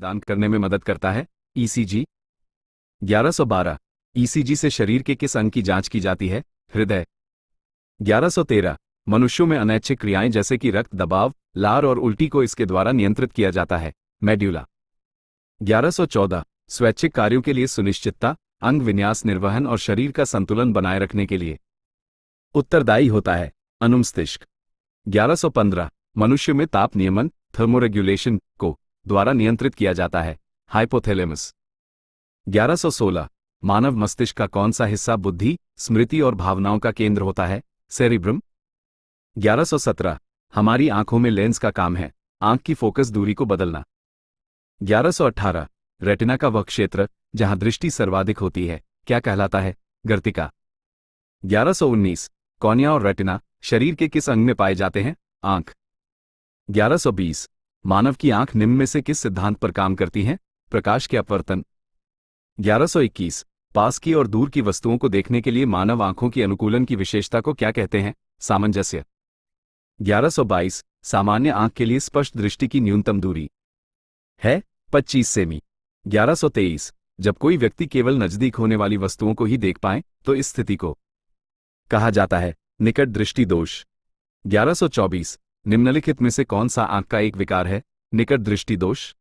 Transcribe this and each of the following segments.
प्रदान करने में मदद करता है। ईसीजी 1112 ईसीजी से शरीर के किस अंग की जांच की जाती है? हृदय 1113 मनुष्यों में अनैच्छिक क्रियाएं जैसे कि रक्त दबाव, लार और उल्टी को इसके द्वारा नियंत्रित किया जाता है। मेड्यूला 1114 स्वैच्छिक कार्यों के लिए सुनिश्चितता, अंग विन्यास, निर्वहन और शरीर का संतुलन बनाए रखने के लिए उत्तरदायी होता है। अनुमस्तिष्क 1115 मनुष्य में ताप नियमन, थर्मोरेगुलेशन को द्वारा नियंत्रित किया जाता है। हाइपोथैलेमस 1116 मानव मस्तिष्क का कौन सा हिस्सा बुद्धि, स्मृति और भावनाओं का केंद्र होता है? सेरिब्रम 1117 हमारी आंखों में लेंस का काम है आंख की फोकस दूरी को बदलना। 1118 रेटिना का वह क्षेत्र जहां दृष्टि सर्वाधिक होती है क्या कहलाता है? गर्तिका 1119 कॉर्निया और रेटिना शरीर के किस अंग में पाए जाते हैं? आंख 1120 मानव की आंख निम्न में से किस सिद्धांत पर काम करती है? प्रकाश के अपवर्तन। 1121 पास की और दूर की वस्तुओं को देखने के लिए मानव आंखों की अनुकूलन की विशेषता को क्या कहते हैं? सामंजस्य। 1122 सामान्य आंख के लिए स्पष्ट दृष्टि की न्यूनतम दूरी है 25 सेमी। 1123 जब कोई व्यक्ति केवल नजदीक होने वाली वस्तुओं को ही देख पाए तो इस स्थिति को कहा जाता है निकट दृष्टि दोष। 1124 निम्नलिखित में से कौन सा आंख का एक विकार है? निकट दृष्टि दोष।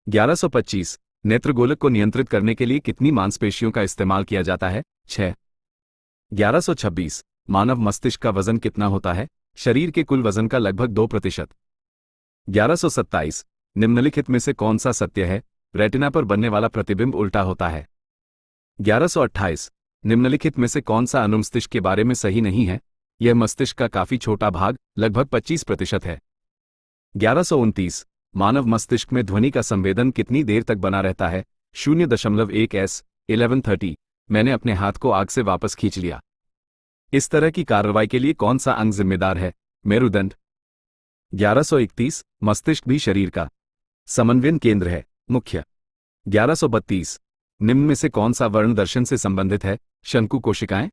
1125 नेत्रगोलक को नियंत्रित करने के लिए कितनी मांसपेशियों का इस्तेमाल किया जाता है? 6। 1126 मानव मस्तिष्क का वजन कितना होता है? शरीर के कुल वजन का लगभग 2%। 1127 निम्नलिखित में से कौन सा सत्य है? रेटिना पर बनने वाला प्रतिबिंब उल्टा होता है। 1128 निम्नलिखित में से कौन सा अनुमस्तिष्क के बारे में सही नहीं है? यह मस्तिष्क का काफी छोटा भाग लगभग 25% है। 1129 मानव मस्तिष्क में ध्वनि का संवेदन कितनी देर तक बना रहता है? 0.1 s 1130 मैंने अपने हाथ को आग से वापस खींच लिया। इस तरह की कार्रवाई के लिए कौन सा अंग जिम्मेदार है? मेरुदंड। 1131 मस्तिष्क भी शरीर का समन्वयन केंद्र है, मुख्य। 1132 निम्न में से कौन सा वर्ण दर्शन से संबंधित है? शंकु कोशिकाएं।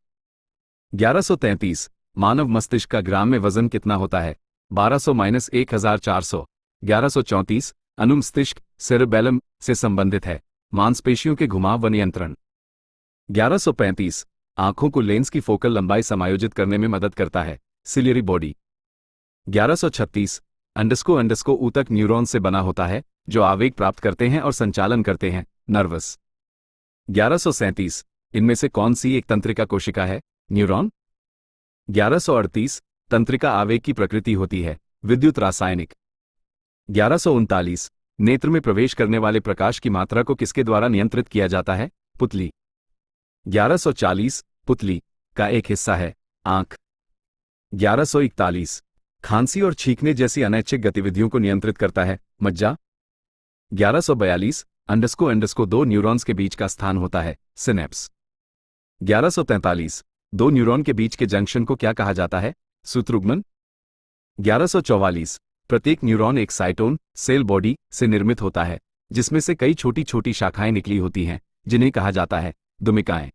1133 मानव मस्तिष्क का ग्राम में वजन कितना होता है? 1200-1400। 1134 अनुमस्तिष्क सेरेबेलम से संबंधित है, मांसपेशियों के घुमाव व नियंत्रण। 1135 आंखों को लेंस की फोकल लंबाई समायोजित करने में मदद करता है, सिलियरी बॉडी। 1136 अंडस्को ऊतक न्यूरॉन से बना होता है जो आवेग प्राप्त करते हैं और संचालन करते हैं, नर्वस। 1137 इनमें से कौन सी एक तंत्रिका कोशिका है? न्यूरॉन। 1138 तंत्रिका आवेग की प्रकृति होती है, विद्युत रासायनिक। 1139 नेत्र में प्रवेश करने वाले प्रकाश की मात्रा को किसके द्वारा नियंत्रित किया जाता है? पुतली। 1140 पुतली का एक हिस्सा है, आंख। 1141 खांसी और छींकने जैसी अनैच्छिक गतिविधियों को नियंत्रित करता है, मज्जा। 1142 अंडस्को दो न्यूरॉन्स के बीच का स्थान होता है, सिनेप्स। 1143 दो न्यूरॉन के बीच के जंक्शन को क्या कहा जाता है? सूत्रुग्मन। 1144 प्रत्येक न्यूरॉन एक साइटोन सेल बॉडी से निर्मित होता है जिसमें से कई छोटी छोटी शाखाएं निकली होती हैं जिन्हें कहा जाता है दुमिकाएं।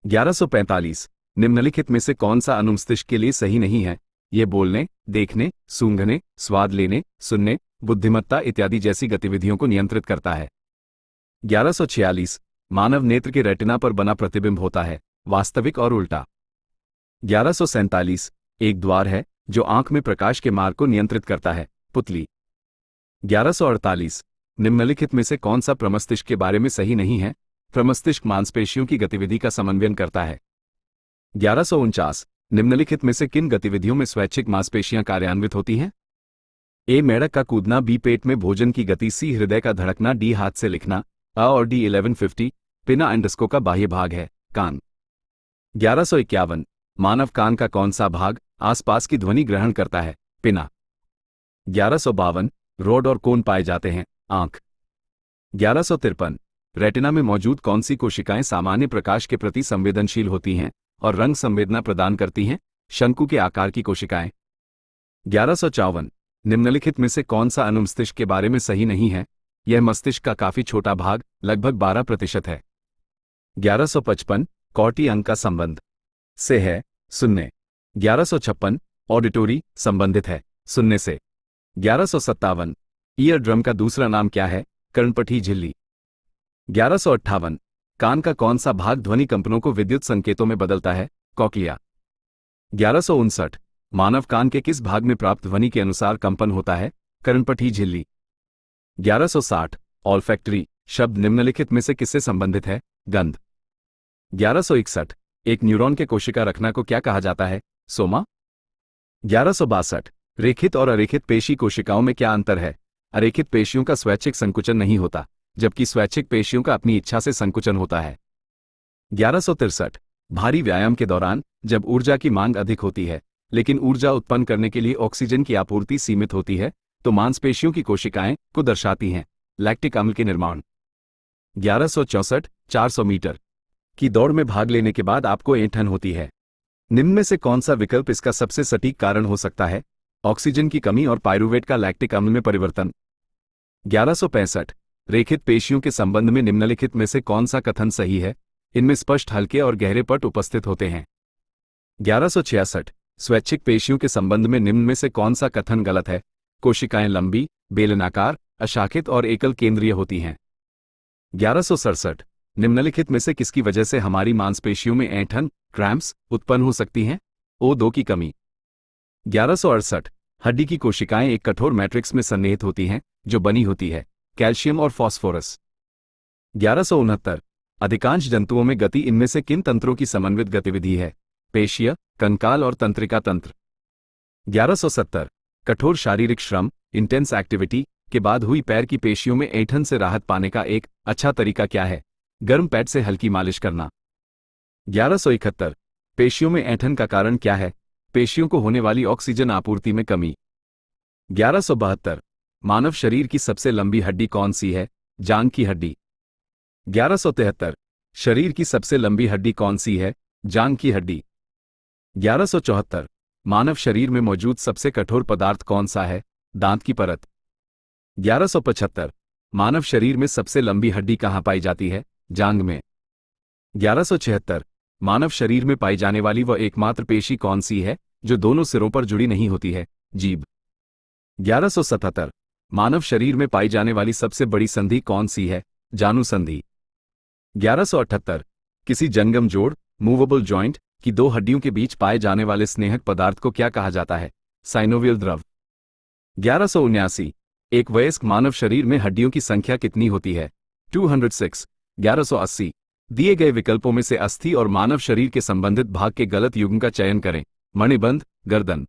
1145 निम्नलिखित में से कौन सा अनुमस्तिष्क के लिए सही नहीं है? यह बोलने, देखने, सूंघने, स्वाद लेने, सुनने, बुद्धिमत्ता इत्यादि जैसी गतिविधियों को नियंत्रित करता है। 1146 मानव नेत्र के रेटिना पर बना प्रतिबिंब होता है, वास्तविक और उल्टा। 1147 एक द्वार है जो आंख में प्रकाश के मार्ग को नियंत्रित करता है, पुतली। 1148 निम्नलिखित में से कौन सा प्रमस्तिष्क के बारे में सही नहीं है? प्रमस्तिष्क मांसपेशियों की गतिविधि का समन्वयन करता है। 1149 निम्नलिखित में से किन गतिविधियों में स्वैच्छिक मांसपेशियां कार्यान्वित होती हैं? ए मेढक का कूदना, बी पेट में भोजन की गति, सी हृदय का धड़कना, डी हाथ से लिखना, अ और डी 1150 पिना अंडस्को का बाह्य भाग है, कान। 1151 मानव कान का कौन सा भाग आसपास की ध्वनि ग्रहण करता है? पिना। 1152 रोड और कोन पाए जाते हैं, आंख। 1153 रेटिना में मौजूद कौन सी कोशिकाएं सामान्य प्रकाश के प्रति संवेदनशील होती हैं और रंग संवेदना प्रदान करती हैं? शंकु के आकार की कोशिकाएं। 1154 निम्नलिखित में से कौन सा अनुमस्तिष्क के बारे में सही नहीं है? यह मस्तिष्क का काफी छोटा भाग लगभग 12% है। 1155 कॉर्टी अंग का संबंध से है, सुनने। 1156 ऑडिटोरी संबंधित है, सुनने से। 1157 ईयर ड्रम का दूसरा नाम क्या है? कर्णपटी झिल्ली। 1158 कान का कौन सा भाग ध्वनि कंपनों को विद्युत संकेतों में बदलता है? कॉक्लिया। 1159 मानव कान के किस भाग में प्राप्त ध्वनि के अनुसार कंपन होता है? कर्णपटी झिल्ली। 1160 ऑल्फैक्टरी शब्द निम्नलिखित में से किससे संबंधित है? गंध। 1161 एक न्यूरॉन के कोशिका रखना को क्या कहा जाता है? सोमा। 1162 रेखित और अरेखित पेशी कोशिकाओं में क्या अंतर है? अरेखित पेशियों का स्वैच्छिक संकुचन नहीं होता, जबकि स्वैच्छिक पेशियों का अपनी इच्छा से संकुचन होता है। 1163 भारी व्यायाम के दौरान जब ऊर्जा की मांग अधिक होती है लेकिन ऊर्जा उत्पन्न करने के लिए ऑक्सीजन की आपूर्ति सीमित होती है तो मांसपेशियों की कोशिकाएं को दर्शाती हैं लैक्टिक अम्ल के निर्माण। 1164 400 मीटर की दौड़ में भाग लेने के बाद आपको ऐंठन होती है। निम्न में से कौन सा विकल्प इसका सबसे सटीक कारण हो सकता है? ऑक्सीजन की कमी और पाइरुवेट का लैक्टिक अम्ल में परिवर्तन। 1165 रेखित पेशियों के संबंध में निम्नलिखित में से कौन सा कथन सही है? इनमें स्पष्ट हल्के और गहरे पट उपस्थित होते हैं। 1166 स्वैच्छिक पेशियों के संबंध में निम्न में से कौन सा कथन गलत है? कोशिकाएं लंबी, बेलनाकार, अशाखित और एकल केंद्रीय होती हैं। 1167 निम्नलिखित में से किसकी वजह से हमारी मांसपेशियों में ऐंठन, क्रैम्प्स उत्पन्न हो सकती हैं? O2 की कमी। 1168 हड्डी की कोशिकाएं एक कठोर मैट्रिक्स में सन्निहित होती हैं जो बनी होती है कैल्शियम और फास्फोरस। 1169 अधिकांश जंतुओं में गति इनमें से किन तंत्रों की समन्वित गतिविधि है? पेशीय, कंकाल और तंत्रिका तंत्र। 1170 कठोर शारीरिक श्रम इंटेंस एक्टिविटी के बाद हुई पैर की पेशियों में ऐंठन से राहत पाने का एक अच्छा तरीका क्या है? गर्म पैड से हल्की मालिश करना। 1171 पेशियों में ऐंठन का कारण क्या है? पेशियों को होने वाली ऑक्सीजन आपूर्ति में कमी। 1172 मानव शरीर की सबसे लंबी हड्डी कौन सी है? जांघ की हड्डी। 1173 शरीर की सबसे लंबी हड्डी कौन सी है? जांघ की हड्डी। 1174 मानव शरीर में मौजूद सबसे कठोर पदार्थ कौन सा है? दांत की परत। 1175 मानव शरीर में सबसे लंबी हड्डी कहाँ पाई जाती है? जांघ में। 1176 मानव शरीर में पाई जाने वाली वह एकमात्र पेशी कौन सी है जो दोनों सिरों पर जुड़ी नहीं होती है? जीभ। 1177 मानव शरीर में पाई जाने वाली सबसे बड़ी संधि कौन सी है? जानु संधि। 1178 किसी जंगम जोड़ मूवेबल जॉइंट की दो हड्डियों के बीच पाए जाने वाले स्नेहक पदार्थ को क्या कहा जाता है? साइनोवियल द्रव। 1179 एक वयस्क मानव शरीर में हड्डियों की संख्या कितनी होती है? 206। 1180 दिए गए विकल्पों में से अस्थि और मानव शरीर के संबंधित भाग के गलत युग्म का चयन करें। मणिबंध, गर्दन।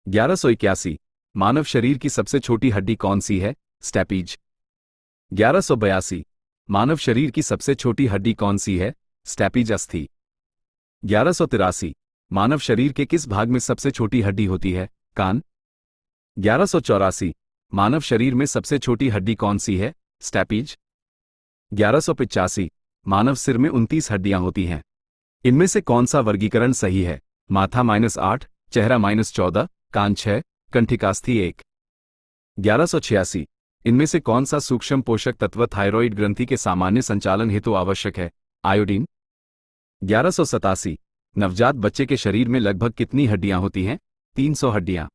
1181 मानव शरीर की सबसे छोटी हड्डी कौन सी है? स्टैपीज। 1182 मानव शरीर की सबसे छोटी हड्डी कौन सी है? स्टैपीज अस्थि। 1183 मानव शरीर के किस भाग में सबसे छोटी हड्डी होती है? कान। 1184 मानव शरीर में सबसे छोटी हड्डी कौन सी है? स्टैपीज। 1185 मानव सिर में 29 हड्डियां होती हैं। इनमें से कौन सा वर्गीकरण सही है? माथा -8, चेहरा -14, कान 6, कंठिकास्थि 1। 1186 इनमें से कौन सा सूक्ष्म पोषक तत्व थायरॉइड ग्रंथि के सामान्य संचालन हेतु आवश्यक है? आयोडीन। 1187 नवजात बच्चे के शरीर में लगभग कितनी हड्डियां होती हैं? 300 हड्डियां।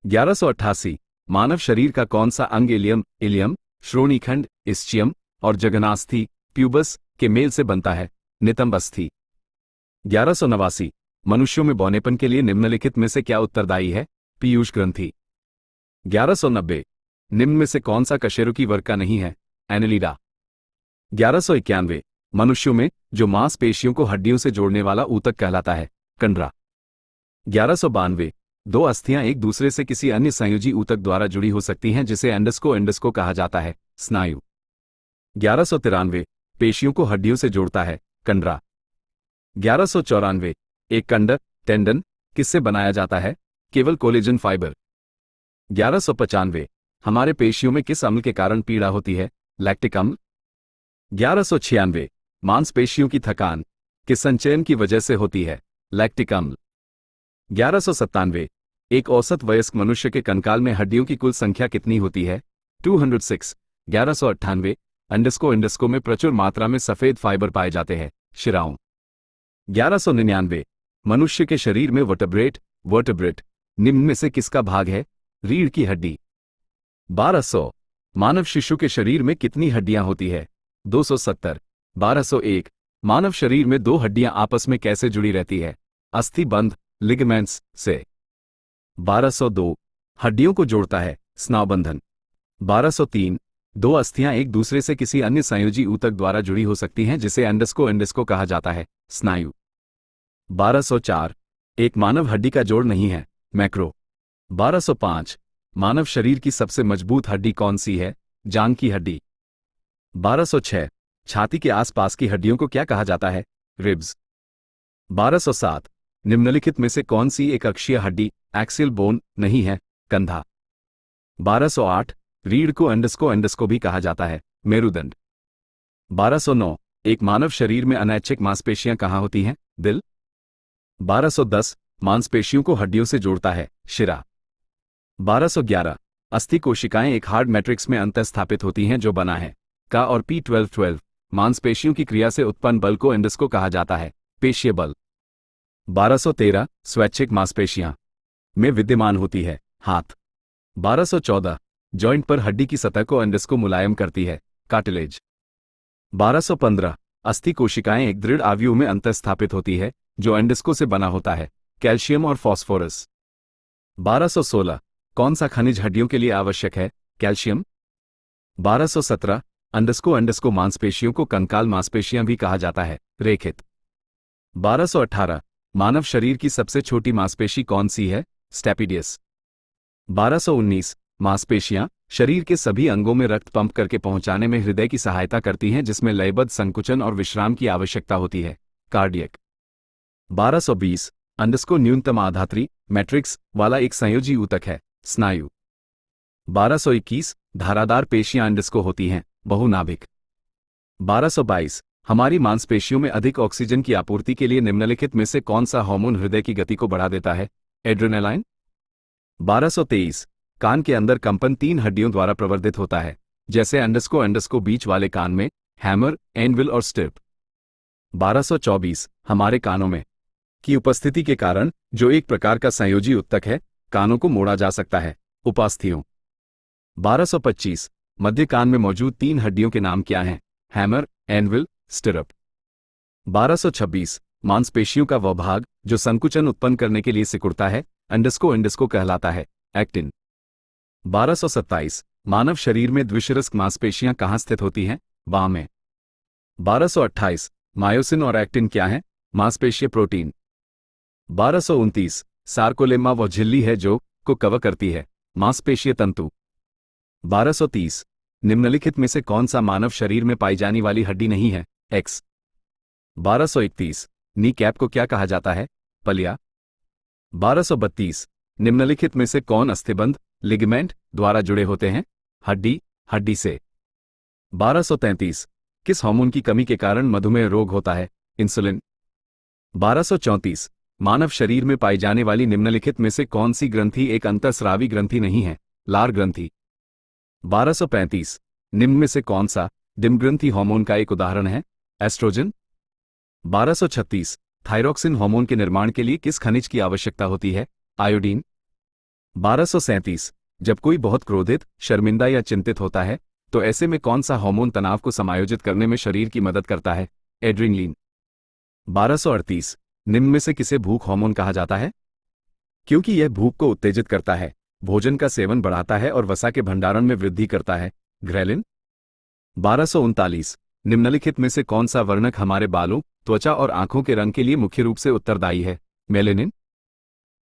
1188 मानव शरीर का कौन सा अंग इलियम, श्रोणीखंड, इस्चियम और जघनास्थि, प्यूबस के मेल से बनता है? नितंब अस्थि। 1189 मनुष्यों में बौनेपन के लिए निम्नलिखित में से क्या उत्तरदायी है? पीयूष ग्रंथि। 1190 निम्न में से कौन सा कशेरुकी वर्ग का नहीं है? एनेलिडा। 1191 मनुष्यों में जो मांसपेशियों को हड्डियों से जोड़ने वाला ऊतक कहलाता है? कंडरा। 1192 दो अस्थियां एक दूसरे से किसी अन्य संयोजी ऊतक द्वारा जुड़ी हो सकती हैं जिसे एंडस्को कहा जाता है? स्नायु। 1193 पेशियों को हड्डियों से जोड़ता है? कंडरा। 1194 एक कंडर टेंडन किससे बनाया जाता है? केवल कोलेजन फाइबर। 1195 हमारे पेशियों में किस अम्ल के कारण पीड़ा होती है? लैक्टिक अम्ल। 1196 मांसपेशियों की थकान किस संचयन की वजह से होती है? लैक्टिक अम्ल। 1197 एक औसत वयस्क मनुष्य के कंकाल में हड्डियों की कुल संख्या कितनी होती है? 206। 1198 अंडस्को में प्रचुर मात्रा में सफेद फाइबर पाए जाते हैं? शिराओं। 1199 मनुष्य के शरीर में वर्टेब्रेट निम्न में से किसका भाग है? रीढ़ की हड्डी। 1200 मानव शिशु के शरीर में कितनी हड्डियां होती है? 270। 1201। मानव शरीर में दो हड्डियां आपस में कैसे जुड़ी रहती है? अस्थि बंध, लिगामेंट्स से। 1202। हड्डियों को जोड़ता है स्नायुबंधन। 1203। दो अस्थियां एक दूसरे से किसी अन्य संयोजी ऊतक द्वारा जुड़ी हो सकती हैं जिसे एंडोस्को कहा जाता है, स्नायु। 1204। एक मानव हड्डी का जोड़ नहीं है, मैक्रो। 1205। मानव शरीर की सबसे मजबूत हड्डी कौन सी है? जांघ की हड्डी। 1206। छाती के आसपास की हड्डियों को क्या कहा जाता है? रिब्स। 1207। निम्नलिखित में से कौन सी एक अक्षीय हड्डी, एक्सियल बोन, नहीं है? कंधा। 1208। रीढ़ को एंडोस्को भी कहा जाता है, मेरुदंड। 1209। एक मानव शरीर में अनैच्छिक मांसपेशियां कहाँ होती हैं? दिल। 1210। मांसपेशियों को हड्डियों से जोड़ता है, शिरा। 1211। अस्थि कोशिकाएं एक हार्ड मैट्रिक्स में अंतःस्थापित होती हैं जो बना है का और P1212। मांसपेशियों की क्रिया से उत्पन्न बल को एंडोस्को कहा जाता है, पेशीय बल। 1213। स्वैच्छिक मांसपेशियां में विद्यमान होती है, हाथ। 1214। जॉइंट पर हड्डी की सतह को एंडोस्को मुलायम करती है, कार्टिलेज। 1215। अस्थि कोशिकाएं एक दृढ़ आव्यूह में अंतःस्थापित होती है जो एंडोस्को से बना होता है, कैल्शियम और फास्फोरस। 1216। कौन सा खनिज हड्डियों के लिए आवश्यक है? कैल्शियम। 1217। एंडोस्को मांसपेशियों को कंकाल मांसपेशियां भी कहा जाता है, रेखित। 1218। मानव शरीर की सबसे छोटी मांसपेशी कौन सी है? स्टेपिडियस। 1219। मांसपेशियां शरीर के सभी अंगों में रक्त पंप करके पहुंचाने में हृदय की सहायता करती हैं जिसमें लयबद्ध संकुचन और विश्राम की आवश्यकता होती है, कार्डियक। 1220। एंडोस्को न्यूनतम आधात्री मैट्रिक्स वाला एक संयोजी ऊतक है, स्नायु। 1221। धारादार पेशियां एंडोस्को होती हैं, बहुनाभिक। 1222। हमारी मांसपेशियों में अधिक ऑक्सीजन की आपूर्ति के लिए निम्नलिखित में से कौन सा हार्मोन हृदय की गति को बढ़ा देता है? एड्रेनालाइन। 1223। कान के अंदर कंपन तीन हड्डियों द्वारा प्रवर्धित होता है, जैसे एंडोस्को बीच वाले कान में, हैमर, एनविल और स्टिप। 1224। हमारे कानों में की उपस्थिति के कारण जो एक प्रकार का संयोजी ऊतक है, कानों को मोड़ा जा सकता है, उपास्थियों। 1225। मध्य कान में मौजूद तीन हड्डियों के नाम क्या हैं? Hammer, anvil, stirrup. 1226। मांसपेशियों का वह भाग जो संकुचन उत्पन्न करने के लिए सिकुड़ता है, एंडोस्को कहलाता है, एक्टिन। 1227। मानव शरीर में द्विशिरस्क मांसपेशियां कहाँ स्थित होती हैं? बांह में। 1228। मायोसिन और एक्टिन क्या है? मांसपेशीय प्रोटीन। 1229। सार्कोलेमा वह झिल्ली है जो को कवर करती है, मांसपेशीय तंतु। 1230। निम्नलिखित में से कौन सा मानव शरीर में पाई जाने वाली हड्डी नहीं है? एक्स। 1231। नी कैप को क्या कहा जाता है? पलिया। 1232। निम्नलिखित में से कौन अस्थिबंध, लिगामेंट द्वारा जुड़े होते हैं? हड्डी से। 1233। किस हार्मोन की कमी के कारण मधुमेह रोग होता है? इंसुलिन। 1234। मानव शरीर में पाई जाने वाली निम्नलिखित में से कौन सी ग्रंथि एक अंतःस्रावी ग्रंथि नहीं है? लार ग्रंथि। 1235। निम्न में से कौन सा डिम्बग्रंथि हार्मोन का एक उदाहरण है? एस्ट्रोजन। 1236। थायरॉक्सिन हार्मोन के निर्माण के लिए किस खनिज की आवश्यकता होती है? आयोडीन। 1237। जब कोई बहुत क्रोधित, शर्मिंदा या चिंतित होता है तो ऐसे में कौन सा हार्मोन तनाव को समायोजित करने में शरीर की मदद करता है? एड्रेनलिन। 1238। निम्न में से किसे भूख हार्मोन कहा जाता है? क्योंकि यह भूख को उत्तेजित करता है, भोजन का सेवन बढ़ाता है और वसा के भंडारण में वृद्धि करता है, ग्रेलिन। 1239। निम्नलिखित में से कौन सा वर्णक हमारे बालों, त्वचा और आंखों के रंग के लिए मुख्य रूप से उत्तरदायी है? मेलेनिन।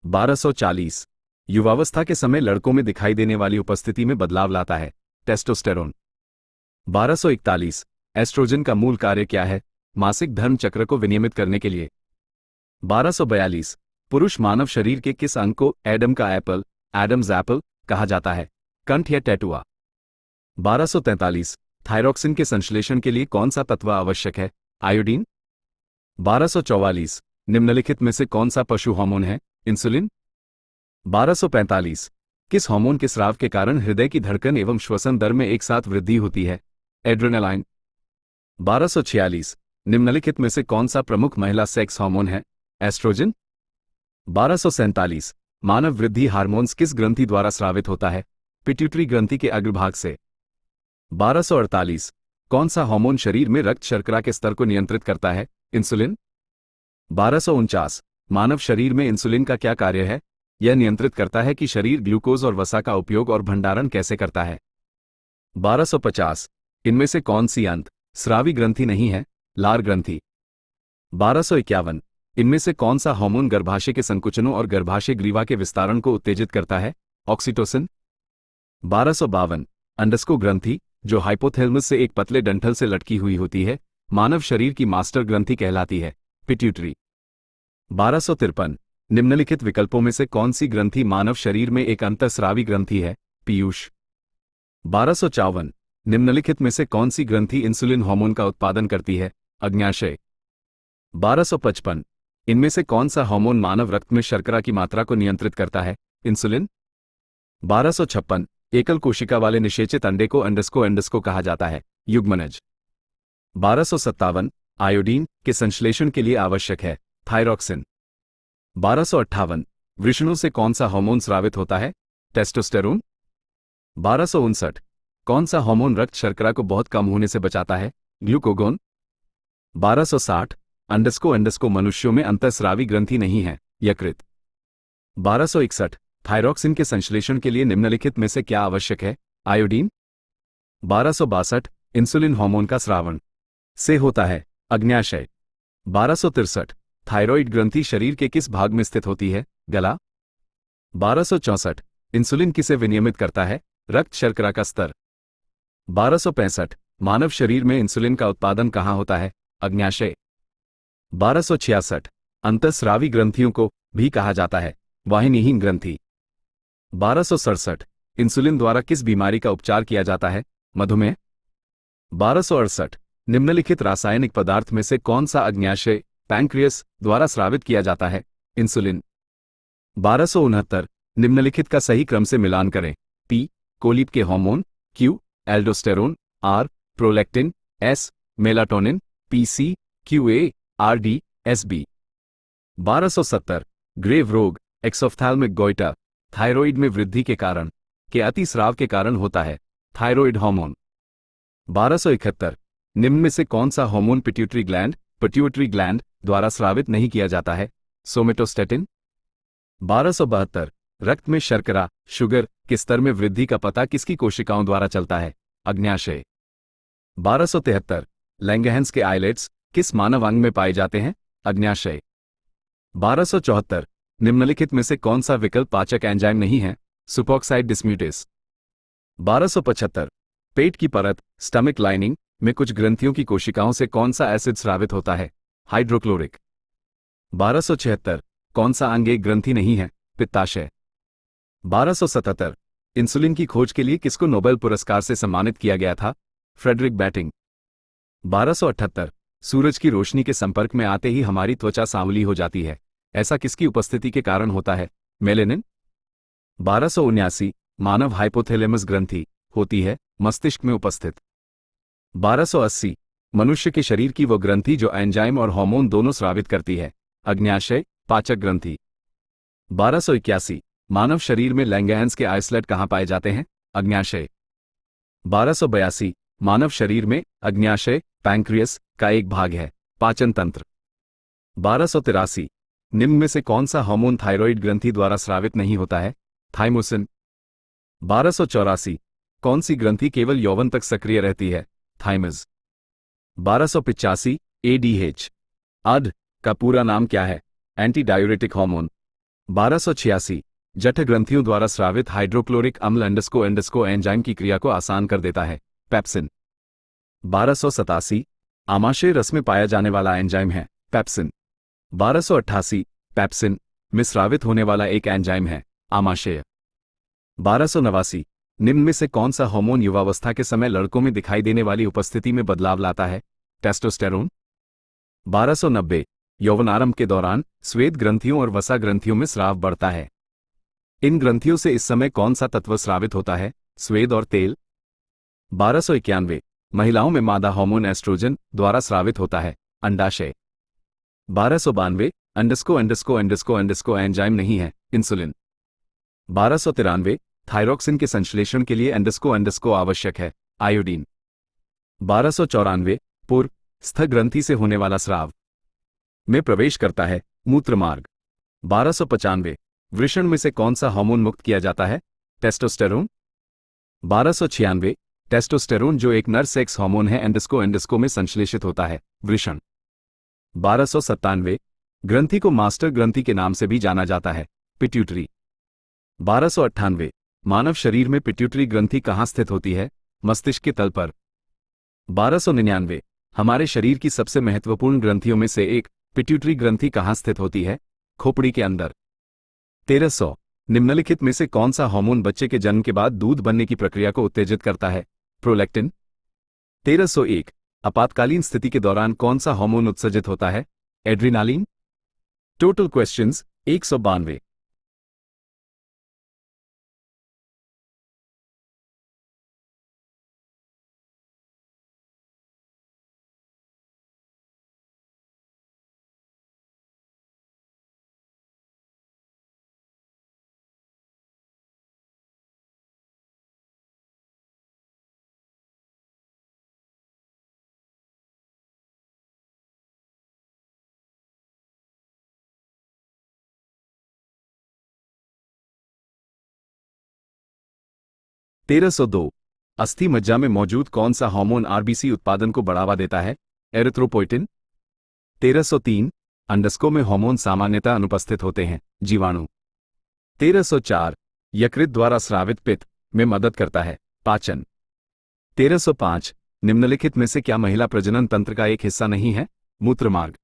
1240। युवावस्था के समय लड़कों में दिखाई देने वाली उपस्थिति में बदलाव लाता है, टेस्टोस्टेरोन। 1241। एस्ट्रोजन का मूल कार्य क्या है? मासिक धर्म चक्र को विनियमित करने के लिए। 1242। पुरुष मानव शरीर के किस अंग को एडम का एप्पल, एडम्स एप्पल कहा जाता है? कंठ या टैटुआ। 1243। थायरॉक्सिन के संश्लेषण के लिए कौन सा तत्व आवश्यक है? आयोडीन। 1244। निम्नलिखित में से कौन सा पशु हार्मोन है? इंसुलिन। 1245। किस हार्मोन के स्राव के कारण हृदय की धड़कन एवं श्वसन दर में एक साथ वृद्धि होती है? एड्रेनालाइन। 1246। निम्नलिखित में से कौन सा प्रमुख महिला सेक्स हार्मोन है? एस्ट्रोजन। 1247। मानव वृद्धि हार्मोन्स किस ग्रंथि द्वारा स्रावित होता है? पिट्यूटरी ग्रंथि के अग्रभाग से। 1248 कौन सा हार्मोन शरीर में रक्त शर्करा के स्तर को नियंत्रित करता है? इंसुलिन। 1249 मानव शरीर में इंसुलिन का क्या कार्य है? यह नियंत्रित करता है कि शरीर ग्लूकोज और वसा का उपयोग और भंडारण कैसे करता है। 1250 इनमें से कौन सी अंत स्रावी ग्रंथि नहीं है? लार ग्रंथि। 1251 इनमें से कौन सा हार्मोन गर्भाशय के संकुचनों और गर्भाशय ग्रीवा के विस्तारण को उत्तेजित करता है? ऑक्सीटोसिन। 1252 अंडस्को ग्रंथि, जो हाइपोथैलेमस से एक पतले डंठल से लटकी हुई होती है, मानव शरीर की मास्टर ग्रंथि कहलाती है, पिट्यूटरी। 1253 निम्नलिखित विकल्पों में से कौन सी ग्रंथि मानव शरीर में एक अंतःस्रावी ग्रंथि है? पीयूष। 1254 निम्नलिखित में से कौन सी ग्रंथि इंसुलिन हार्मोन का उत्पादन करती है? अग्न्याशय। 1255 इनमें से कौन सा हार्मोन मानव रक्त में शर्करा की मात्रा को नियंत्रित करता है? इंसुलिन। 1256 एकल कोशिका वाले निषेचित अंडे को अंडस्को कहा जाता है, युग्मनज। 1257 आयोडीन के संश्लेषण के लिए आवश्यक है, थायरॉक्सिन। 1258 वृषणों से कौन सा हार्मोन स्रावित होता है? टेस्टोस्टेरोन। 1259 कौन सा हार्मोन रक्त शर्करा को बहुत कम होने से बचाता है? ग्लूकोगोन। 1260 अंडस्को मनुष्यों में अंतःस्रावी ग्रंथि नहीं है, यकृत। 1261 थायरॉक्सिन के संश्लेषण के लिए निम्नलिखित में से क्या आवश्यक है? आयोडीन। 1262 इंसुलिन हार्मोन का स्रावण से होता है, अग्न्याशय। 1263 थायरॉइड ग्रंथि शरीर के किस भाग में स्थित होती है? गला। 1264 इंसुलिन किसे विनियमित करता है? रक्त शर्करा का स्तर। 1265 मानव शरीर में इंसुलिन का उत्पादन कहाँ होता है? अग्न्याशय। 1266 अंतःस्रावी ग्रंथियों को भी कहा जाता है, वाहिनीहीन ग्रंथि। 1267 इंसुलिन द्वारा किस बीमारी का उपचार किया जाता है? मधुमेह। 1268 निम्नलिखित रासायनिक पदार्थ में से कौन सा अग्न्याशय पैंक्रियस द्वारा स्रावित किया जाता है? इंसुलिन। 1269 निम्नलिखित का सही क्रम से मिलान करें। पी कोलिप के hormone, Q aldosterone, R prolactin, S melatonin, PC QA RD SB. 1270 Graves रोग एक्सोफ्थैल्मिक गोइटर थायरॉइड में वृद्धि के कारण के अतिस्राव के कारण होता है, थायरॉइड हार्मोन। 1271 निम्न में से कौन सा हार्मोन पिट्यूटरी ग्लैंड द्वारा स्रावित नहीं किया जाता है? सोमेटोस्टेटिन। 1272 रक्त में शर्करा शुगर के स्तर में वृद्धि का पता किसकी कोशिकाओं द्वारा चलता है? अग्न्याशय। 1273 लैंगरहैंस के आइलेट्स किस मानव अंग में पाए जाते हैं? अग्न्याशय। 1274 निम्नलिखित में से कौन सा विकल्प पाचक एंजाइम नहीं है? सुपॉक्साइड डिस्म्यूटेस। 1275 पेट की परत स्टमक लाइनिंग में कुछ ग्रंथियों की कोशिकाओं से कौन सा एसिड स्रावित होता है? हाइड्रोक्लोरिक। 1276 कौन सा अंग एक ग्रंथि नहीं है? पित्ताशय। 1277 इंसुलिन की खोज के लिए किसको नोबेल पुरस्कार से सम्मानित किया गया था? Frederick batting. 1278 सूरज की रोशनी के संपर्क में आते ही हमारी त्वचा सांवली हो जाती है, ऐसा किसकी उपस्थिति के कारण होता है? मेलेनिन। 1279 मानव हाइपोथैलेमस ग्रंथि होती है, मस्तिष्क में उपस्थित। 1280 मनुष्य के शरीर की वो ग्रंथि जो एंजाइम और हार्मोन दोनों स्रावित करती है, अग्न्याशय पाचक ग्रंथि। 1281 मानव शरीर में लैंगरहैंस के आइसलेट कहाँ पाए जाते हैं? अग्न्याशय। 1282 मानव शरीर में अग्न्याशय पैंक्रियस का एक भाग है, पाचन तंत्र। 1283 निम्न में से कौन सा हार्मोन थायरॉइड ग्रंथि द्वारा स्रावित नहीं होता है? थाइमोसिन। 1284 कौन सी ग्रंथि केवल यौवन तक सक्रिय रहती है? थाइमस। 1285 एडीएच अड का पूरा नाम क्या है? Anti diuretic hormone. 1286 जठ ग्रंथियों द्वारा स्रावित हाइड्रोक्लोरिक अम्ल एंडस्को एंजाइम की क्रिया को आसान कर देता है, पेप्सिन। 1287 आमाशय रस में पाया जाने वाला एंजाइम है, पेप्सिन। 1288 पेप्सिन में स्रावित होने वाला एक एंजाइम है, आमाशय। 1289 निम्न में से कौन सा हार्मोन युवावस्था के समय लड़कों में दिखाई देने वाली उपस्थिति में बदलाव लाता है? टेस्टोस्टेरोन। 1290 यौवनारंभ के दौरान स्वेद ग्रंथियों और वसा ग्रंथियों में स्राव बढ़ता है। इन ग्रंथियों से इस समय कौन सा तत्व स्रावित होता है? स्वेद और तेल। 1291 महिलाओं में मादा हार्मोन एस्ट्रोजन द्वारा स्रावित होता है, अंडाशय। 1292 अंडस्को एंजाइम नहीं है, इंसुलिन। 1293 थायरॉक्सिन के संश्लेषण के लिए अंडस्को आवश्यक है, आयोडीन। 1294 पूर्व स्थ ग्रंथि से होने वाला स्राव में प्रवेश करता है, मूत्र मार्ग। 1295 वृषण में से कौन सा हार्मोन मुक्त किया जाता है, टेस्टोस्टेरोन। 1296 टेस्टोस्टेरोन जो एक नर सेक्स हार्मोन है एंडोस्को में संश्लेषित होता है, वृषण। 1297 ग्रंथि को मास्टर ग्रंथि के नाम से भी जाना जाता है, पिट्यूटरी। 1298 मानव शरीर में पिट्यूटरी ग्रंथि कहाँ स्थित होती है, मस्तिष्क के तल पर। 1299 हमारे शरीर की सबसे महत्वपूर्ण ग्रंथियों में से एक पिट्यूटरी ग्रंथि कहाँ स्थित होती है, खोपड़ी के अंदर। 1300 निम्नलिखित में से कौन सा हार्मोन बच्चे के जन्म के बाद दूध बनने की प्रक्रिया को उत्तेजित करता है, प्रोलैक्टिन। 1301 आपातकालीन स्थिति के दौरान कौन सा हार्मोन उत्सर्जित होता है, एड्रीनालिन। Total questions 192। तेरह सौ दो अस्थि मज्जा में मौजूद कौन सा हार्मोन आरबीसी उत्पादन को बढ़ावा देता है, एरिथ्रोपोइटिन। 1303 अंडस्को में हार्मोन सामान्यतः अनुपस्थित होते हैं, जीवाणु। 1304 यकृत द्वारा स्रावित पित्त में मदद करता है, पाचन। 1305 निम्नलिखित में से क्या महिला प्रजनन तंत्र का एक हिस्सा नहीं है, मूत्रमार्ग।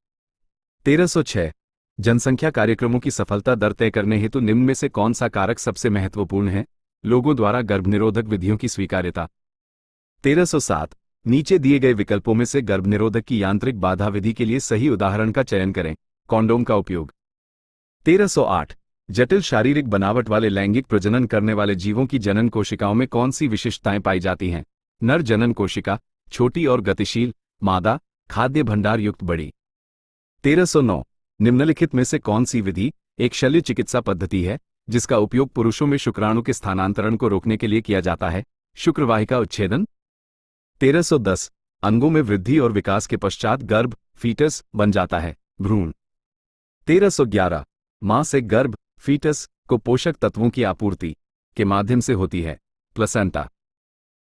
1306 जनसंख्या कार्यक्रमों की सफलता दर तय करने हेतु निम्न में से कौन सा कारक सबसे महत्वपूर्ण है, लोगों द्वारा गर्भनिरोधक विधियों की स्वीकार्यता। 1307 नीचे दिए गए विकल्पों में से गर्भनिरोधक की यांत्रिक बाधा विधि के लिए सही उदाहरण का चयन करें, कॉन्डोम का उपयोग। 1308 जटिल शारीरिक बनावट वाले लैंगिक प्रजनन करने वाले जीवों की जनन कोशिकाओं में कौन सी विशिष्टताएं पाई जाती हैं, नर जनन कोशिका, छोटी और गतिशील, मादा, खाद्य भंडार युक्त बड़ी। 1309 निम्नलिखित में से कौन सी विधि एक शल्य चिकित्सा पद्धति है जिसका उपयोग पुरुषों में शुक्राणु के स्थानांतरण को रोकने के लिए किया जाता है, शुक्रवाहिका उच्छेदन। 1310 अंगों में वृद्धि और विकास के पश्चात गर्भ, फीटस बन जाता है, भ्रूण। 1311 मां से गर्भ, फीटस को पोषक तत्वों की आपूर्ति के माध्यम से होती है, प्लेसेंटा।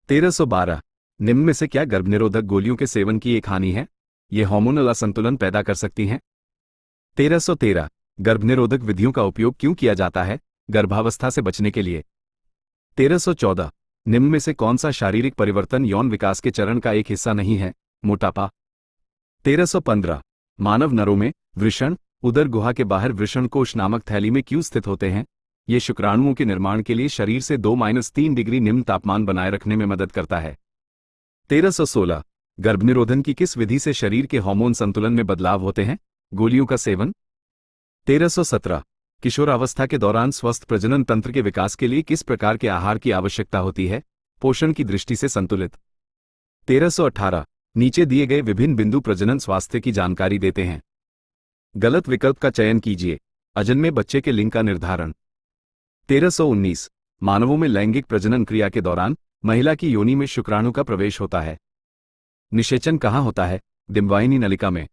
1312 निम्न में से क्या गर्भनिरोधक गोलियों के सेवन की एक हानि है, ये हार्मोनल असंतुलन पैदा कर सकती हैं। 1313 गर्भनिरोधक विधियों का उपयोग क्यों किया जाता है, गर्भावस्था से बचने के लिए। 1314 निम्न में से कौन सा शारीरिक परिवर्तन यौन विकास के चरण का एक हिस्सा नहीं है, मोटापा। 1315 मानव नरों में वृषण उदर गुहा के बाहर वृषण कोश नामक थैली में क्यों स्थित होते हैं, ये शुक्राणुओं के निर्माण के लिए शरीर से 2-3 डिग्री निम्न तापमान बनाए रखने में मदद करता है। 1316 गर्भनिरोधन की किस विधि से शरीर के हार्मोन संतुलन में बदलाव होते हैं, गोलियों का सेवन। 1317 किशोरावस्था के दौरान स्वस्थ प्रजनन तंत्र के विकास के लिए किस प्रकार के आहार की आवश्यकता होती है, पोषण की दृष्टि से संतुलित। 1318 नीचे दिए गए विभिन्न बिंदु प्रजनन स्वास्थ्य की जानकारी देते हैं, गलत विकल्प का चयन कीजिए, अजन्मे बच्चे के लिंग का निर्धारण। 1319 मानवों में लैंगिक प्रजनन क्रिया के दौरान महिला की योनि में शुक्राणु का प्रवेश होता है, निषेचन कहाँ होता है, डिम्बाइनी नलिका में।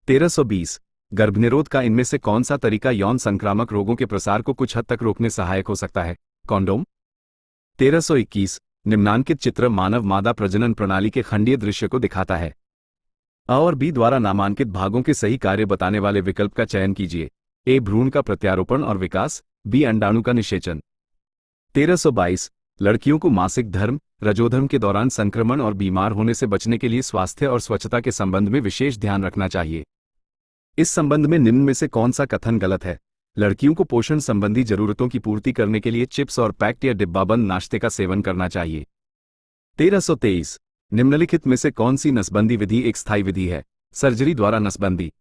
1320 गर्भनिरोध का इनमें से कौन सा तरीका यौन संक्रामक रोगों के प्रसार को कुछ हद तक रोकने सहायक हो सकता है, कॉन्डोम। 1321 निम्नांकित चित्र मानव मादा प्रजनन प्रणाली के खंडीय दृश्य को दिखाता है। अ और बी द्वारा नामांकित भागों के सही कार्य बताने वाले विकल्प का चयन कीजिए, ए भ्रूण का प्रत्यारोपण और विकास, बी अंडाणु का निषेचन। 1322 लड़कियों को मासिक धर्म, रजोधर्म के दौरान संक्रमण और बीमार होने से बचने के लिए स्वास्थ्य और स्वच्छता के संबंध में विशेष ध्यान रखना चाहिए। इस संबंध में निम्न में से कौन सा कथन गलत है, लड़कियों को पोषण संबंधी जरूरतों की पूर्ति करने के लिए चिप्स और पैक्ड या डिब्बाबंद नाश्ते का सेवन करना चाहिए। 1323 निम्नलिखित में से कौन सी नसबंदी विधि एक स्थायी विधि है, सर्जरी द्वारा नसबंदी।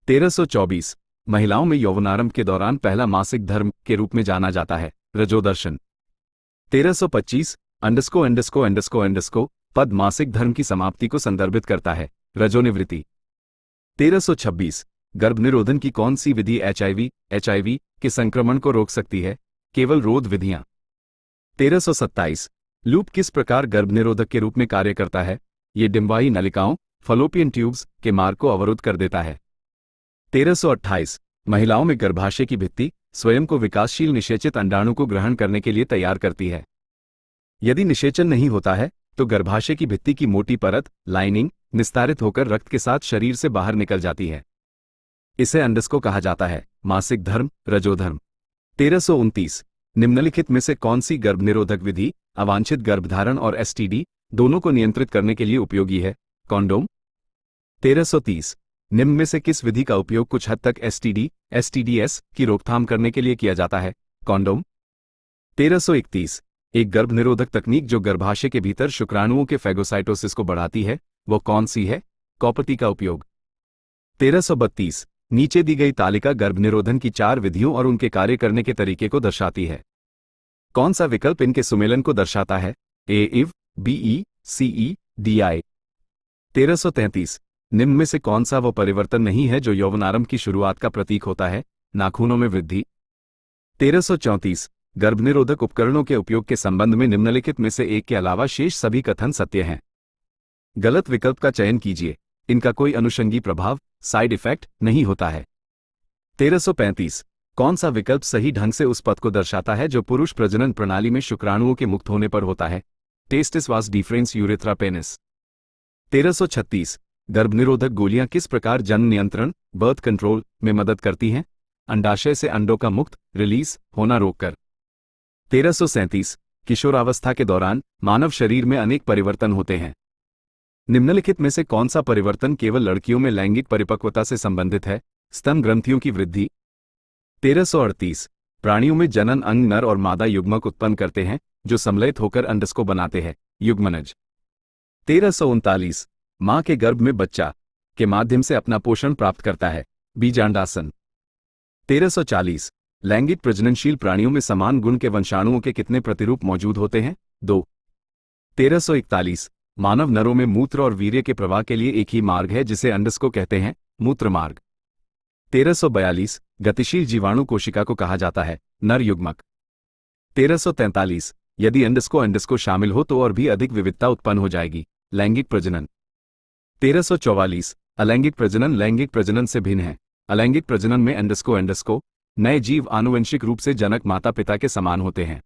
1324 महिलाओं में यौवनारंभ के दौरान पहला मासिक धर्म के रूप में जाना जाता है, रजोदर्शन। 1325 अंडस्को पद मासिक धर्म की समाप्ति को संदर्भित करता है, रजोनिवृत्ति। 1326 गर्भनिरोधन की कौन सी विधि एचआईवी के संक्रमण को रोक सकती है, केवल रोध विधियां। 1327 लूप किस प्रकार गर्भनिरोधक के रूप में कार्य करता है? ये डिम्बाही नलिकाओं फलोपियन ट्यूब्स के मार्ग को अवरुद्ध कर देता है। 1328 महिलाओं में गर्भाशय की भित्ति स्वयं को विकासशील निषेचित अंडाणु को ग्रहण करने के लिए तैयार करती है। यदि निषेचन नहीं होता है तो गर्भाशय की भित्ति की मोटी परत लाइनिंग निस्तारित होकर रक्त के साथ शरीर से बाहर निकल जाती है। इसे अंडस्को कहा जाता है। मासिक धर्म रजोधर्म। 1329 निम्नलिखित में से कौन सी गर्भनिरोधक विधि अवांछित गर्भधारण और एसटीडी दोनों को नियंत्रित करने के लिए उपयोगी है? कॉन्डोम। 1330 निम्न में से किस विधि का उपयोग कुछ हद तक एसटीडी एसटीडीएस की रोकथाम करने के लिए किया जाता है? कॉन्डोम। 1331 एक गर्भनिरोधक तकनीक जो गर्भाशय के भीतर शुक्राणुओं के फैगोसाइटोसिस को बढ़ाती है वो कौन सी है? कॉपटी का उपयोग। 1332 नीचे दी गई तालिका गर्भनिरोधन की 4 विधियों और उनके कार्य करने के तरीके को दर्शाती है। कौन सा विकल्प इनके सुमेलन को दर्शाता है? ए इव B E C E D I. 1333 निम्न में से कौन सा वो परिवर्तन नहीं है जो यौवनारंभ की शुरुआत का प्रतीक होता है? नाखूनों में वृद्धि। 1334 गर्भनिरोधक उपकरणों के उपयोग के संबंध में निम्नलिखित में से एक के अलावा शेष सभी कथन सत्य हैं। गलत विकल्प का चयन कीजिए। इनका कोई अनुषंगी प्रभाव साइड इफेक्ट नहीं होता है। 1335 कौन सा विकल्प सही ढंग से उस पद को दर्शाता है जो पुरुष प्रजनन प्रणाली में शुक्राणुओं के मुक्त होने पर होता है? Testis vas deferens urethra penis. 1336 गर्भनिरोधक गोलियां किस प्रकार जन्म नियंत्रण बर्थ कंट्रोल में मदद करती हैं? अंडाशय से अंडों का मुक्त रिलीज होना रोककर। 1337 किशोरावस्था के दौरान मानव शरीर में अनेक परिवर्तन होते हैं। निम्नलिखित में से कौन सा परिवर्तन केवल लड़कियों में लैंगिक परिपक्वता से संबंधित है? स्तन ग्रंथियों की वृद्धि। 1338 प्राणियों में जनन अंग नर और मादा युग्मक उत्पन्न करते हैं जो सम्मिलित होकर अंडस को बनाते हैं। युग्मनज। 1339 मां के गर्भ में बच्चा के माध्यम से अपना पोषण प्राप्त करता है। बीजांडासन। 1340 लैंगिक प्रजननशील प्राणियों में समान गुण के वंशाणुओं के कितने प्रतिरूप मौजूद होते हैं? 2। 1341 मानव नरों में मूत्र और वीर्य के प्रवाह के लिए एक ही मार्ग है जिसे अंडस को कहते हैं मूत्र मार्ग। 1342 गतिशील जीवाणु कोशिका को कहा जाता है नर युग्मक। 1343 यदि अंडस को शामिल हो तो और भी अधिक विविधता उत्पन्न हो जाएगी। लैंगिक प्रजनन। 1344 अलैंगिक प्रजनन लैंगिक प्रजनन से भिन्न है। अलैंगिक प्रजनन में अंडस को नए जीव आनुवंशिक रूप से जनक माता पिता के समान होते हैं।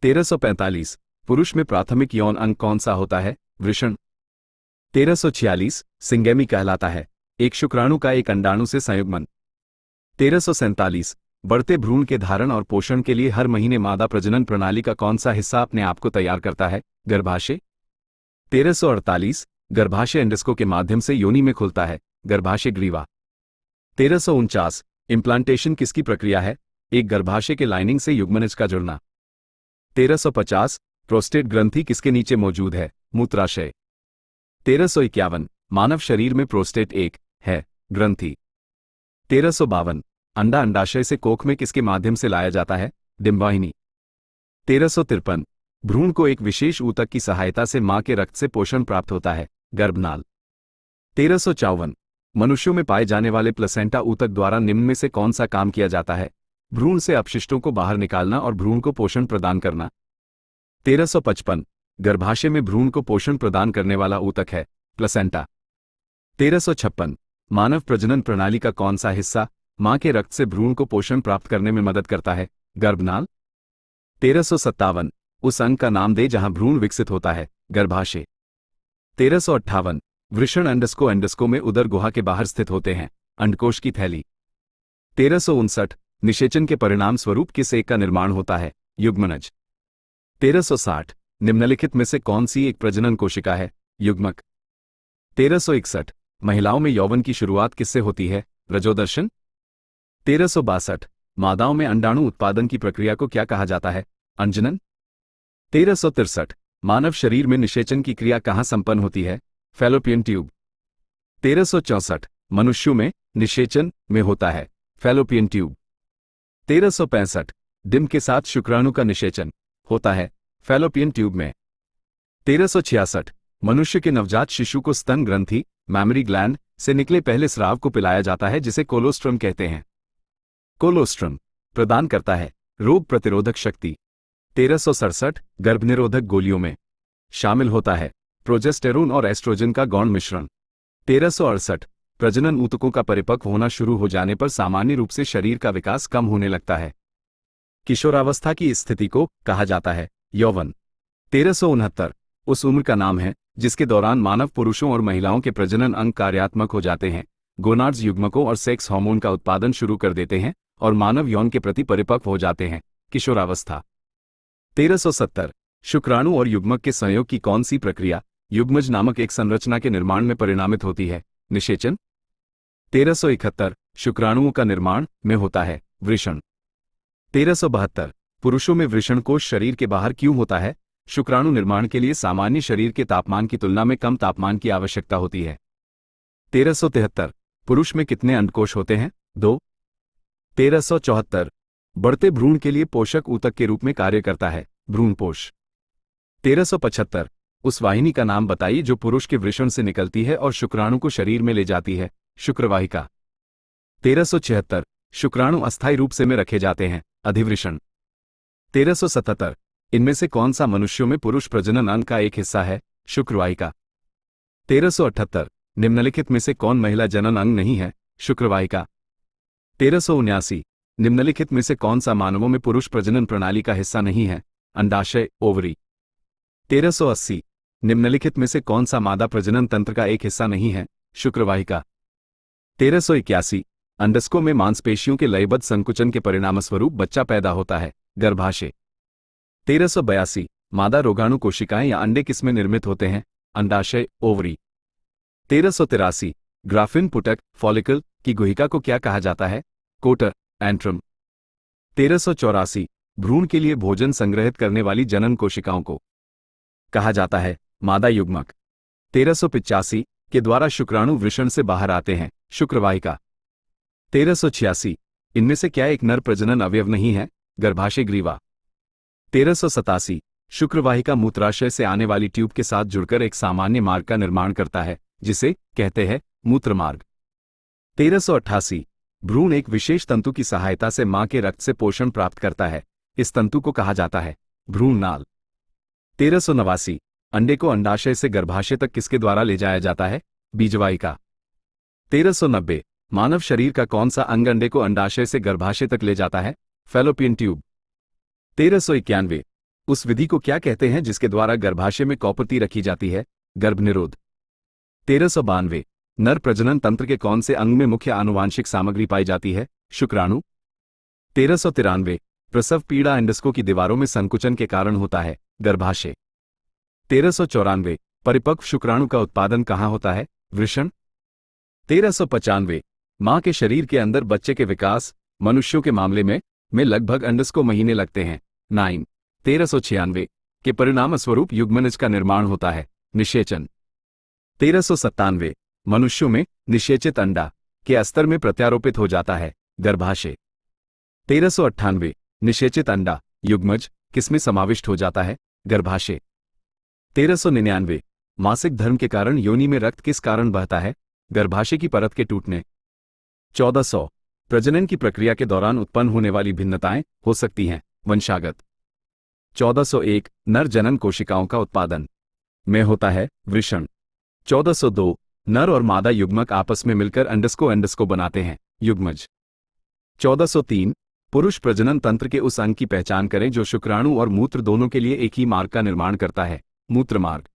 1345 पुरुष में प्राथमिक यौन अंग कौन सा होता है? वृषण। 1346 सिंगेमी कहलाता है एक शुक्राणु का एक अंडाणु से संयुग्मन। 1347 बढ़ते भ्रूण के धारण और पोषण के लिए हर महीने मादा प्रजनन प्रणाली का कौन सा हिस्सा अपने आप को तैयार करता है? गर्भाशय। 1348 गर्भाशय अंडस्को के माध्यम से योनि में खुलता है। गर्भाशय ग्रीवा। 1349 इम्प्लांटेशन किसकी प्रक्रिया है? एक गर्भाशय के लाइनिंग से युग्मनज का जुड़ना। 1350 प्रोस्टेट ग्रंथि किसके नीचे मौजूद है? मूत्राशय। 1351 मानव शरीर में प्रोस्टेट एक है ग्रंथि। 1352 अंडा अंडाशय से कोख में किसके माध्यम से लाया जाता है? डिंबवाहिनी। 1353 भ्रूण को एक विशेष ऊतक की सहायता से मां के रक्त से पोषण प्राप्त होता है। गर्भनाल। 1354 मनुष्यों में पाए जाने वाले प्लेसेंटा ऊतक द्वारा निम्न में से कौन सा काम किया जाता है? भ्रूण से अपशिष्टों को बाहर निकालना और भ्रूण को पोषण प्रदान करना। 1355 गर्भाशय में भ्रूण को पोषण प्रदान करने वाला ऊतक है प्लेसेंटा। 1356 मानव प्रजनन प्रणाली का कौन सा हिस्सा मां के रक्त से भ्रूण को पोषण प्राप्त करने में मदद करता है? गर्भनाल। 1357 उस अंग का नाम दे जहां भ्रूण विकसित होता है। गर्भाशय। 1358 वृषण अंडस्को में उदर गुहा के बाहर स्थित होते हैं। अंडकोश की थैली। 1359 निषेचन के परिणाम स्वरूप किस एक का निर्माण होता है? युग्मनज। 1360 निम्नलिखित में से कौन सी एक प्रजनन कोशिका है? युग्मक। 1361 महिलाओं में यौवन की शुरुआत किससे होती है? रजोदर्शन। 1362 मादाओं में अंडाणु उत्पादन की प्रक्रिया को क्या कहा जाता है? अंजनन। 1363 मानव शरीर में निषेचन की क्रिया कहाँ संपन्न होती है? Fallopian tube. 1364 मनुष्यों में निषेचन में होता है। Fallopian tube. 1365 डिम के साथ शुक्राणु का निषेचन होता है। फैलोपियन ट्यूब में। 1366 मनुष्य के नवजात शिशु को स्तन ग्रंथि मैमरी ग्लैंड से निकले पहले स्राव को पिलाया जाता है जिसे कोलोस्ट्रम कहते हैं। कोलोस्ट्रम प्रदान करता है रोग प्रतिरोधक शक्ति। 1367 गर्भनिरोधक गोलियों में शामिल होता है प्रोजेस्टेरोन और एस्ट्रोजन का गौण मिश्रण। 1368 प्रजनन ऊतकों का परिपक्व होना शुरू हो जाने पर सामान्य रूप से शरीर का विकास कम होने लगता है। किशोरावस्था की स्थिति को कहा जाता है यौवन। 1369 उस उम्र का नाम है जिसके दौरान मानव पुरुषों और महिलाओं के प्रजनन अंग कार्यात्मक हो जाते हैं, गोनाड्स युग्मकों और सेक्स हार्मोन का उत्पादन शुरू कर देते हैं और मानव यौन के प्रति परिपक्व हो जाते हैं, किशोरावस्था। 1370 शुक्राणु और युग्मक के संयोग की कौन सी प्रक्रिया युग्मज नामक एक संरचना के निर्माण में परिणामित होती है, निषेचन। 1371 शुक्राणुओं का निर्माण में होता है वृषण। 1372 पुरुषों में वृषण कोश शरीर के बाहर क्यों होता है, शुक्राणु निर्माण के लिए सामान्य शरीर के तापमान की तुलना में कम तापमान की आवश्यकता होती है। 1373 पुरुष में कितने अंडकोश होते हैं, 2। 1374 बढ़ते भ्रूण के लिए पोषक ऊतक के रूप में कार्य करता है, भ्रूणपोष। 1375 उस वाहिनी का नाम बताइए जो पुरुष के वृषण से निकलती है और शुक्राणु को शरीर में ले जाती है, शुक्रवाहिका। 1376 शुक्राणु अस्थायी रूप से में रखे जाते हैं, अधिवृषण। 1377 इनमें से कौन सा मनुष्यों में पुरुष प्रजनन अंग का एक हिस्सा है, शुक्रवाहिका। 1378 निम्नलिखित में से कौन महिला जनन अंग नहीं है, शुक्रवाहिका। 1379 निम्नलिखित में से कौन सा मानवों में पुरुष प्रजनन प्रणाली का हिस्सा नहीं है, अंडाशय, ओवरी। 1380 निम्नलिखित में से कौन सा मादा प्रजनन तंत्र का एक हिस्सा नहीं है, शुक्रवाहिका। 1381 अंडस्कों में मांसपेशियों के लयबद्ध संकुचन के परिणामस्वरूप बच्चा पैदा होता है, गर्भाशय। 1382 मादा रोगाणु कोशिकाएं या अंडे किसमें निर्मित होते हैं, अंडाशय, ओवरी। 1383 ग्राफिन पुटक फॉलिकल की गुहिका को क्या कहा जाता है, कोटर, एंट्रम। 1384 भ्रूण के लिए भोजन संग्रहित करने वाली जनन कोशिकाओं को कहा जाता है मादा युग्मक। 1385 के द्वारा शुक्राणु वृषण से बाहर आते हैं, शुक्रवाहिका। 1386 इनमें से क्या एक नर प्रजनन अवयव नहीं है, गर्भाशय, ग्रीवा। 1387 शुक्रवाहिका मूत्राशय से आने वाली ट्यूब के साथ जुड़कर एक सामान्य मार्ग का निर्माण करता है जिसे कहते हैं मूत्रमार्ग। 1388 भ्रूण एक विशेष तंतु की सहायता से मां के रक्त से पोषण प्राप्त करता है, इस तंतु को कहा जाता है भ्रूणनाल। 1389 अंडे को अंडाशय से गर्भाशय तक किसके द्वारा ले जाया जाता है, बीजवाहिका। 1390 मानव शरीर का कौन सा अंग अंडे को अंडाशय से गर्भाशय तक ले जाता है, फैलोपियन ट्यूब। 1391 उस विधि को क्या कहते हैं जिसके द्वारा गर्भाशय में कौपती रखी जाती है, गर्भनिरोध। 1392 नर प्रजनन तंत्र के कौन से अंग में मुख्य आनुवांशिक सामग्री पाई जाती है, शुक्राणु। 1393 प्रसव पीड़ा अंडस्कों की दीवारों में संकुचन के कारण होता है, गर्भाशय। 1394 परिपक्व शुक्राणु का उत्पादन कहाँ होता है, वृषण। 1395 मां के शरीर के अंदर बच्चे के विकास मनुष्यों के मामले में लगभग अंडस्कों महीने लगते हैं, 9। 1396 के परिणामस्वरूप युग्मनज का निर्माण होता है, निषेचन। 1397 मनुष्यों में निषेचित अंडा के अस्तर में प्रत्यारोपित हो जाता है, गर्भाशय। 1398 निषेचित अंडा युग्मज किसमें समाविष्ट हो जाता है, गर्भाशय। 1399 मासिक धर्म के कारण योनि में रक्त किस कारण बहता है, गर्भाशय की परत के टूटने। 1400 प्रजनन की प्रक्रिया के दौरान उत्पन्न होने वाली भिन्नताएं हो सकती हैं, वंशागत। 1401 नर जनन कोशिकाओं का उत्पादन में होता है, वृषण। 1402 नर और मादा युग्मक आपस में मिलकर अंडस्को बनाते हैं, युग्मज। 1403 पुरुष प्रजनन तंत्र के उस अंग की पहचान करें जो शुक्राणु और मूत्र दोनों के लिए एक ही मार्ग का निर्माण करता है, मूत्रमार्ग।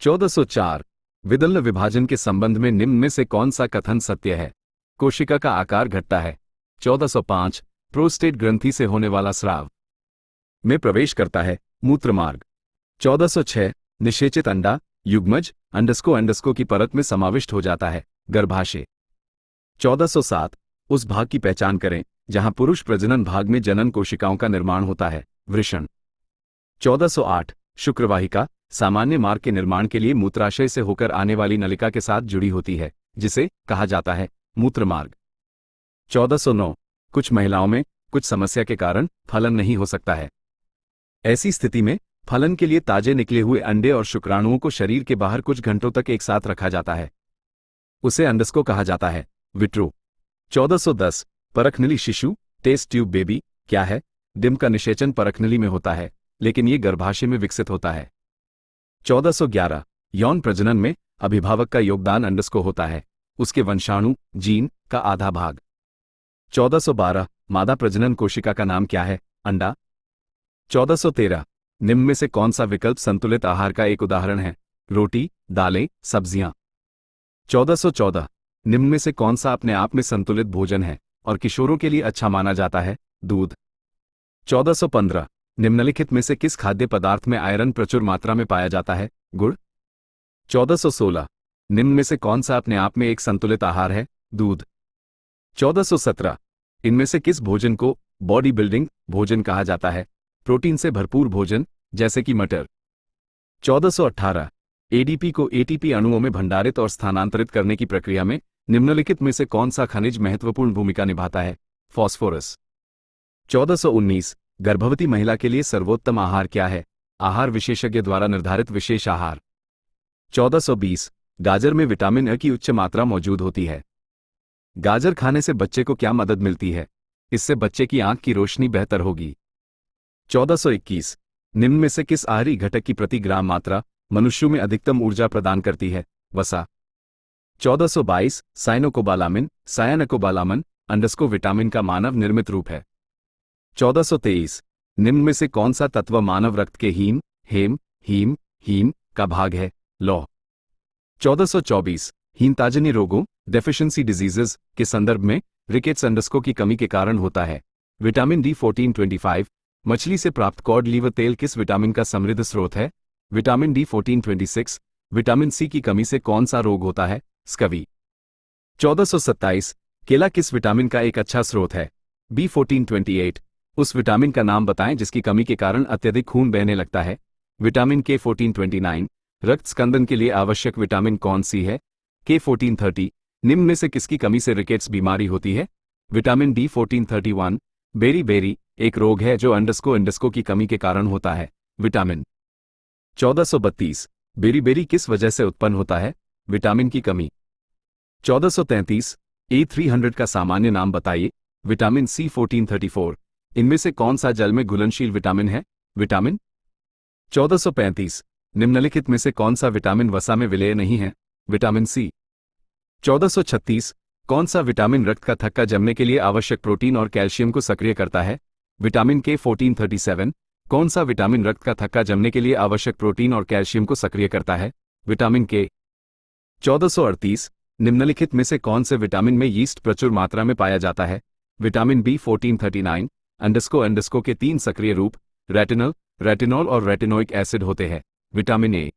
1404 विदल्न विभाजन के संबंध में निम्न में से कौन सा कथन सत्य है, कोशिका का आकार घटता है। 1405 प्रोस्टेट ग्रंथि से होने वाला स्राव में प्रवेश करता है, मूत्रमार्ग। 1406 निषेचित अंडा युग्मज अंडस्को की परत में समाविष्ट हो जाता है, गर्भाशय। 1407 उस भाग की पहचान करें जहां पुरुष प्रजनन भाग में जनन कोशिकाओं का निर्माण होता है, वृषण। 1408 शुक्रवाहिका सामान्य मार्ग के निर्माण के लिए मूत्राशय से होकर आने वाली नलिका के साथ जुड़ी होती है जिसे कहा जाता है मूत्रमार्ग। 1409 कुछ महिलाओं में कुछ समस्या के कारण फलन नहीं हो सकता है। ऐसी स्थिति में फलन के लिए ताजे निकले हुए अंडे और शुक्राणुओं को शरीर के बाहर कुछ घंटों तक एक साथ रखा जाता है, उसे अंडस्को कहा जाता है, विट्रो। 1410 परखनली शिशु टेस्ट ट्यूब बेबी क्या है, डिम का निषेचन परखनली में होता है, लेकिन ये गर्भाशय में विकसित होता है। 1411 यौन प्रजनन में अभिभावक का योगदान अंडस को होता है, उसके वंशाणु जीन का आधा भाग। 1412 मादा प्रजनन कोशिका का नाम क्या है? अंडा। 1413 निम्न में से कौन सा विकल्प संतुलित आहार का एक उदाहरण है? रोटी, दालें, सब्जियां। 1414 निम्न में से कौन सा अपने आप में संतुलित भोजन है और किशोरों के लिए अच्छा माना जाता है? दूध। 1415 निम्नलिखित में से किस खाद्य पदार्थ में आयरन प्रचुर मात्रा में पाया जाता है? गुड़। 1416 निम्न में से कौन सा अपने आप में एक संतुलित आहार है? दूध। 1417 इनमें से किस भोजन को बॉडी बिल्डिंग भोजन कहा जाता है? प्रोटीन से भरपूर भोजन, जैसे कि मटर। 1418 एडीपी को एटीपी अणुओं में भंडारित और स्थानांतरित करने की प्रक्रिया में निम्नलिखित में से कौन सा खनिज महत्वपूर्ण भूमिका निभाता है? फास्फोरस। 1419 गर्भवती महिला के लिए सर्वोत्तम आहार क्या है? आहार विशेषज्ञ द्वारा निर्धारित विशेष आहार। 1420 गाजर में विटामिन ए की उच्च मात्रा मौजूद होती है। गाजर खाने से बच्चे को क्या मदद मिलती है? इससे बच्चे की आंख की रोशनी बेहतर होगी। 1421 निम्न में से किस आहारी घटक की प्रति ग्राम मात्रा मनुष्यों में अधिकतम ऊर्जा प्रदान करती है? वसा। 1422 सायनोकोबालामिन अंडस्को विटामिन का मानव निर्मित रूप है। 1423 निम्न में से कौन सा तत्व मानव रक्त के हीम का भाग है? लौह। 1424 हीनताजनी रोगों डेफिशिएंसी डिजीजेज के संदर्भ में रिकेट्स अंडस्को की कमी के कारण होता है। विटामिन डी 1425 मछली से प्राप्त कॉड लीवर तेल किस विटामिन का समृद्ध स्रोत है? विटामिन डी 1426 विटामिन सी की कमी से कौन सा रोग होता है? स्कवी। 1427 केला किस विटामिन का एक अच्छा स्रोत है? बी 1428 उस विटामिन का नाम बताएं जिसकी कमी के कारण अत्यधिक खून बहने लगता है। विटामिन के 1429 रक्त स्कंदन के लिए आवश्यक विटामिन कौन सी है? के 1430 निम्न में से किसकी कमी से रिकेट्स बीमारी होती है? विटामिन डी 1431 बेरी एक रोग है जो अंडस्को की कमी के कारण होता है। विटामिन। 1432 बेरी किस वजह से उत्पन्न होता है? विटामिन की कमी। 1433 A300 का सामान्य नाम बताइए। विटामिन सी 1434 इनमें से कौन सा जल में घुलनशील विटामिन है? विटामिन। 1435 निम्नलिखित में से कौन सा विटामिन वसा में विलय नहीं है? विटामिन सी। 1436 कौन सा विटामिन रक्त का थक्का जमने के लिए आवश्यक प्रोटीन और कैल्शियम को सक्रिय करता है? विटामिन के 1437 कौन सा विटामिन रक्त का थक्का जमने के लिए आवश्यक प्रोटीन और कैल्शियम को सक्रिय करता है? विटामिन के। 1438 निम्नलिखित में से कौन से विटामिन में यीस्ट प्रचुर मात्रा में पाया जाता है? विटामिन बी 1439 अंडस्को के 3 सक्रिय रूप रेटिनॉल और रेटिनोइक एसिड होते हैं। Vitamin A.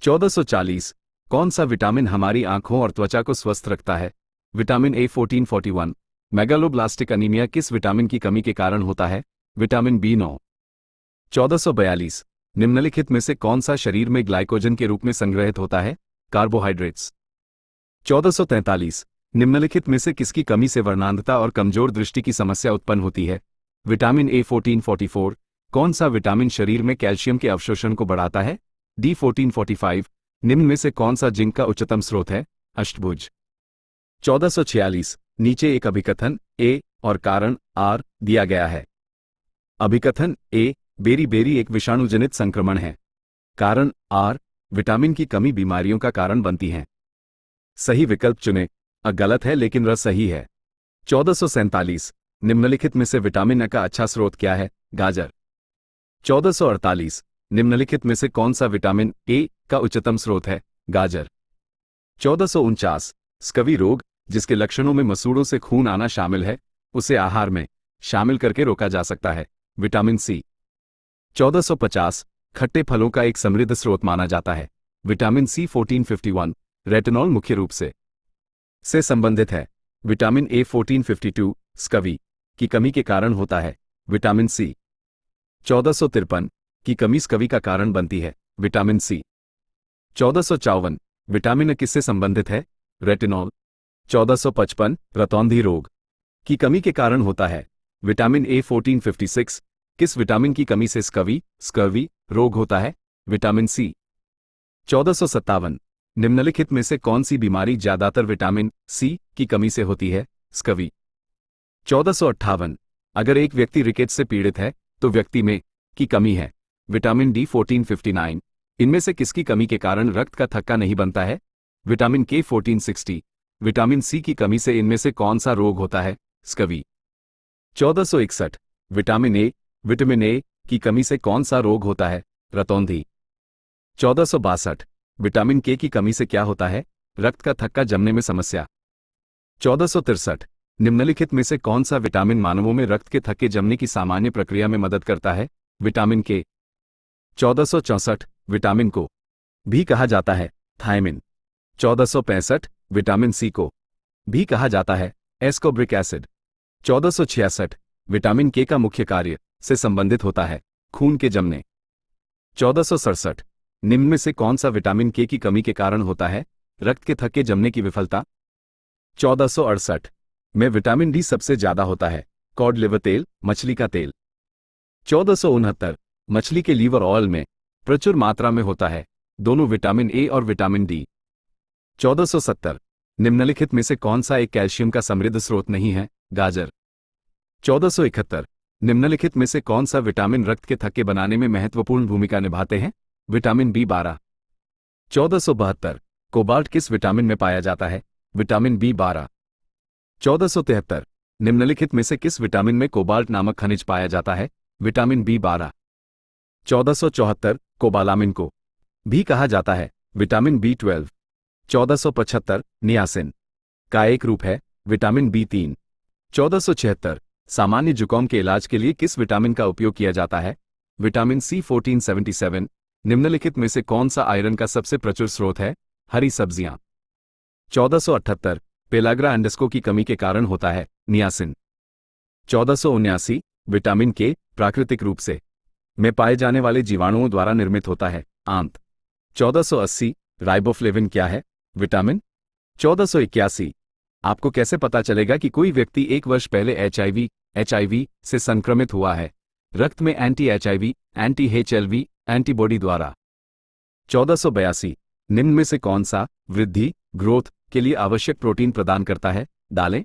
1440 कौन सा विटामिन हमारी आंखों और त्वचा को स्वस्थ रखता है? विटामिन ए 1441 मेगालोब्लास्टिक अनीमिया किस विटामिन की कमी के कारण होता है? Vitamin B 9। 1442 निम्नलिखित में से कौन सा शरीर में ग्लाइकोजन के रूप में संग्रहित होता है? कार्बोहाइड्रेट्स। 1443 निम्नलिखित में से किसकी कमी से वर्णांधता और कमजोर दृष्टि की समस्या उत्पन्न होती है? विटामिन ए 1444 कौन सा विटामिन शरीर में कैल्शियम के अवशोषण को बढ़ाता है? डी 1445 निम्न में से कौन सा जिंक का उच्चतम स्रोत है? अष्टभुज। 1446 नीचे एक अभिकथन ए और कारण आर दिया गया है। अभिकथन ए बेरी एक विषाणुजनित संक्रमण है। कारण आर विटामिन की कमी बीमारियों का कारण बनती है। सही विकल्प चुनें। गलत है लेकिन र सही है। 1447 निम्नलिखित में से विटामिन ए का अच्छा स्रोत क्या है? गाजर। 1448 निम्नलिखित में से कौन सा विटामिन ए का उच्चतम स्रोत है? गाजर। 1449 स्कवी रोग जिसके लक्षणों में मसूड़ों से खून आना शामिल है, उसे आहार में शामिल करके रोका जा सकता है। विटामिन सी। 1450 खट्टे फलों का एक समृद्ध स्रोत माना जाता है। विटामिन सी 1451 रेटिनॉल मुख्य रूप से संबंधित है। विटामिन ए 1452 स्कवी की कमी के कारण होता है। विटामिन सी। 1453 की कमी स्कवी का कारण बनती है। Vitamin C. 1454 विटामिन ए किससे संबंधित है? रेटिनॉल। 1455 रतौंधी रोग की कमी के कारण होता है। विटामिन ए 1456 किस विटामिन की कमी से स्कर्वी रोग होता है? विटामिन सी। 1457 निम्नलिखित में से कौन सी बीमारी ज्यादातर विटामिन सी की कमी से होती है? स्कर्वी। 1458 अगर एक व्यक्ति रिकेट से पीड़ित है तो व्यक्ति में की कमी है। Vitamin D 1459। इनमें से किसकी कमी के कारण रक्त का थक्का नहीं बनता है? विटामिन के 1460। विटामिन सी की कमी से इनमें से कौन सा रोग होता है? स्कवी। 1461। विटामिन ए की कमी से कौन सा रोग होता है? रतौंधी। 1462। विटामिन के की कमी से क्या होता है? रक्त का थक्का जमने में समस्या। 1463। निम्नलिखित में से कौन सा विटामिन मानवों में रक्त के थक्के जमने की सामान्य प्रक्रिया में मदद करता है? विटामिन के। 1464। विटामिन को भी कहा जाता है थायमिन। 1465। विटामिन सी को भी कहा जाता है एस्कोर्बिक एसिड। 1466। विटामिन के का मुख्य कार्य से संबंधित होता है खून के जमने। 1467। निम्न में से कौन सा विटामिन के की कमी के कारण होता है रक्त के थक्के जमने की विफलता? 1468 में विटामिन डी सबसे ज्यादा होता है कॉड लिवर तेल, मछली का तेल। 1469 मछली के लीवर ऑयल में प्रचुर मात्रा में होता है दोनों विटामिन ए और विटामिन डी। 1470 निम्नलिखित में से कौन सा एक कैल्शियम का समृद्ध स्रोत नहीं है? गाजर। 1471 निम्नलिखित में से कौन सा विटामिन रक्त के थक्के बनाने में महत्वपूर्ण भूमिका निभाते हैं? Vitamin B12. 1472 कोबाल्ट किस विटामिन में पाया जाता है? Vitamin B12. 1473 निम्नलिखित में से किस विटामिन में कोबाल्ट नामक खनिज पाया जाता है? Vitamin B12. 1474 कोबालामिन को भी कहा जाता है विटामिन बी12। 1475 नियासिन का एक रूप है विटामिन बी3। 1476 सामान्य जुकाम के इलाज के लिए किस विटामिन का उपयोग किया जाता है? Vitamin C 1477। निम्नलिखित में से कौन सा आयरन का सबसे प्रचुर स्रोत है? हरी सब्जियां। 1478 पेलाग्रा एंडस्को की कमी के कारण होता है नियासिन। 1479 विटामिन के प्राकृतिक रूप से में पाए जाने वाले जीवाणुओं द्वारा निर्मित होता है आंत। 1480 राइबोफ्लेविन क्या है? विटामिन। 1481 आपको कैसे पता चलेगा कि कोई व्यक्ति 1 वर्ष पहले एचआईवी से संक्रमित हुआ है? रक्त में एंटी एचआईवी एंटी एचएलवी एंटीबॉडी द्वारा। 1482 निम्न में से कौन सा वृद्धि ग्रोथ के लिए आवश्यक प्रोटीन प्रदान करता है? दालें।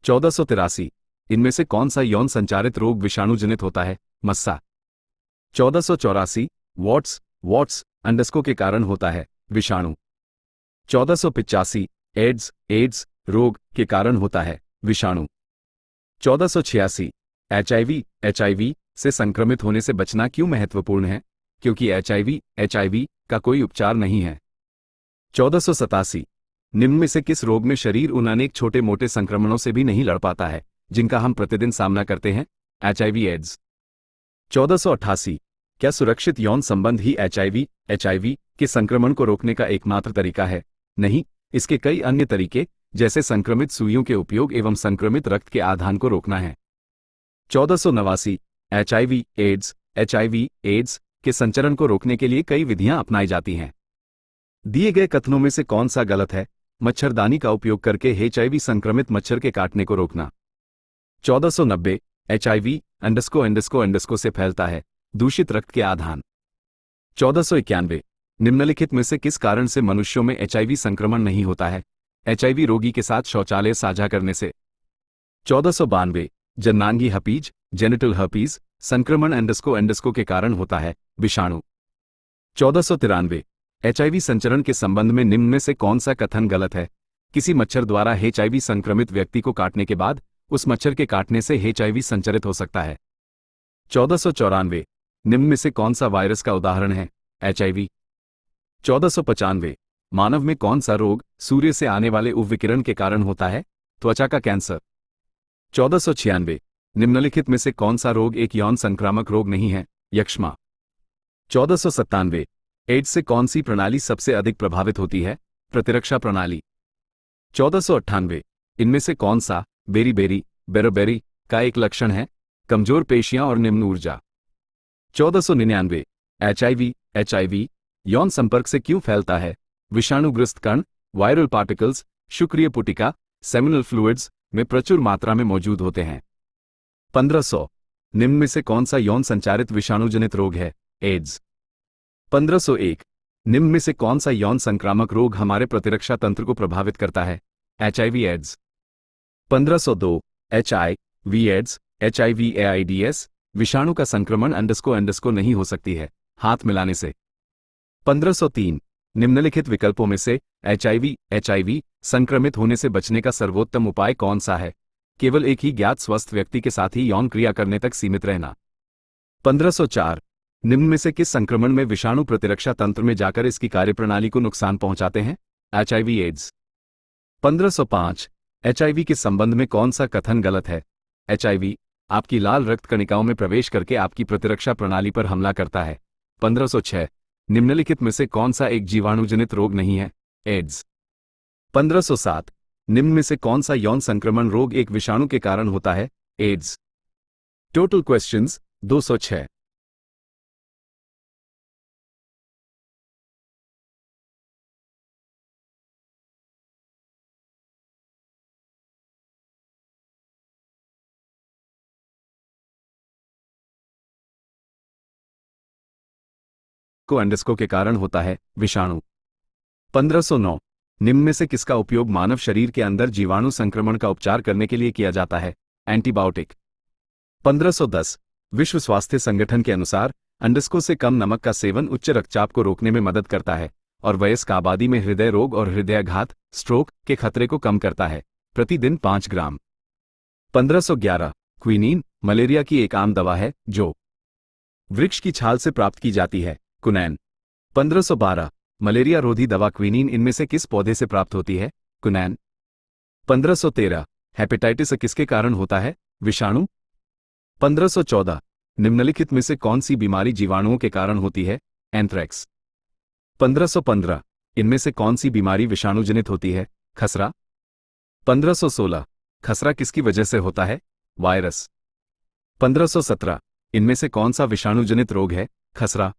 1483 इनमें से कौन सा यौन संचारित रोग विषाणुजनित होता है? मस्सा। 1484 वॉट्स अंडस्को के कारण होता है विषाणु। 1485 एड्स रोग के कारण होता है विषाणु। 1486 एचआईवी से संक्रमित होने से बचना क्यों महत्वपूर्ण है? क्योंकि एचआईवी का कोई उपचार नहीं है। 1487 निम्न में से किस रोग में शरीर उन अनेक छोटे मोटे संक्रमणों से भी नहीं लड़ पाता है जिनका हम प्रतिदिन सामना करते हैं? HIV AIDS. 1488 क्या सुरक्षित यौन संबंध ही एचआईवी के संक्रमण को रोकने का एकमात्र तरीका है? नहीं, इसके कई अन्य तरीके जैसे संक्रमित सुइयों के उपयोग एवं संक्रमित रक्त के आधान को रोकना है। 1489 एचआईवी एड्स के संचरण को रोकने के लिए कई विधियां अपनाई जाती हैं। दिए गए कथनों में से कौन सा गलत है? मच्छरदानी का उपयोग करके एचआईवी संक्रमित मच्छर के काटने को रोकना। 1490 एचआईवी अंडस्को से फैलता है दूषित रक्त के आधान। 1491 निम्नलिखित में से किस कारण से मनुष्यों में एचआईवी संक्रमण नहीं होता है? एचआईवी रोगी के साथ शौचालय साझा करने से। 1492 जननांगी हर्पीज जेनिटल हर्पीज संक्रमण एंडस्को के कारण होता है विषाणु। 1493 एचआईवी संचरण के संबंध में निम्न में से कौन सा कथन गलत है? किसी मच्छर द्वारा एचआईवी संक्रमित व्यक्ति को काटने के बाद उस मच्छर के काटने से एचआईवी संचरित हो सकता है। 1494 निम्न में से कौन सा वायरस का उदाहरण है? एचआईवी। 1495 मानव में कौन सा रोग सूर्य से आने वाले UV विकिरण के कारण होता है? त्वचा का कैंसर। 1496 निम्नलिखित में से कौन सा रोग एक यौन संक्रामक रोग नहीं है? यक्ष्मा। 1497 एड्स से कौन सी प्रणाली सबसे अधिक प्रभावित होती है? प्रतिरक्षा प्रणाली। 1498 इनमें से कौन सा बेरोबेरी का एक लक्षण है? कमजोर पेशियां और निम्न ऊर्जा। 1499 एचआईवी यौन संपर्क से क्यों फैलता है? विषाणुग्रस्त कण वायरल पार्टिकल्स शुक्रिय पुटिका सेमिनल फ्लूइड्स में प्रचुर मात्रा में मौजूद होते हैं। 1500 निम्न में से कौन सा यौन संचारित विषाणुजनित रोग है? एड्स। 1501 निम्न में से कौन सा यौन संक्रामक रोग हमारे प्रतिरक्षा तंत्र को प्रभावित करता है? HIV AIDS. 1502 HIV AIDS HIV AIDS विषाणु का संक्रमण अंडस्को नहीं हो सकती है हाथ मिलाने से। 1503 निम्नलिखित विकल्पों में से HIV संक्रमित होने से बचने का सर्वोत्तम उपाय कौन सा है? केवल एक ही ज्ञात स्वस्थ व्यक्ति के साथ ही यौन क्रिया करने तक सीमित रहना। 1504 निम्न में से किस संक्रमण में विषाणु प्रतिरक्षा तंत्र में जाकर इसकी कार्यप्रणाली को नुकसान पहुंचाते हैं? HIV ads. 1505 HIV के संबंध में कौन सा कथन गलत है? HIV आपकी लाल रक्त कणिकाओं में प्रवेश करके आपकी प्रतिरक्षा प्रणाली पर हमला करता है। 1506 निम्नलिखित में से कौन सा एक जीवाणुजनित रोग नहीं है? एड्स। 1507 निम्न में से कौन सा यौन संक्रमण रोग एक विषाणु के कारण होता है? एड्स। Total questions 206। को अंडस्को के कारण होता है? विषाणु। 1509 निम्न में से किसका उपयोग मानव शरीर के अंदर जीवाणु संक्रमण का उपचार करने के लिए किया जाता है? एंटीबायोटिक। 1510 विश्व स्वास्थ्य संगठन के अनुसार अंडस्को से कम नमक का सेवन उच्च रक्तचाप को रोकने में मदद करता है और वयस्क आबादी में हृदय रोग और हृदयाघात स्ट्रोक के खतरे को कम करता है। प्रतिदिन 5 ग्राम। 1511 क्विनीन मलेरिया की एक आम दवा है जो वृक्ष की छाल से प्राप्त की जाती है। कुनैन। 1512 मलेरिया रोधी दवा क्विनीन इनमें से किस पौधे से प्राप्त होती है? कुनैन। 1513 हेपेटाइटिस किसके कारण होता है? विषाणु। 1514 निम्नलिखित में से कौन सी बीमारी जीवाणुओं के कारण होती है? एंथ्रैक्स। 1515 इनमें से कौन सी बीमारी विषाणुजनित होती है? खसरा। 1516 खसरा किसकी वजह से होता है? वायरस। 1517 इनमें से कौन सा विषाणुजनित रोग है? खसरा।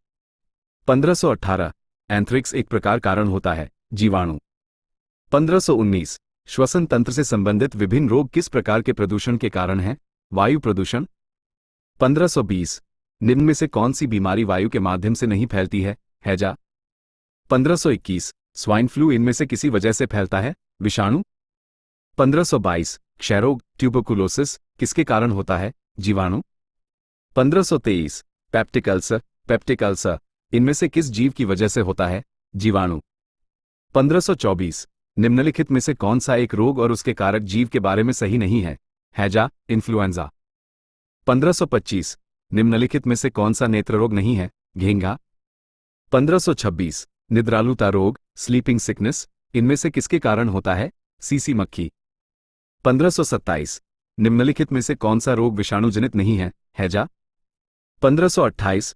1518 एंथ्रिक्स एक प्रकार कारण होता है? जीवाणु। 1519 श्वसन तंत्र से संबंधित विभिन्न रोग किस प्रकार के प्रदूषण के कारण हैं? वायु प्रदूषण। 1520 निम्न में से कौन सी बीमारी वायु के माध्यम से नहीं फैलती है? हैजा। 1521 स्वाइन फ्लू इनमें से किसी वजह से फैलता है? विषाणु। 1522 क्षयरोग ट्यूबरकुलोसिस किसके कारण होता है? जीवाणु। 1523 पेप्टिक अल्सर इनमें से किस जीव की वजह से होता है? जीवाणु। 1524 निम्नलिखित में से कौन सा एक रोग और उसके कारक जीव के बारे में सही नहीं है? हैजा इन्फ्लुएंजा। 1525 निम्नलिखित में से कौन सा नेत्र रोग नहीं है? घेंघा। 1526 निद्रालुता रोग स्लीपिंग सिकनेस इनमें से किसके कारण होता है? सीसी मक्खी। 1527 निम्नलिखित में से कौन सा रोग विषाणुजनित नहीं है? हैजा। 1528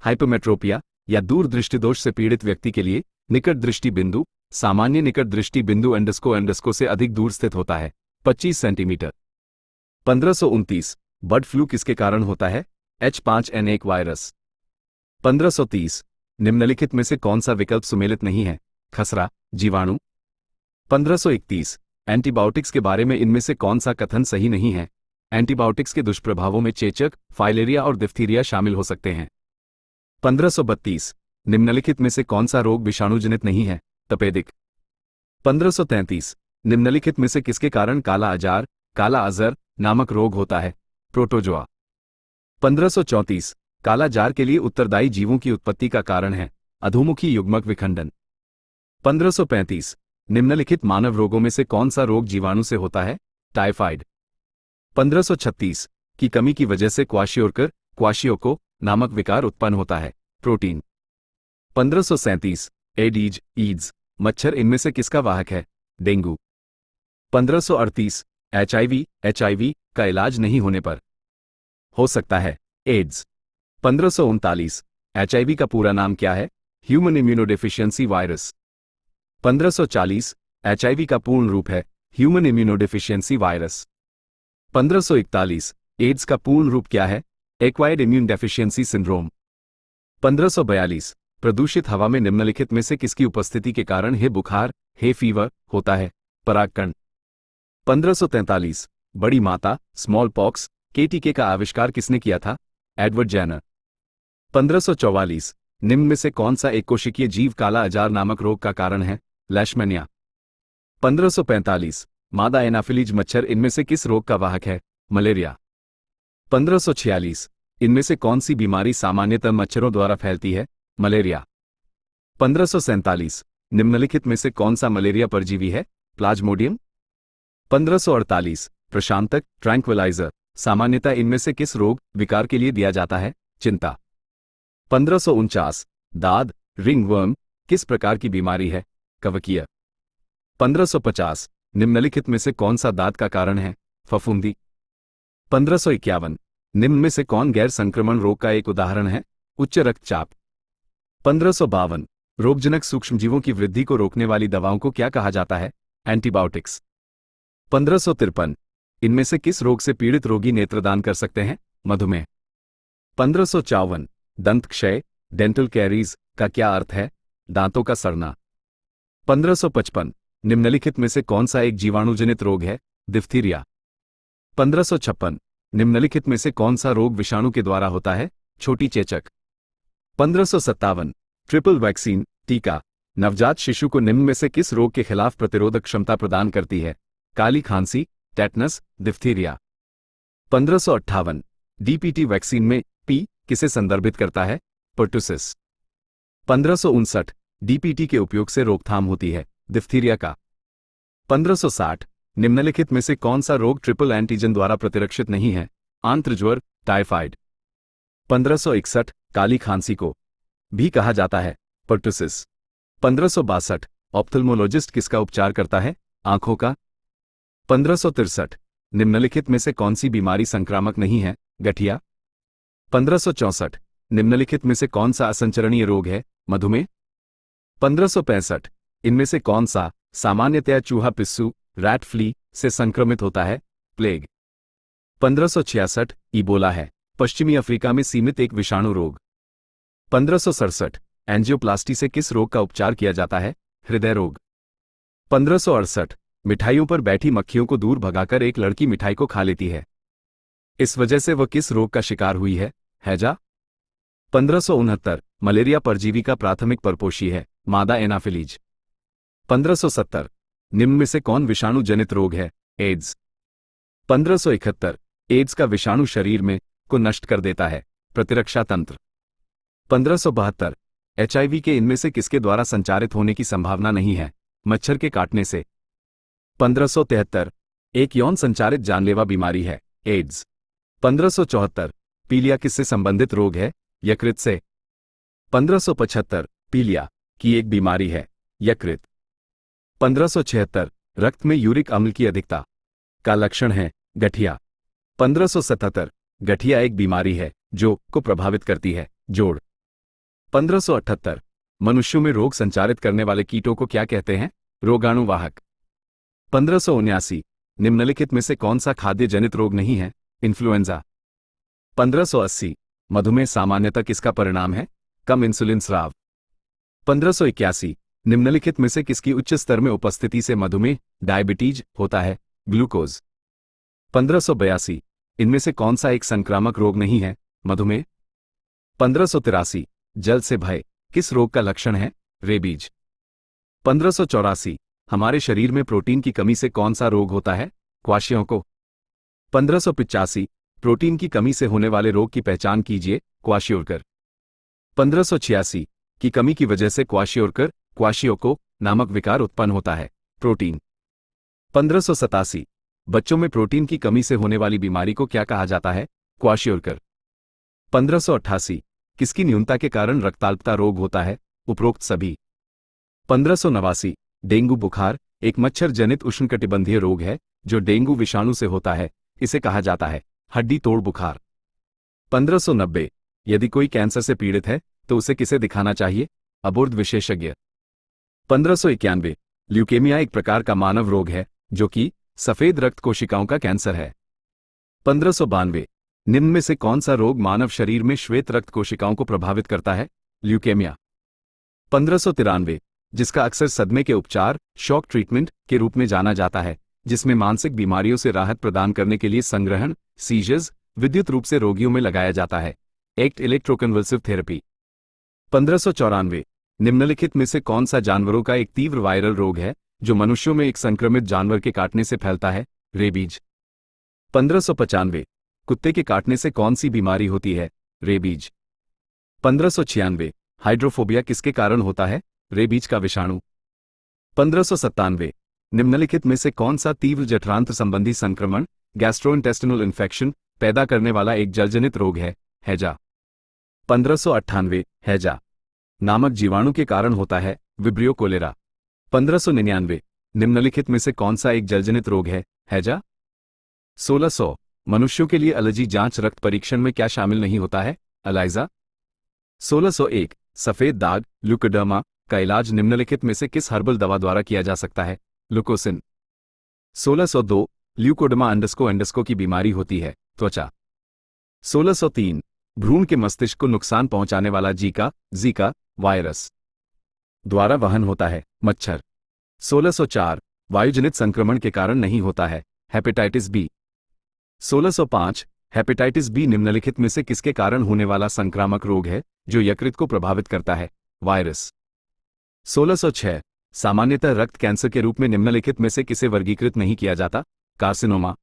हाइपोमेट्रोपिया या दूर दृष्टि दोष से पीड़ित व्यक्ति के लिए निकट दृष्टि बिंदु सामान्य निकट दृष्टि बिंदु अंडस्को से अधिक दूर स्थित होता है 25 सेंटीमीटर। 1529 बर्ड फ्लू किसके कारण होता है? H5N1 virus. 1530 निम्नलिखित में से कौन सा विकल्प सुमेलित नहीं है? खसरा जीवाणु। 1531 एंटीबायोटिक्स के बारे में इनमें से कौन सा कथन सही नहीं है? एंटीबायोटिक्स के दुष्प्रभावों में चेचक फाइलेरिया और डिप्थीरिया शामिल हो सकते हैं। 1532 निम्नलिखित में से कौन सा रोग विषाणुजनित नहीं है? तपेदिक। 1533 निम्नलिखित में से किसके कारण काला अजर नामक रोग होता है? प्रोटोजोआ। 1534 काला जार के लिए उत्तरदायी जीवों की उत्पत्ति का कारण है? अधोमुखी युग्मक विखंडन। 1535 निम्नलिखित मानव रोगों में से कौन सा रोग जीवाणु से होता है? टाइफाइड। 1536 की कमी की वजह से क्वाशियोको नामक विकार उत्पन्न होता है? प्रोटीन। 1537 एडीज मच्छर इनमें से किसका वाहक है? डेंगू। 1538 HIV का इलाज नहीं होने पर हो सकता है? एड्स। 1539 HIV का पूरा नाम क्या है? Human immunodeficiency virus. 1540 HIV का पूर्ण रूप है? Human immunodeficiency virus. 1541 एड्स का पूर्ण रूप क्या है? Acquired immune deficiency syndrome. 1542 प्रदूषित हवा में निम्नलिखित में से किसकी उपस्थिति के कारण बुखार फीवर होता है? परागकण। 1543 बड़ी माता स्मॉल पॉक्स के टीके का आविष्कार किसने किया था? Edward Jenner. 1544 निम्न में से कौन सा एक कोशिकीय जीव काला अजार नामक रोग का कारण है? लेशमैनिया। 1545 मादा एनाफिलीज मच्छर इनमें से किस रोग का वाहक है? मलेरिया। 1546 इनमें से कौन सी बीमारी सामान्यतः मच्छरों द्वारा फैलती है? मलेरिया। 1547 निम्नलिखित में से कौन सा मलेरिया परजीवी है? प्लाज्मोडियम। 1548 प्रशांतक ट्रैंक्विलाइजर सामान्यतः इनमें से किस रोग विकार के लिए दिया जाता है? चिंता। 1549 दाद रिंगवर्म किस प्रकार की बीमारी है? कवकीय। 1550 निम्नलिखित में से कौन सा दाद का कारण है? फफूंदी। 1551 निम्न में से कौन गैर संक्रमण रोग का एक उदाहरण है? उच्च रक्तचाप। 1552 रोगजनक सूक्ष्मजीवों की वृद्धि को रोकने वाली दवाओं को क्या कहा जाता है? एंटीबायोटिक्स। 1553 इनमें से किस रोग से पीड़ित रोगी नेत्रदान कर सकते हैं? मधुमेह। 1554 दंत क्षय डेंटल कैरीज का क्या अर्थ है? दांतों का सड़ना। 1555 निम्नलिखित में से कौन सा एक जीवाणुजनित रोग है? डिफ्थीरिया। 1556 निम्नलिखित में से कौन सा रोग विषाणु के द्वारा होता है? छोटी चेचक। 1557 ट्रिपल वैक्सीन टीका नवजात शिशु को निम्न में से किस रोग के खिलाफ प्रतिरोधक क्षमता प्रदान करती है? काली खांसी टेटनस डिफ्थीरिया। 1558 डीपीटी वैक्सीन में पी किसे संदर्भित करता है? पर्टुसिस। 1559 डीपीटी के उपयोग से रोकथाम होती है? डिफ्थीरिया का। 1560 निम्नलिखित में से कौन सा रोग ट्रिपल एंटीजन द्वारा प्रतिरक्षित नहीं है? आंत्रज्वर टाइफाइड। 1561 काली खांसी को भी कहा जाता है? पर्टुसिस। 1562 ऑप्थेल्मोलॉजिस्ट किसका उपचार करता है? आंखों का। 1563 निम्नलिखित में से कौन सी बीमारी संक्रामक नहीं है? गठिया। 1564 निम्नलिखित में से कौन सा असंचरणीय रोग है? मधुमेह। 1565 इनमें से कौन सा सामान्यतया चूहा पिस्सू रैट फ्ली से संक्रमित होता है? प्लेग। 1566 इबोला है पश्चिमी अफ्रीका में सीमित एक विषाणु रोग। 1567 एंजियोप्लास्टी से किस रोग का उपचार किया जाता है? हृदय रोग। 1568 मिठाइयों पर बैठी मक्खियों को दूर भगाकर एक लड़की मिठाई को खा लेती है, इस वजह से वह किस रोग का शिकार हुई है? हैजा। 1569 मलेरिया परजीवी का प्राथमिक परपोषी है? मादा एनाफिलीज। 1570 निम्न में से कौन विषाणु जनित रोग है? एड्स। 1571 एड्स का विषाणु शरीर में को नष्ट कर देता है? प्रतिरक्षा तंत्र। 1572 एचआईवी के इनमें से किसके द्वारा संचारित होने की संभावना नहीं है? मच्छर के काटने से। 1573 एक यौन संचारित जानलेवा बीमारी है? एड्स। 1574 पीलिया किससे संबंधित रोग है? यकृत से। 1575 पीलिया की एक बीमारी है? यकृत। 1576 रक्त में यूरिक अम्ल की अधिकता का लक्षण है? गठिया। 1577 गठिया एक बीमारी है जो को प्रभावित करती है? जोड़। 1578 मनुष्यों में रोग संचारित करने वाले कीटों को क्या कहते हैं? रोगाणुवाहक। 1579 निम्नलिखित में से कौन सा खाद्य जनित रोग नहीं है? इन्फ्लुएंजा। 1580 मधुमेह सामान्यतः किसका परिणाम है? कम इंसुलिन स्राव। 1581 निम्नलिखित में से किसकी उच्च स्तर में उपस्थिति से मधुमेह डायबिटीज होता है? ग्लूकोज। 1582 इनमें से कौन सा एक संक्रामक रोग नहीं है? मधुमेह। 1583 जल से भय किस रोग का लक्षण है? रेबीज। 1584 हमारे शरीर में प्रोटीन की कमी से कौन सा रोग होता है? क्वाशियों को। 1585 प्रोटीन की कमी से होने वाले रोग की पहचान कीजिए? क्वाशियोरकर। 1586 की कमी की वजह से क्वाशियोको नामक विकार उत्पन्न होता है? प्रोटीन। 1587 बच्चों में प्रोटीन की कमी से होने वाली बीमारी को क्या कहा जाता है? क्वाशियोरकर। 1588 किसकी न्यूनता के कारण रक्ताल्पता रोग होता है? उपरोक्त सभी। 1589 डेंगू बुखार एक मच्छर जनित उष्णकटिबंधीय रोग है जो डेंगू विषाणु से होता है, इसे कहा जाता है हड्डी तोड़ बुखार। 1590 यदि कोई कैंसर से पीड़ित है तो उसे किसे दिखाना चाहिए? अबोर्ध विशेषज्ञ। 1591 ल्यूकेमिया एक प्रकार का मानव रोग है जो कि सफेद रक्त कोशिकाओं का कैंसर है। 1592 निम्न में से कौन सा रोग मानव शरीर में श्वेत रक्त कोशिकाओं को प्रभावित करता है? ल्यूकेमिया। 1593 जिसका अक्सर सदमे के उपचार शॉक ट्रीटमेंट के रूप में जाना जाता है, जिसमें मानसिक बीमारियों से राहत प्रदान करने के लिए संग्रहण सीजर्स विद्युत रूप से रोगियों में लगाया जाता है? Act electroconvulsive therapy. 1594 निम्नलिखित में से कौन सा जानवरों का एक तीव्र वायरल रोग है जो मनुष्यों में एक संक्रमित जानवर के काटने से फैलता है? रेबीज। 1595 कुत्ते के काटने से कौन सी बीमारी होती है? रेबीज। 1596 हाइड्रोफोबिया किसके कारण होता है? रेबीज का विषाणु। 1597 निम्नलिखित में से कौन सा तीव्र जठरांत्र संबंधी संक्रमण, गैस्ट्रोइंटेस्टिनल इन्फेक्शन पैदा करने वाला एक जलजनित रोग है? हैजा। 1598 हैजा नामक जीवाणु के कारण होता है? Vibrio cholera. 1599 निम्नलिखित में से कौन सा एक जलजनित रोग है? हैजा। 1600 मनुष्यों के लिए एलर्जी जांच रक्त परीक्षण में क्या शामिल नहीं होता है? एलाइजा। 1601 सफेद दाग ल्यूकोडर्मा का इलाज निम्नलिखित में से किस हर्बल दवा द्वारा किया जा सकता है? लुकोसिन। 1602 ल्यूकोडर्मा अंडस्को की बीमारी होती है? त्वचा। 1603 भ्रूण के मस्तिष्क को नुकसान पहुंचाने वाला जीका वायरस द्वारा वहन होता है? मच्छर। 1604 वायुजनित संक्रमण के कारण नहीं होता है? Hepatitis B. 1605 हेपेटाइटिस बी निम्नलिखित में से किसके कारण होने वाला संक्रामक रोग है जो यकृत को प्रभावित करता है? वायरस। 1606 सामान्यतः रक्त कैंसर के रूप में निम्नलिखित में से किसे वर्गीकृत नहीं किया जाता? कार्सिनोमा।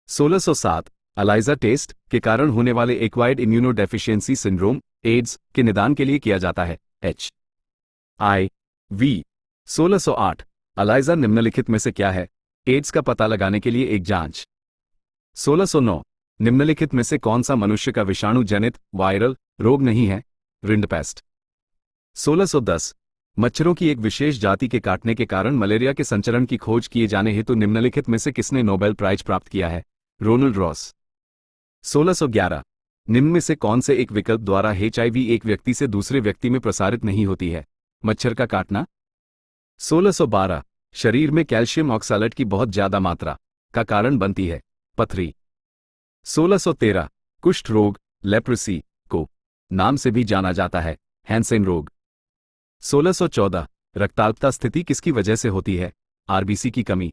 1607 एलाइजा टेस्ट के कारण होने वाले एक्वायर्ड इम्यूनोडेफिशिएंसी सिंड्रोम एड्स के निदान के लिए किया जाता है? HIV। 1608 एलाइजा निम्नलिखित में से क्या है? एड्स का पता लगाने के लिए एक जांच। 1609 निम्नलिखित में से कौन सा मनुष्य का विषाणु जनित वायरल रोग नहीं है? रिंडपेस्ट। 1610 मच्छरों की एक विशेष जाति के काटने के कारण मलेरिया के संचरण की खोज किए जाने हेतु निम्नलिखित में से किसने नोबेल प्राइज प्राप्त किया है? Ronald Ross. 1611 निम्न में से कौन से एक विकल्प द्वारा HIV एक व्यक्ति से दूसरे व्यक्ति में प्रसारित नहीं होती है? मच्छर का काटना। 1612 शरीर में कैल्शियम ऑक्सैलेट की बहुत ज्यादा मात्रा का कारण बनती है? पथरी। 1613 कुष्ठ रोग लेप्रेसी को नाम से भी जाना जाता है? हैंसेन रोग। 1614 रक्ताल्पता स्थिति किसकी वजह से होती है? RBC की कमी।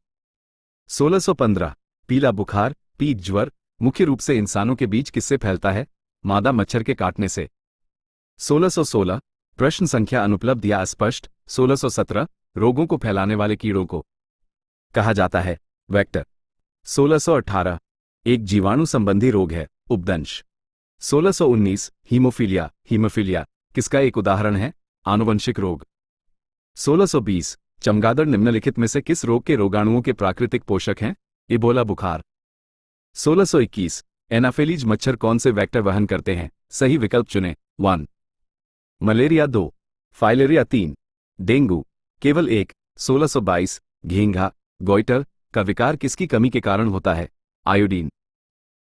1615 पीला बुखार पीत ज्वर मुख्य रूप से इंसानों के बीच किससे फैलता है? मादा मच्छर के काटने से। 1616 प्रश्न संख्या अनुपलब्ध या अस्पष्ट। 1617 रोगों को फैलाने वाले कीड़ों को कहा जाता है? वेक्टर। 1618 एक जीवाणु संबंधी रोग है? उपदंश। 1619 हीमोफीलिया किसका एक उदाहरण है? आनुवंशिक रोग। 1620 चमगादड़ निम्नलिखित में से किस रोग के रोगाणुओं के प्राकृतिक पोषक हैं? इबोला बुखार। 1621 एनाफेलीज मच्छर कौन से वेक्टर वहन करते हैं? सही विकल्प चुनें। 1 मलेरिया, 2 फाइलेरिया, 3 डेंगू, केवल 1। 1622 घेंघा गोइटर का विकार किसकी कमी के कारण होता है? आयोडीन।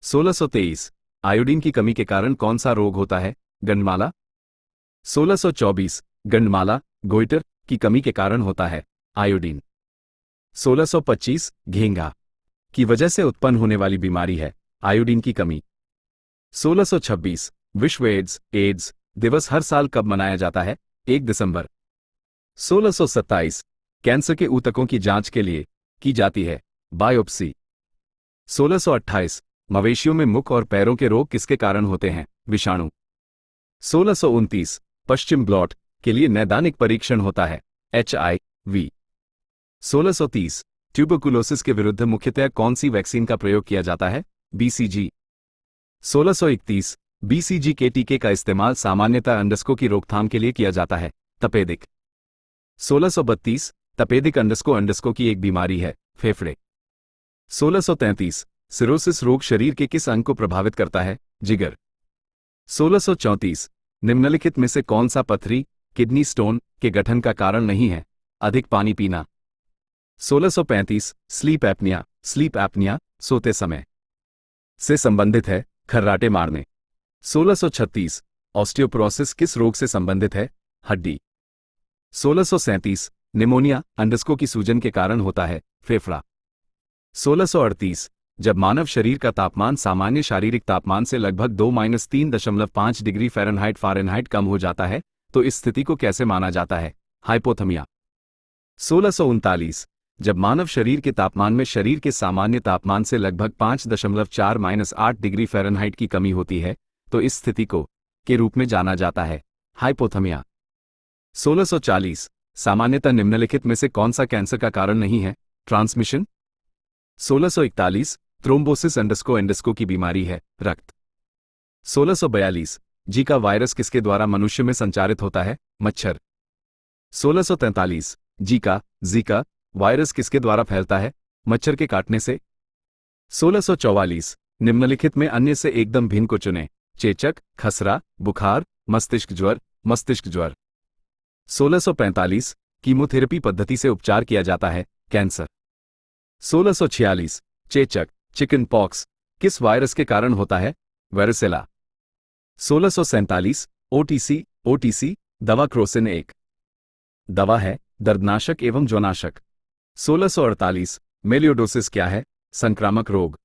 1623 आयोडीन की कमी के कारण कौन सा रोग होता है? गंडमाला। 1624 गंडमाला गोइटर की कमी के कारण होता है? आयोडीन। 1625 घेंघा की वजह से उत्पन्न होने वाली बीमारी है? आयोडीन की कमी। 1626 विश्व एड्स दिवस हर साल कब मनाया जाता है? 1 दिसंबर। 1627 कैंसर के ऊतकों की जांच के लिए की जाती है? बायोप्सी। 1628 मवेशियों में मुख और पैरों के रोग किसके कारण होते हैं? विषाणु। 1629 पश्चिम ब्लॉट के लिए नैदानिक परीक्षण होता है? HIV। 1630 ट्यूबरकुलोसिस के विरुद्ध मुख्यतः कौन सी वैक्सीन का प्रयोग किया जाता है? BCG। 1631 BCG के टीके का इस्तेमाल सामान्यतः अंडस्को की रोकथाम के लिए किया जाता है? तपेदिक। 1632 तपेदिक अंडस्को की एक बीमारी है? फेफड़े। 1633 सिरोसिस रोग शरीर के किस अंग को प्रभावित करता है? जिगर। 1634 निम्नलिखित में से कौन सा पथरी किडनी स्टोन के गठन का कारण नहीं है? अधिक पानी पीना। 1635 स्लीप एपनिया सोते समय से संबंधित है? खर्राटे मारने। 1636 ऑस्टियोपोरोसिस किस रोग से संबंधित है? हड्डी। 1637 निमोनिया अंडस्को की सूजन के कारण होता है? फेफड़ा। 1638 जब मानव शरीर का तापमान सामान्य शारीरिक तापमान से लगभग 2-3.5 डिग्री फ़ारेनहाइट कम हो जाता है तो इस स्थिति को कैसे माना जाता है? हाइपोथर्मिया। 1639 जब मानव शरीर के तापमान में शरीर के सामान्य तापमान से लगभग 5.4-8 डिग्री फ़ारेनहाइट की कमी होती है तो इस स्थिति को के रूप में जाना जाता है? हाइपोथर्मिया। 1640 सामान्यतः निम्नलिखित में से कौन सा कैंसर का कारण नहीं है? ट्रांसमिशन। 1641 थ्रोम्बोसिस एंडस्को की बीमारी है, रक्त। 1642 जीका वायरस किसके द्वारा मनुष्य में संचारित होता है, मच्छर। 1643 जीका वायरस किसके द्वारा फैलता है, मच्छर के काटने से। 1644 निम्नलिखित में अन्य से एकदम भिन्न को चुनें, चेचक, खसरा, बुखार, मस्तिष्क ज्वर। 1645 कीमोथेरेपी पद्धति से उपचार किया जाता है, कैंसर। 1646 चेचक, चिकन पॉक्स किस वायरस के कारण होता है, वेरिसेला। 1647 ओटीसी दवा क्रोसिन एक दवा है, दर्दनाशक एवं ज्वरनाशक। 1648 मेलियोडोसिस क्या है, संक्रामक रोग।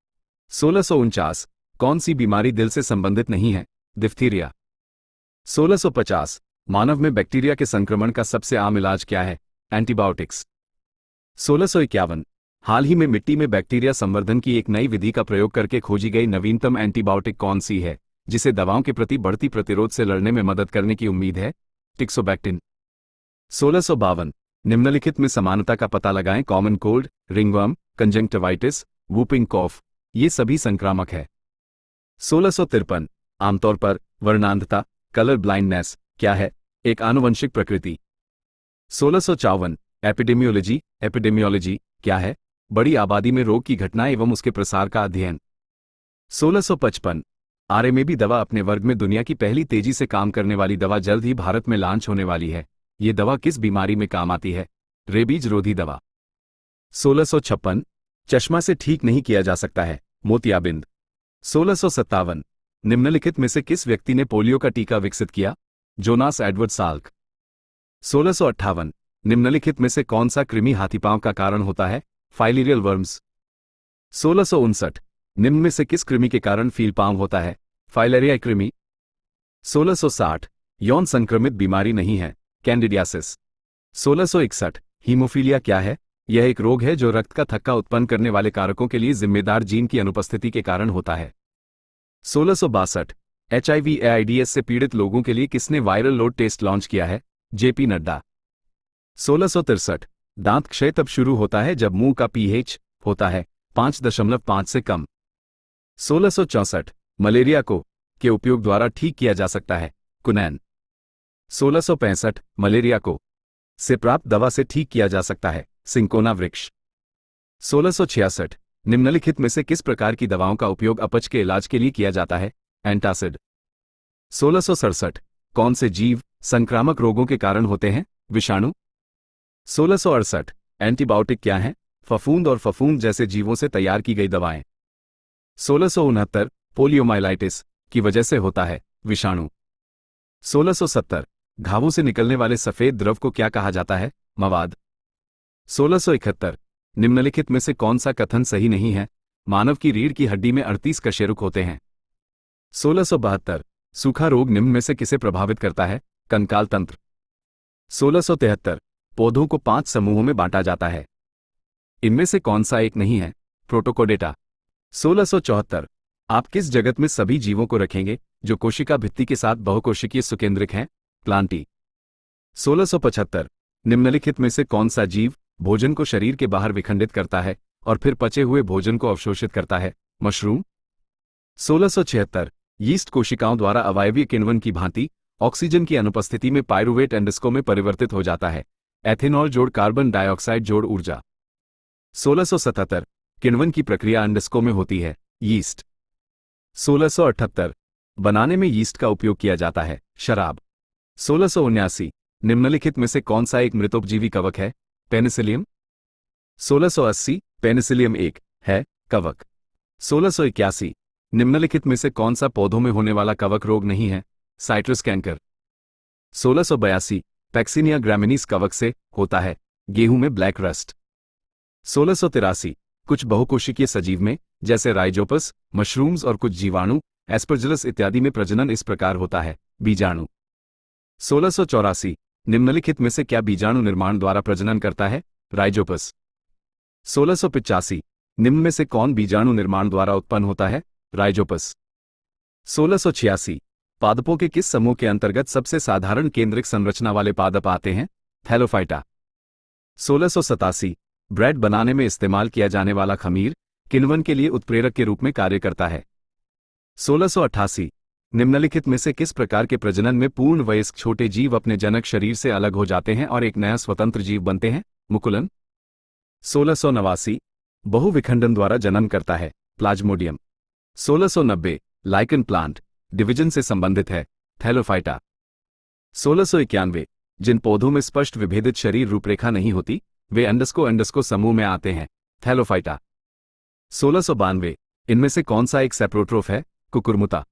1649 कौन सी बीमारी दिल से संबंधित नहीं है, डिफ्थीरिया। 1650 मानव में बैक्टीरिया के संक्रमण का सबसे आम इलाज क्या है, एंटीबायोटिक्स। 1651 हाल ही में मिट्टी में बैक्टीरिया संवर्धन की एक नई विधि का प्रयोग करके खोजी गई नवीनतम एंटीबायोटिक कौन सी है, जिसे दवाओं के प्रति बढ़ती प्रतिरोध से लड़ने में मदद करने की उम्मीद है, टिक्सोबैक्टिन। 1652 निम्नलिखित में समानता का पता लगाएं, common cold, ringworm, conjunctivitis, whooping cough ये सभी संक्रामक है। 1653 आमतौर पर वर्णांधता, कलर ब्लाइंडनेस क्या है, एक आनुवंशिक प्रकृति। 1654 एपिडेमियोलॉजी क्या है, बड़ी आबादी में रोग की घटना एवं उसके प्रसार का अध्ययन। 1655 आरएमए दवा अपने वर्ग में दुनिया की पहली तेजी से काम करने वाली दवा जल्द ही भारत में लॉन्च होने वाली है। ये दवा किस बीमारी में काम आती है, रेबीज रोधी दवा। 1656 चश्मा से ठीक नहीं किया जा सकता है, मोतियाबिंद। 1657 निम्नलिखित में से किस व्यक्ति ने पोलियो का टीका विकसित किया, जोनास एडवर्ड साल्क। 1658 निम्नलिखित में से कौन सा कृमि हाथीपांव का कारण होता है, फाइलेरियल वर्म्स। 1659 निम्न में से किस कृमि के कारण फीलपांव होता है, फाइलेरिया कृमि। 1660 यौन संक्रमित बीमारी नहीं है, कैंडिडियासिस। 1661 हीमोफीलिया क्या है, यह एक रोग है जो रक्त का थक्का उत्पन्न करने वाले कारकों के लिए जिम्मेदार जीन की अनुपस्थिति के कारण होता है। 1662 HIV/AIDS से पीड़ित लोगों के लिए किसने वायरल लोड टेस्ट लॉन्च किया है, जेपी नड्डा। 1663 दांत क्षय तब शुरू होता है जब मुंह का pH होता है 5.5 से कम। 1664 मलेरिया के उपयोग द्वारा ठीक किया जा सकता है, कुनैन। 1665 मलेरिया से प्राप्त दवा से ठीक किया जा सकता है, सिंकोना वृक्ष। 1666 निम्नलिखित में से किस प्रकार की दवाओं का उपयोग अपच के इलाज के लिए किया जाता है, एंटासिड। 1667 कौन से जीव संक्रामक रोगों के कारण होते हैं, विषाणु। 1668 एंटीबायोटिक क्या है, फफूंद और फफूंद जैसे जीवों से तैयार की गई दवाएं। 1669 पोलियोमाइलाइटिस की वजह से होता है, विषाणु। 1670 घावों से निकलने वाले सफेद द्रव को क्या कहा जाता है, मवाद। 1671 निम्नलिखित में से कौन सा कथन सही नहीं है, मानव की रीढ़ की हड्डी में 38 कशेरुक होते हैं। 1672 सूखा रोग निम्न में से किसे प्रभावित करता है, कंकाल तंत्र। 1673 पौधों को 5 समूहों में बांटा जाता है, इनमें से कौन सा एक नहीं है, प्रोटोकोडेटा। 1674 आप किस जगत में सभी जीवों को रखेंगे जो कोशिका भित्ति के साथ बहुकोशिकीय सुकेंद्रिक हैं, प्लांटी। 1675 निम्नलिखित में से कौन सा जीव भोजन को शरीर के बाहर विखंडित करता है और फिर पचे हुए भोजन को अवशोषित करता है, मशरूम। 1676 यीस्ट कोशिकाओं द्वारा अवायवीय किण्वन की भांति ऑक्सीजन की अनुपस्थिति में पायरुवेट एंडस्को में परिवर्तित हो जाता है, एथेनॉल जोड़ कार्बन डाइऑक्साइड जोड़ ऊर्जा। 1677 किण्वन की प्रक्रिया एंडस्को में होती है, यीस्ट। 1678 बनाने में यीस्ट का उपयोग किया जाता है, शराब। 1679 निम्नलिखित में से कौन सा एक मृतोपजीवी कवक है, पेनिसिलियम। 1680 पेनिसिलियम एक है, कवक। 1681 निम्नलिखित में से कौन सा पौधों में होने वाला कवक रोग नहीं है, साइट्रस कैंकर। 1682 पैक्सिनिया ग्रामिनीस कवक से होता है, गेहूं में ब्लैक रस्ट। 1683 कुछ बहुकोशिकीय सजीव में जैसे राइजोपस, मशरूम्स और कुछ जीवाणु एस्परजिलस इत्यादि में प्रजनन इस प्रकार होता है, बीजाणु। 1684 निम्नलिखित में से क्या बीजाणु निर्माण द्वारा प्रजनन करता है, राइजोपस। 1685 निम्न में से कौन बीजाणु निर्माण द्वारा उत्पन्न होता है, राइजोपस। 1686 पादपों के किस समूह के अंतर्गत सबसे साधारण केंद्रिक संरचना वाले पादप आते हैं, थैलोफाइटा। 1687 ब्रेड बनाने में इस्तेमाल किया जाने वाला खमीर किण्वन के लिए उत्प्रेरक के रूप में कार्य करता है। 1688 निम्नलिखित में से किस प्रकार के प्रजनन में पूर्ण वयस्क छोटे जीव अपने जनक शरीर से अलग हो जाते हैं और एक नया स्वतंत्र जीव बनते हैं? मुकुलन। 1689 बहुविखंडन द्वारा जन्म करता है, प्लाज्मोडियम। 1690 लाइकन प्लांट डिवीजन से संबंधित है, थैलोफाइटा। 1691 जिन पौधों में स्पष्ट विभेदित शरीर रूपरेखा नहीं होती वे अंडस्को समूह में आते हैं, थैलोफाइटा। 1692 इनमें से कौन सा एक सेप्रोट्रोफ है? कुकुरमुता।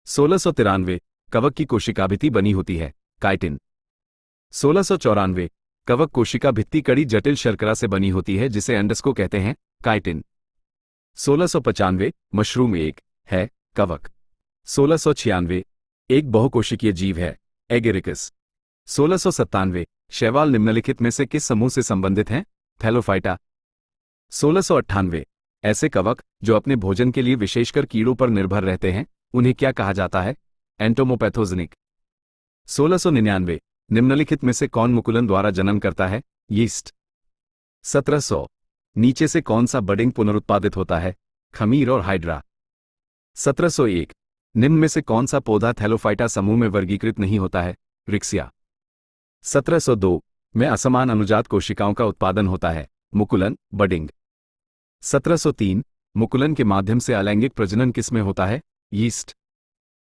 1693 कवक की कोशिका भित्ति बनी होती है, काइटिन। 1694 कवक कोशिका भित्ति कड़ी जटिल शर्करा से बनी होती है जिसे अंडस्को कहते हैं, काइटिन। 1695 मशरूम एक है, कवक। 1696 एक बहुकोशिकीय जीव है, एगेरिकस। 1697 शैवाल निम्नलिखित में से किस समूह से संबंधित हैं? थैलोफाइटा। 1698 ऐसे कवक जो अपने भोजन के लिए विशेषकर कीड़ों पर निर्भर रहते हैं उन्हें क्या कहा जाता है? एंटोमोपैथोजेनिक। 1699 निम्नलिखित में से कौन मुकुलन द्वारा जन्म करता है? यीस्ट। 1700 नीचे से कौन सा बडिंग पुनरुत्पादित होता है? खमीर और हाइड्रा। 1701 निम्न में से कौन सा पौधा थैलोफाइटा समूह में वर्गीकृत नहीं होता है? रिक्सिया। 1702 में असमान अनुजात कोशिकाओं का उत्पादन होता है, मुकुलन, बडिंग। 1703 मुकुलन के माध्यम से अलैंगिक प्रजनन किसमें होता है? यीस्ट।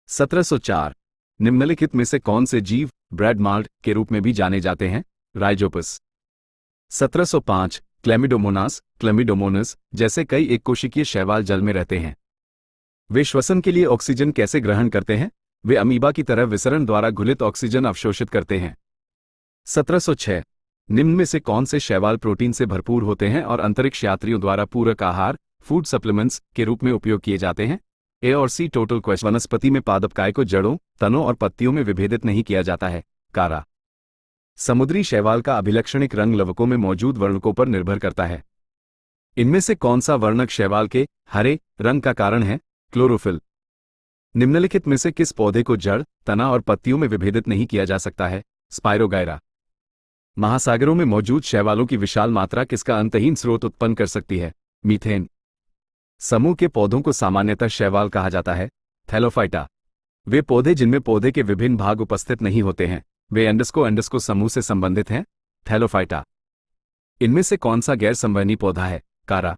1704 निम्नलिखित में से कौन से जीव ब्रैड माल्ट के रूप में भी जाने जाते हैं? राइजोपस। 1705 क्लेमिडोमोनास जैसे कई एक कोशिकीय शैवाल जल में रहते हैं। वे श्वसन के लिए ऑक्सीजन कैसे ग्रहण करते हैं? वे अमीबा की तरह विसरण द्वारा घुलित ऑक्सीजन अवशोषित करते हैं। 1706 निम्न में से कौन से शैवाल प्रोटीन से भरपूर होते हैं और अंतरिक्ष यात्रियों द्वारा पूरक आहार फूड सप्लीमेंट्स के रूप में उपयोग किए जाते हैं? ए और सी टोटल क्वेश्चन। वनस्पति में पादपकाय को जड़ों, तनों और पत्तियों में विभेदित नहीं किया जाता है, कारा। समुद्री शैवाल का अभिलक्षणिक रंग लवकों में मौजूद वर्णकों पर निर्भर करता है। इनमें से कौन सा वर्णक शैवाल के हरे रंग का कारण है? क्लोरोफिल। निम्नलिखित में से किस पौधे को जड़, तना और पत्तियों में विभेदित नहीं किया जा सकता है? स्पाइरोगायरा। महासागरों में मौजूद शैवालों की विशाल मात्रा किसका अंतहीन स्रोत उत्पन्न कर सकती है? मीथेन। समूह के पौधों को सामान्यतः शैवाल कहा जाता है, थैलोफाइटा। वे पौधे जिनमें पौधे के विभिन्न भाग उपस्थित नहीं होते हैं वे अंडस्को समूह से संबंधित हैं, थैलोफाइटा। इनमें से कौन सा गैर संवहनी पौधा है? कारा।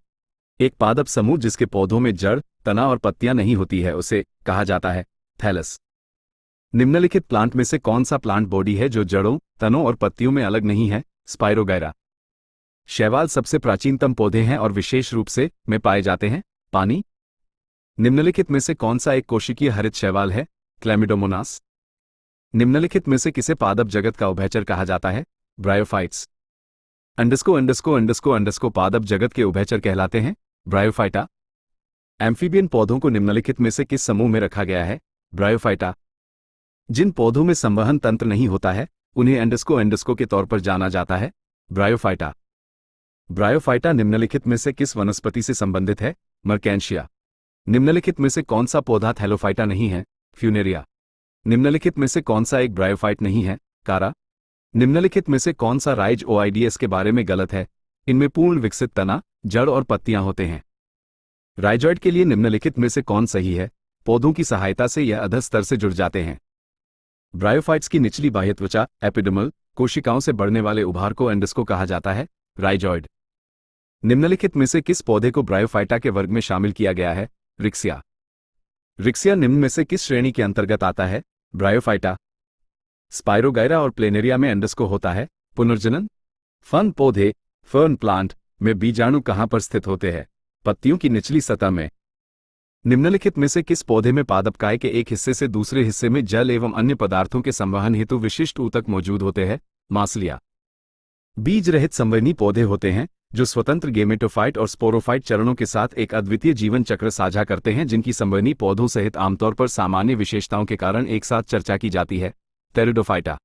एक पादप समूह जिसके पौधों में जड़, तना और पत्तियां नहीं होती है उसे कहा जाता है, थैलस। निम्नलिखित प्लांट में से कौन सा प्लांट बॉडी है जो जड़ों, तनों और पत्तियों में अलग नहीं है? स्पाइरोगायरा। शैवाल सबसे प्राचीनतम पौधे हैं और विशेष रूप से में पाए जाते हैं, पानी। निम्नलिखित में से कौन सा एक कोशिकीय हरित शैवाल है? क्लेमिडोमोनास। निम्नलिखित में से किसे पादप जगत का उभयचर कहा जाता है? ब्रायोफाइट्स। अंडस्को पादप जगत के उभयचर कहलाते हैं, ब्रायोफाइटा। एम्फीबियन पौधों को निम्नलिखित में से किस समूह में रखा गया है? ब्रायोफाइटा। जिन पौधों में संवहन तंत्र नहीं होता है उन्हें अंडस्को के तौर पर जाना जाता है, ब्रायोफाइटा। ब्रायोफाइटा निम्नलिखित में से किस वनस्पति से संबंधित है? मर्केंशिया। निम्नलिखित में से कौन सा पौधा थैलोफाइटा नहीं है? फ्यूनेरिया। निम्नलिखित में से कौन सा एक ब्रायोफाइट नहीं है? कारा। निम्नलिखित में से कौन सा राइज ओआईडीएस के बारे में गलत है? इनमें पूर्ण विकसित तना, जड़ और पत्तियां होते हैं। राइजॉइड के लिए निम्नलिखित में से कौन सही है? पौधों की सहायता से यह अधः स्तर से जुड़ जाते हैं। ब्रायोफाइट्स की निचली बाह्य त्वचा एपिडर्मल कोशिकाओं से बढ़ने वाले उभार को अंडस्को कहा जाता है, राइजॉइड। निम्नलिखित में से किस पौधे को ब्रायोफाइटा के वर्ग में शामिल किया गया है? रिक्सिया। रिक्सिया निम्न में से किस श्रेणी के अंतर्गत आता है? ब्रायोफाइटा। स्पाइरोगायरा और प्लेनेरिया में अंडस्को होता है, पुनर्जनन। फर्न पौधे फर्न प्लांट में बीजाणु कहां पर स्थित होते हैं? पत्तियों की निचली सतह में। निम्नलिखित में से किस पौधे में पादपकाय के एक हिस्से से दूसरे हिस्से में जल एवं अन्य पदार्थों के संवहन हेतु विशिष्ट ऊतक मौजूद होते हैं? मासलिया। बीज रहित संवहनी पौधे होते हैं जो स्वतंत्र गेमेटोफाइट और स्पोरोफाइट चरणों के साथ एक अद्वितीय जीवन चक्र साझा करते हैं जिनकी संवहनी पौधों सहित आमतौर पर सामान्य विशेषताओं के कारण एक साथ चर्चा की जाती है, टेरिडोफाइटा।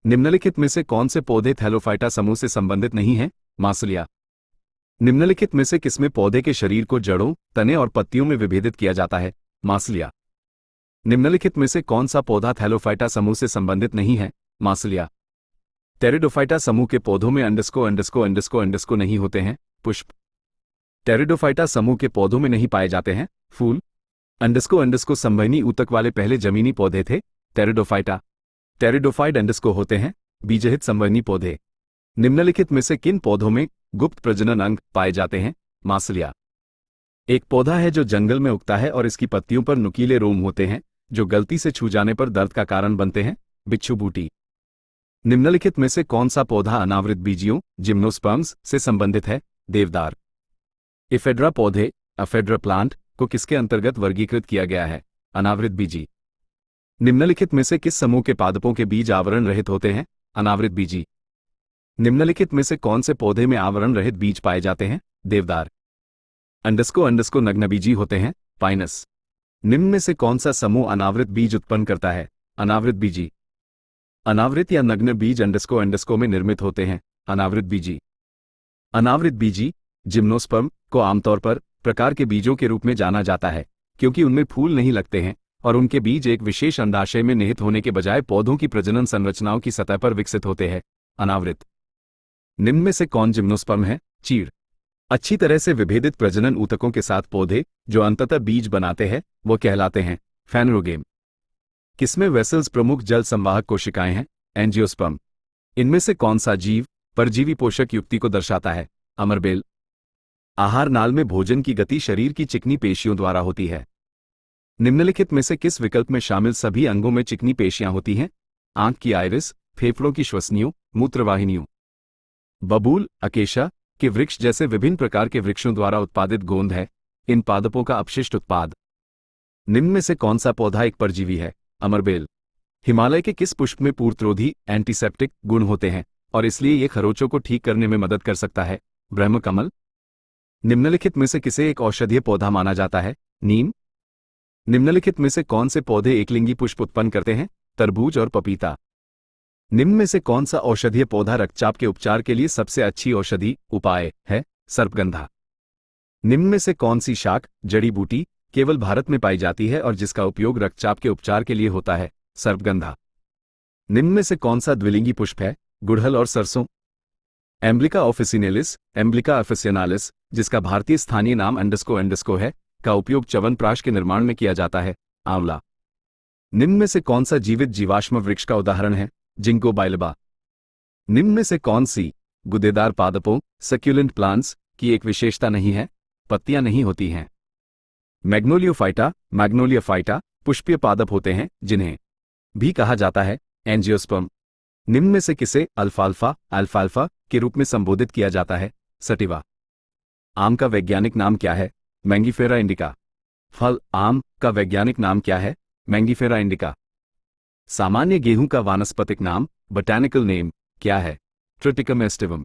निम्नलिखित में से कौन से पौधे थैलोफाइटा समूह से संबंधित नहीं हैं? मासलिया। निम्नलिखित में से किसमें पौधे के शरीर को जड़ों, तने और पत्तियों में विभेदित किया जाता है? मासलिया। निम्नलिखित में से कौन सा पौधा थैलोफाइटा समूह से संबंधित नहीं है? मासलिया। टेरिडोफाइटा समूह के पौधों में अंडस्को नहीं होते हैं, पुष्प। टेरिडोफाइटा समूह के पौधों में नहीं पाए जाते हैं। फूल। अंडस्को संवहनी ऊतक वाले पहले जमीनी पौधे थे टेरिडोफाइटा। टेरिडोफाइड अंडस्को होते हैं बीजरहित संवहनी पौधे। निम्नलिखित में से किन पौधों में गुप्त प्रजनन अंग पाए जाते हैं? मासलिया। एक पौधा है जो जंगल में उगता है और इसकी पत्तियों पर नुकीले रोम होते हैं जो गलती से छू जाने पर दर्द का कारण बनते हैं। बिच्छू बूटी। निम्नलिखित में से कौन सा पौधा अनावृत बीजियों जिम्नोस्पर्म्स से संबंधित है? देवदार। इफेड्रा पौधे अफेड्रा प्लांट को किसके अंतर्गत वर्गीकृत किया गया है? अनावृत बीजी। निम्नलिखित में से किस समूह के पादपों के बीज आवरण रहित होते हैं? अनावृत बीजी। निम्नलिखित में से कौन से पौधे में आवरण रहित बीज पाए जाते हैं? देवदार। अंडस्को नग्नबीजी होते हैं पाइनस। निम्न में से कौन सा समूह अनावृत बीज उत्पन्न करता है? अनावृत बीजी। अनावृत या नग्न बीज अंडस्को में निर्मित होते हैं। अनावृत बीजी। अनावृत बीजी जिम्नोस्पर्म को आमतौर पर प्रकार के बीजों के रूप में जाना जाता है क्योंकि उनमें फूल नहीं लगते हैं और उनके बीज एक विशेष अंडाशय में निहित होने के बजाय पौधों की प्रजनन संरचनाओं की सतह पर विकसित होते हैं। अनावृत। निम्न में से कौन जिम्नोस्पर्म है? चीड़। अच्छी तरह से विभेदित प्रजनन ऊतकों के साथ पौधे जो अंततः बीज बनाते हैं वो कहलाते हैं फैनरोगेम। किसमें वेसल्स प्रमुख जल संवाहक कोशिकाएं हैं? एंजियोस्पर्म। इनमें से कौन सा जीव परजीवी पोषक युक्ति को दर्शाता है? अमरबेल। आहार नाल में भोजन की गति शरीर की चिकनी पेशियों द्वारा होती है। निम्नलिखित में से किस विकल्प में शामिल सभी अंगों में चिकनी पेशियां होती हैं? आंख की आइरिस, फेफड़ों की श्वसनियों, मूत्रवाहिनियों। बबूल अकेशा के वृक्ष जैसे विभिन्न प्रकार के वृक्षों द्वारा उत्पादित गोंद है इन पादपों का अपशिष्ट उत्पाद। निम्न में से कौन सा पौधा एक परजीवी है? अमरबेल। हिमालय के किस पुष्प में पूर्वरोधी एंटीसेप्टिक गुण होते हैं और इसलिए ये खरोचों को ठीक करने में मदद कर सकता है? ब्रह्मकमल। निम्नलिखित में से किसे एक औषधीय पौधा माना जाता है? नीम। निम्नलिखित में से कौन से पौधे एकलिंगी पुष्प उत्पन्न करते हैं? तरबूज और पपीता। निम्न में से कौन सा औषधीय पौधा रक्तचाप के उपचार के लिए सबसे अच्छी औषधि उपाय है? सर्पगंधा। निम्न में से कौन सी शाक जड़ी बूटी केवल भारत में पाई जाती है और जिसका उपयोग रक्तचाप के उपचार के लिए होता है? सर्पगंधा। निम्न में से कौन सा द्विलिंगी पुष्प है? गुड़हल और सरसों। एम्ब्लिका ऑफिसिनेलिस एम्ब्लिका अफिसियनालिस जिसका भारतीय स्थानीय नाम अंडस्को है का उपयोग च्यवनप्राश के निर्माण में किया जाता है। आंवला। निम्न में से कौन सा जीवित जीवाश्म वृक्ष का उदाहरण है? जिंको बाइलबा। निम्न में से कौन सी गुदेदार पादपों सक्यूलेंट प्लांट्स की एक विशेषता नहीं है? पत्तियां नहीं होती हैं। मैग्नोलिया फाइटा पुष्पीय पादप होते हैं जिन्हें भी कहा जाता है एंजियोस्पर्म। निम्न में से किसे अल्फाल्फा के रूप में संबोधित किया जाता है? सटिवा। आम का वैज्ञानिक नाम क्या है? Mangifera indica. फल आम का वैज्ञानिक नाम क्या है? Mangifera indica. सामान्य गेहूं का वानस्पतिक नाम बोटैनिकल नेम क्या है? Triticum aestivum.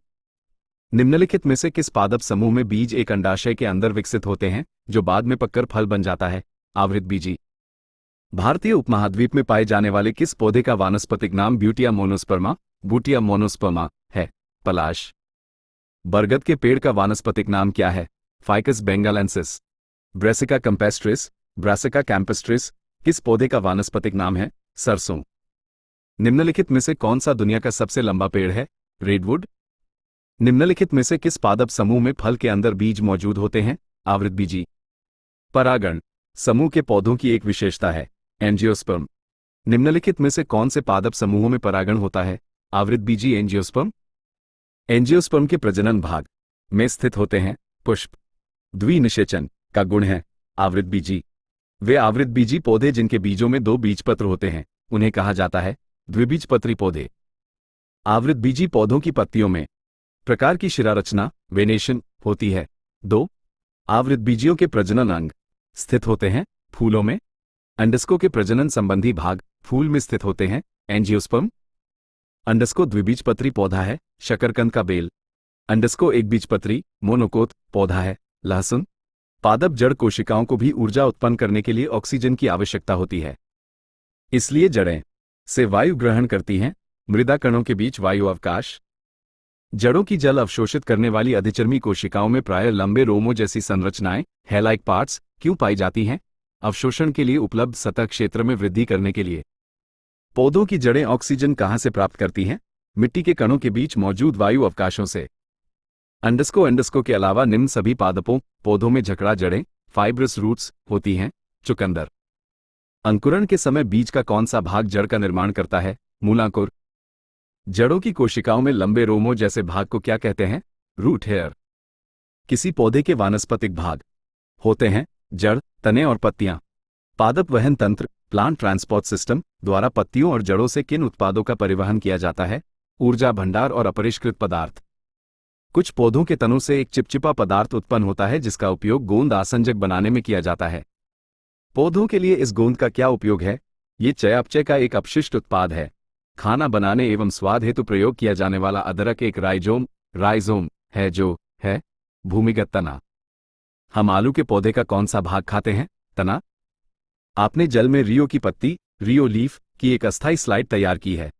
निम्नलिखित में से किस पादप समूह में बीज एक अंडाशय के अंदर विकसित होते हैं जो बाद में पककर फल बन जाता है? आवृत बीजी। भारतीय उपमहाद्वीप में पाए जाने वाले किस पौधे का वानस्पतिक नाम ब्यूटिया मोनोस्पर्मा है? पलाश। बरगद के पेड़ का वानस्पतिक नाम क्या है? Ficus benghalensis. ब्रासिका कैंपेस्ट्रिस किस पौधे का वानस्पतिक नाम है? सरसों। निम्नलिखित में से कौन सा दुनिया का सबसे लंबा पेड़ है? रेडवुड। निम्नलिखित में से किस पादप समूह में फल के अंदर बीज मौजूद होते हैं? आवृत बीजी। परागण समूह के पौधों की एक विशेषता है एंजियोस्पर्म। निम्नलिखित में से कौन से पादप समूहों में परागण होता है? आवृत बीजी एंजियोस्पर्म। एंजियोस्पर्म के प्रजनन भाग में स्थित होते हैं पुष्प। द्विनिषेचन का गुण है आवृत बीजी। वे आवृत बीजी पौधे जिनके बीजों में 2 बीजपत्र होते हैं उन्हें कहा जाता है द्विबीजपत्री पौधे। आवृत बीजी पौधों की पत्तियों में प्रकार की शिरा रचना वेनेशन होती है। 2 आवृत बीजियों के प्रजनन अंग स्थित होते हैं फूलों में। अंडस्को के प्रजनन संबंधी भाग फूल में स्थित होते हैं एंजियोस्पर्म। अंडस्को द्विबीजपत्री पौधा है शकरकंद का बेल। अंडस्को एक बीजपत्री मोनोकोट पौधा है लहसुन। पादप जड़ कोशिकाओं को भी ऊर्जा उत्पन्न करने के लिए ऑक्सीजन की आवश्यकता होती है, इसलिए जड़ें से वायु ग्रहण करती हैं। मृदा कणों के बीच वायु अवकाश। जड़ों की जल अवशोषित करने वाली अधिचर्मी कोशिकाओं में प्रायः लंबे रोमों जैसी संरचनाएं हेलाइक पार्ट्स क्यों पाई जाती हैं? अवशोषण के लिए उपलब्ध सतह क्षेत्र में वृद्धि करने के लिए। पौधों की जड़ें ऑक्सीजन कहां से प्राप्त करती हैं? मिट्टी के कणों के बीच मौजूद वायु अवकाशों से। अंडस्को के अलावा निम्न सभी पादपों पौधों में झकड़ा जड़ें फाइब्रस रूट्स होती हैं। चुकंदर। अंकुरण के समय बीज का कौन सा भाग जड़ का निर्माण करता है? मूलांकुर। जड़ों की कोशिकाओं में लंबे रोमों जैसे भाग को क्या कहते हैं? Root hair. किसी पौधे के वानस्पतिक भाग होते हैं जड़, तने और पत्तियां। पादप वहन तंत्र प्लांट ट्रांसपोर्ट सिस्टम द्वारा पत्तियों और जड़ों से किन उत्पादों का परिवहन किया जाता है? ऊर्जा भंडार और अपरिष्कृत पदार्थ। कुछ पौधों के तनों से एक चिपचिपा पदार्थ उत्पन्न होता है जिसका उपयोग गोंद आसंजक बनाने में किया जाता है। पौधों के लिए इस गोंद का क्या उपयोग है? ये चयापचय का एक अपशिष्ट उत्पाद है। खाना बनाने एवं स्वाद हेतु प्रयोग किया जाने वाला अदरक एक राइजोम है जो है भूमिगत तना। हम आलू के पौधे का कौन सा भाग खाते हैं? तना। आपने जल में रियो की पत्ती रियो लीफ की एक अस्थायी स्लाइड तैयार की है।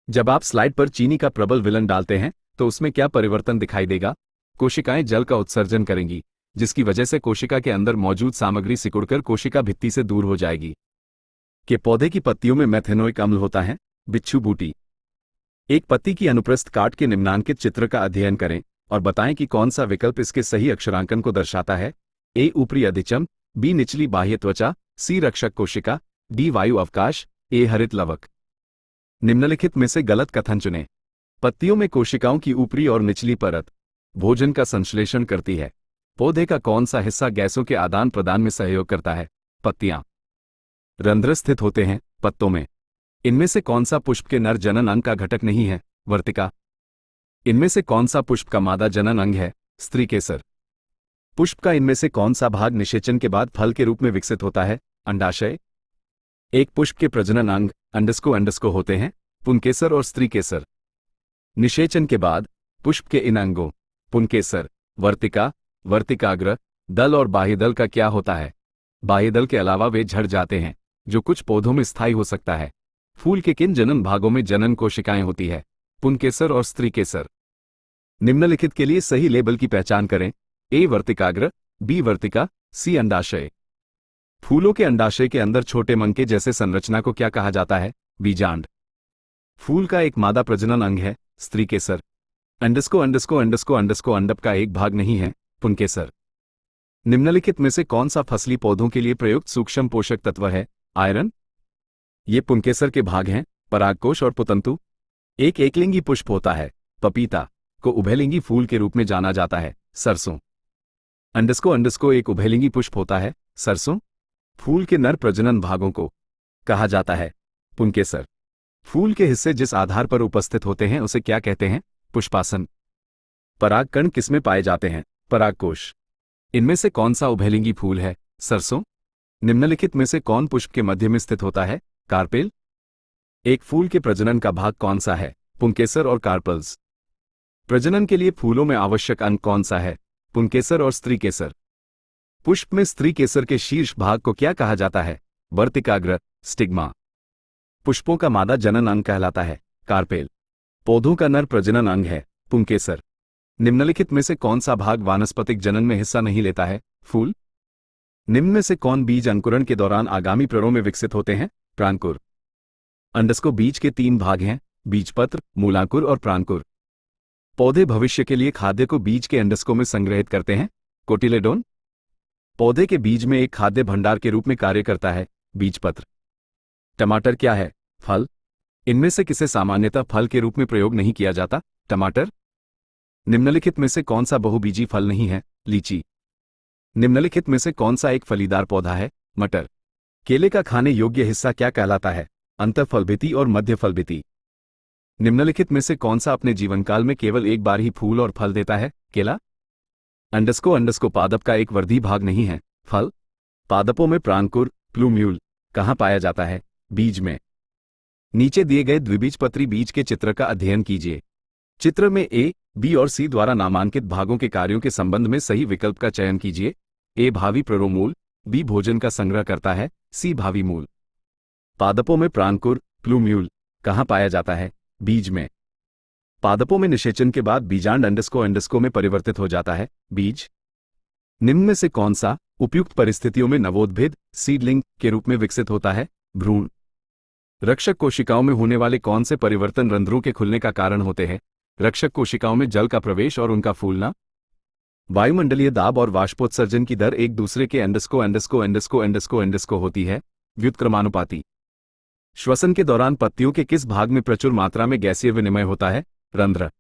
जब आप स्लाइड पर चीनी का प्रबल विलयन डालते हैं तो उसमें क्या परिवर्तन दिखाई देगा? कोशिकाएं जल का उत्सर्जन करेंगी जिसकी वजह से कोशिका के अंदर मौजूद सामग्री सिकुड़कर कोशिका भित्ति से दूर हो जाएगी। के पौधे की पत्तियों में मेथेनोइक अम्ल होता है? बिच्छू बूटी। एक पत्ती की अनुप्रस्थ काट के निम्नांकित चित्र का अध्ययन करें और बताएं कि कौन सा विकल्प इसके सही अक्षरांकन को दर्शाता है? ए ऊपरी अधिचम, बी निचली बाह्य त्वचा, सी रक्षक कोशिका, डी वायु अवकाश, ए हरित लवक। निम्नलिखित में से गलत कथन चुनें। पत्तियों में कोशिकाओं की ऊपरी और निचली परत भोजन का संश्लेषण करती है। पौधे का कौन सा हिस्सा गैसों के आदान प्रदान में सहयोग करता है? पत्तियां। रंध्र स्थित होते हैं पत्तों में। इनमें से कौन सा पुष्प के नर जनन अंग का घटक नहीं है? वर्तिका। इनमें से कौन सा पुष्प का मादा जनन अंग है? स्त्री केसर। पुष्प का इनमें से कौन सा भाग निषेचन के बाद फल के रूप में विकसित होता है? अंडाशय। एक पुष्प के प्रजनन अंग अंडस्को होते हैं पुंकेसर और स्त्री केसर। निषेचन के बाद पुष्प के इन अंगों पुंकेसर, वर्तिका, वर्तिकाग्र, दल और बाह्यदल का क्या होता है? बाह्यदल के अलावा वे झड़ जाते हैं जो कुछ पौधों में स्थायी हो सकता है। फूल के किन जनन भागों में जनन कोशिकाएं होती है? पुंकेसर और स्त्री केसर। निम्नलिखित के लिए सही लेबल की पहचान करें। ए वर्तिकाग्र, बी वर्तिका, सी अंडाशय। फूलों के अंडाशय के अंदर छोटे मंके जैसे संरचना को क्या कहा जाता है? बीजांड। फूल का एक मादा प्रजनन अंग है स्त्री केसर। अंडस्को अंडप का एक भाग नहीं है पुंकेसर। निम्नलिखित में से कौन सा फसली पौधों के लिए प्रयुक्त सूक्ष्म पोषक तत्व है? आयरन। ये पुंकेसर के भाग हैं परागकोश और पुतंतु। एक एकलिंगी पुष्प होता है पपीता को उभयलिंगी फूल के रूप में जाना जाता है सरसों। अंडस्को एक उभयलिंगी पुष्प होता है सरसों। फूल के नर प्रजनन भागों को कहा जाता है पुंकेसर। फूल के हिस्से जिस आधार पर उपस्थित होते हैं उसे क्या कहते हैं? पुष्पासन। परागकण किसमें पाए जाते हैं? परागकोश। इनमें से कौन सा उभयलिंगी फूल है? सरसों। निम्नलिखित में से कौन पुष्प के मध्य में स्थित होता है? कार्पेल। एक फूल के प्रजनन का भाग कौन सा है? पुंकेसर और कार्पल्स। प्रजनन के लिए फूलों में आवश्यक अंग कौन सा है? पुंकेसर और स्त्री केसर। पुष्प में स्त्री केसर के शीर्ष भाग को क्या कहा जाता है? वर्तिकाग्र, स्टिग्मा। पुष्पों का मादा जनन अंग कहलाता है कार्पेल। पौधों का नर प्रजनन अंग है पुंकेसर। निम्नलिखित में से कौन सा भाग वानस्पतिक जनन में हिस्सा नहीं लेता है? फूल। निम्न में से कौन बीज अंकुरण के दौरान आगामी प्ररों में विकसित होते हैं? प्रांकुर। अंडस्को बीज के 3 भाग हैं बीजपत्र, मूलांकुर और प्रांकुर। पौधे भविष्य के लिए खाद्य को बीज के अंडस्को में संग्रहित करते हैं कोटिलेडोन। पौधे के बीज में एक खाद्य भंडार के रूप में कार्य करता है बीजपत्र। टमाटर क्या है? फल। इनमें से किसे सामान्यतः फल के रूप में प्रयोग नहीं किया जाता? टमाटर। निम्नलिखित में से कौन सा बहुबीजी फल नहीं है? लीची। निम्नलिखित में से कौन सा एक फलीदार पौधा है? मटर। केले का खाने योग्य हिस्सा क्या कहलाता है? अंतःफलभिति और मध्यफलभिति। निम्नलिखित में से कौन सा अपने जीवनकाल में केवल एक बार ही फूल और फल देता है? केला। अंडस्को पादप का एक वर्धी भाग नहीं है फल। पादपों में प्रांकुर प्लूम्यूल कहाँ पाया जाता है? बीज में। नीचे दिए गए द्विबीजपत्री बीज के चित्र का अध्ययन कीजिए। चित्र में ए, बी और सी द्वारा नामांकित भागों के कार्यों के संबंध में सही विकल्प का चयन कीजिए। ए भावी प्ररोमूल, बी भोजन का संग्रह करता है, सी भावी मूल। पादपों में प्रांकुर प्लूम्यूल कहाँ पाया जाता है? बीज में। पादपों में निषेचन के बाद बीजांड अंडस्को में परिवर्तित हो जाता है बीज। निम्न में से कौन सा उपयुक्त परिस्थितियों में नवोद्भिद सीडलिंग के रूप में विकसित होता है? भ्रूण। रक्षक कोशिकाओं में होने वाले कौन से परिवर्तन रंध्रों के खुलने का कारण होते हैं? रक्षक कोशिकाओं में जल का प्रवेश और उनका फूलना। वायुमंडलीय दाब और वाष्पोत्सर्जन की दर एक दूसरे के एंडस्को होती है, व्युत्क्रमानुपाती। श्वसन के दौरान पत्तियों के किस भाग में प्रचुर मात्रा में गैसीय विनिमय होता है? रंध्र।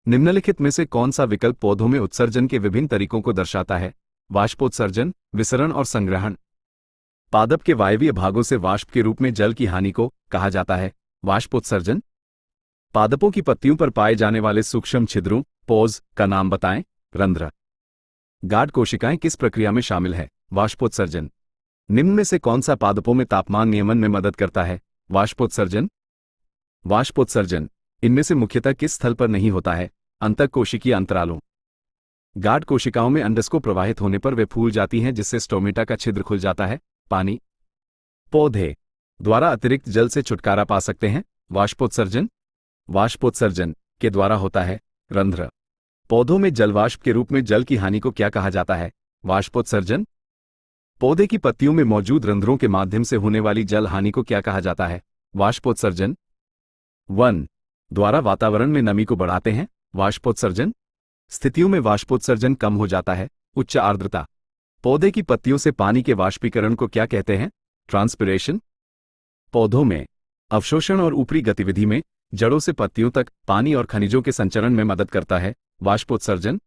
निम्नलिखित में से कौन सा विकल्प पौधों में उत्सर्जन के विभिन्न तरीकों को दर्शाता है? वाष्पोत्सर्जन, विसरण और संग्रहण। पादप के वायवीय भागों से वाष्प के रूप में जल की हानि को कहा जाता है वाष्पोत्सर्जन। पादपों की पत्तियों पर पाए जाने वाले सूक्ष्म छिद्रों, पोज का नाम बताएं? रंध्र। गार्ड कोशिकाएं किस प्रक्रिया में शामिल है? वाष्पोत्सर्जन। निम्न में से कौन सा पादपों में तापमान नियमन में मदद करता है? वाष्पोत्सर्जन। वाष्पोत्सर्जन इनमें से मुख्यतः किस स्थल पर नहीं होता है? अंतःकोशिकीय अंतरालों। गार्ड कोशिकाओं में अंडस्को प्रवाहित होने पर वे फूल जाती हैं, जिससे स्टोमेटा का छिद्र खुल जाता है। पानी। पौधे द्वारा अतिरिक्त जल से छुटकारा पा सकते हैं? वाष्पोत्सर्जन। वाष्पोत्सर्जन के द्वारा होता है। रंध्र। पौधों में जलवाष्प के रूप में जल की हानि को क्या कहा जाता है? वाष्पोत्सर्जन। पौधे की पत्तियों में मौजूद रंध्रों के माध्यम से होने वाली जल हानि को क्या कहा जाता है? वाष्पोत्सर्जन। वन द्वारा वातावरण में नमी को बढ़ाते हैं। वाष्पोत्सर्जन। स्थितियों में वाष्पोत्सर्जन कम हो जाता है। उच्च आर्द्रता। पौधे की पत्तियों से पानी के वाष्पीकरण को क्या कहते हैं? ट्रांसपिरेशन। पौधों में अवशोषण और ऊपरी गतिविधि में जड़ों से पत्तियों तक पानी और खनिजों के संचरण में मदद करता है। वाष्पोत्सर्जन।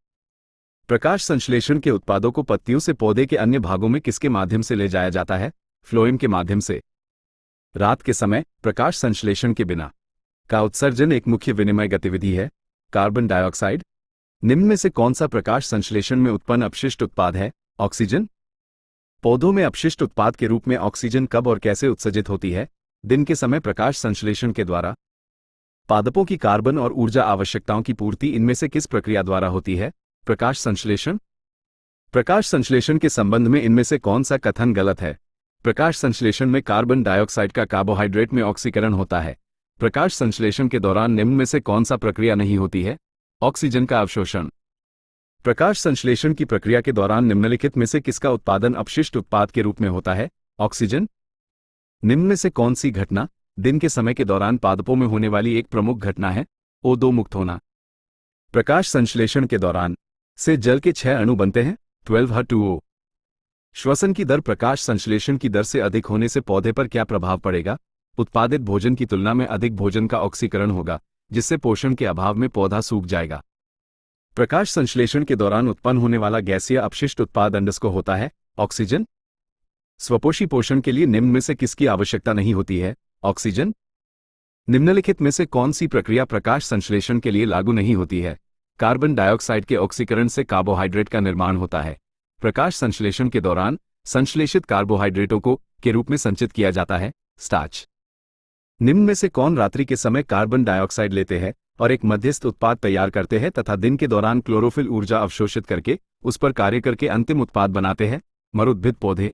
प्रकाश संश्लेषण के उत्पादों को पत्तियों से पौधे के अन्य भागों में किसके माध्यम से ले जाया जाता है? फ्लोएम के माध्यम से। रात के समय प्रकाश संश्लेषण के बिना का उत्सर्जन एक मुख्य विनिमय गतिविधि है। Carbon dioxide. निम्न में से कौन सा प्रकाश संश्लेषण में उत्पन्न अपशिष्ट उत्पाद है? ऑक्सीजन। पौधों में अपशिष्ट उत्पाद के रूप में ऑक्सीजन कब और कैसे उत्सर्जित होती है? दिन के समय प्रकाश संश्लेषण के द्वारा। पादपों की कार्बन और ऊर्जा आवश्यकताओं की पूर्ति इनमें से किस प्रक्रिया द्वारा होती है? प्रकाश संश्लेषण। प्रकाश संश्लेषण के संबंध में इनमें से कौन सा कथन गलत है? प्रकाश संश्लेषण में कार्बन डाइऑक्साइड का कार्बोहाइड्रेट में ऑक्सीकरण होता है। प्रकाश संश्लेषण के दौरान निम्न में से कौन सा प्रक्रिया नहीं होती है? ऑक्सीजन का अवशोषण। प्रकाश संश्लेषण की प्रक्रिया के दौरान निम्नलिखित में से किसका उत्पादन अपशिष्ट उत्पाद के रूप में होता है? ऑक्सीजन। निम्न में से कौन सी घटना दिन के समय के दौरान पादपों में होने वाली एक प्रमुख घटना है? O2 मुक्त होना। प्रकाश संश्लेषण के दौरान से जल के 6 अणु बनते हैं, 12H2O। श्वसन की दर प्रकाश संश्लेषण की दर से अधिक होने से पौधे पर क्या प्रभाव पड़ेगा? उत्पादित भोजन की तुलना में अधिक भोजन का ऑक्सीकरण होगा, जिससे पोषण के अभाव में पौधा सूख जाएगा। प्रकाश संश्लेषण के दौरान उत्पन्न होने वाला गैसीय अपशिष्ट उत्पाद अंडस्को होता है। ऑक्सीजन। स्वपोषी पोषण के लिए निम्न में से किसकी आवश्यकता नहीं होती है? ऑक्सीजन। निम्नलिखित में से कौन सी प्रक्रिया प्रकाश संश्लेषण के लिए लागू नहीं होती है? कार्बन डाइऑक्साइड के ऑक्सीकरण से कार्बोहाइड्रेट का निर्माण होता है। प्रकाश संश्लेषण के दौरान संश्लेषित कार्बोहाइड्रेटों को के रूप में संचित किया जाता है, स्टार्च। निम्न में से कौन रात्रि के समय कार्बन डाइऑक्साइड लेते हैं और एक मध्यस्थ उत्पाद तैयार करते हैं तथा दिन के दौरान क्लोरोफिल ऊर्जा अवशोषित करके उस पर कार्य करके अंतिम उत्पाद बनाते हैं? मरुद्भिद पौधे।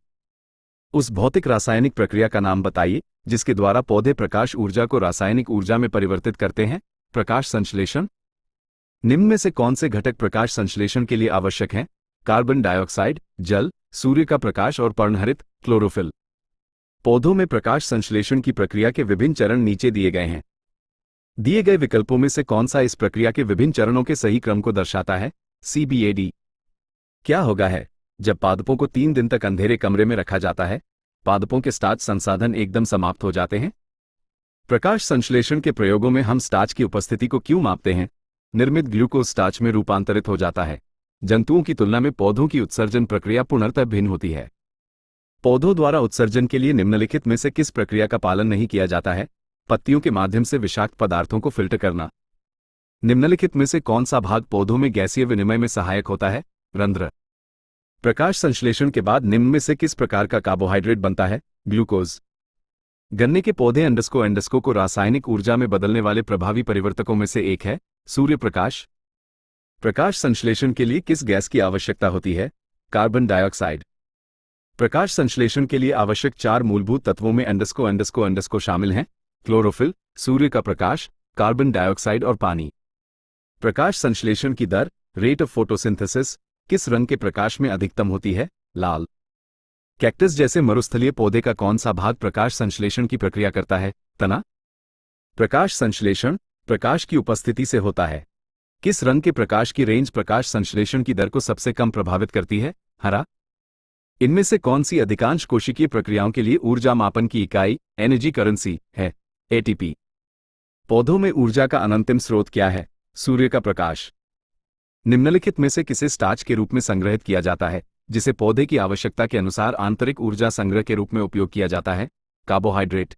उस भौतिक रासायनिक प्रक्रिया का नाम बताइए जिसके द्वारा पौधे प्रकाश ऊर्जा को रासायनिक ऊर्जा में परिवर्तित करते हैं? प्रकाश संश्लेषण। निम्न में से कौन से घटक प्रकाश संश्लेषण के लिए आवश्यक हैं? कार्बन डाइऑक्साइड, जल, सूर्य का प्रकाश और पर्णहरित क्लोरोफिल। पौधों में प्रकाश संश्लेषण की प्रक्रिया के विभिन्न चरण नीचे दिए गए हैं। दिए गए विकल्पों में से कौन सा इस प्रक्रिया के विभिन्न चरणों के सही क्रम को दर्शाता है? CBAD। क्या होगा है जब पादपों को 3 दिन तक अंधेरे कमरे में रखा जाता है? पादपों के स्टार्च संसाधन एकदम समाप्त हो जाते हैं। प्रकाश संश्लेषण के प्रयोगों में हम स्टार्च की उपस्थिति को क्यों मापते हैं? निर्मित ग्लूकोज स्टार्च में रूपांतरित हो जाता है। जंतुओं की तुलना में पौधों की उत्सर्जन प्रक्रिया पूर्णतः भिन्न होती है। पौधों द्वारा उत्सर्जन के लिए निम्नलिखित में से किस प्रक्रिया का पालन नहीं किया जाता है? पत्तियों के माध्यम से विषाक्त पदार्थों को फिल्टर करना। निम्नलिखित में से कौन सा भाग पौधों में गैसीय विनिमय में सहायक होता है? रंध्र। प्रकाश संश्लेषण के बाद निम्न में से किस प्रकार का कार्बोहाइड्रेट बनता है? ग्लूकोज। गन्ने के पौधे एंडस्को को रासायनिक ऊर्जा में बदलने वाले प्रभावी परिवर्तकों में से एक है, सूर्य प्रकाश। प्रकाश संश्लेषण के लिए किस गैस की आवश्यकता होती है? Carbon dioxide. प्रकाश संश्लेषण के लिए आवश्यक 4 मूलभूत तत्वों में एंडस्को शामिल हैं, क्लोरोफिल, सूर्य का प्रकाश, कार्बन डाइऑक्साइड और पानी। प्रकाश संश्लेषण की दर, रेट ऑफ फोटोसिंथेसिस, किस रंग के प्रकाश में अधिकतम होती है? लाल। कैक्टस जैसे मरुस्थलीय पौधे का कौन सा भाग प्रकाश संश्लेषण की प्रक्रिया करता है? तना। प्रकाश संश्लेषण प्रकाश की उपस्थिति से होता है। किस रंग के प्रकाश की रेंज प्रकाश संश्लेषण की दर को सबसे कम प्रभावित करती है? हरा। इनमें से कौन सी अधिकांश कोशिकीय प्रक्रियाओं के लिए ऊर्जा मापन की इकाई एनर्जी करेंसी है? एटीपी। पौधों में ऊर्जा का अनंतिम स्रोत क्या है? सूर्य का प्रकाश। निम्नलिखित में से किसे स्टार्च के रूप में संग्रहित किया जाता है जिसे पौधे की आवश्यकता के अनुसार आंतरिक ऊर्जा संग्रह के रूप में उपयोग किया जाता है? कार्बोहाइड्रेट।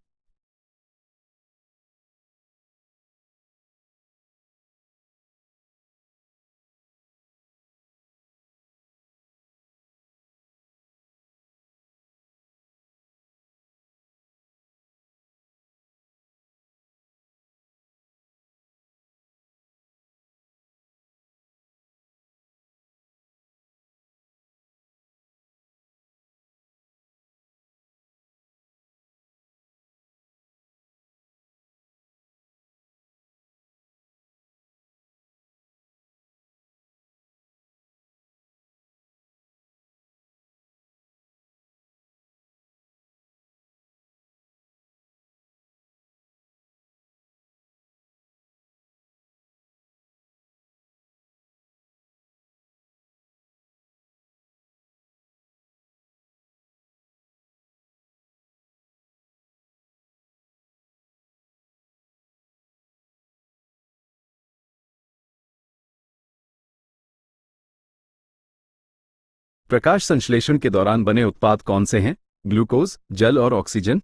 प्रकाश संश्लेषण के दौरान बने उत्पाद कौन से हैं? ग्लूकोज, जल और ऑक्सीजन।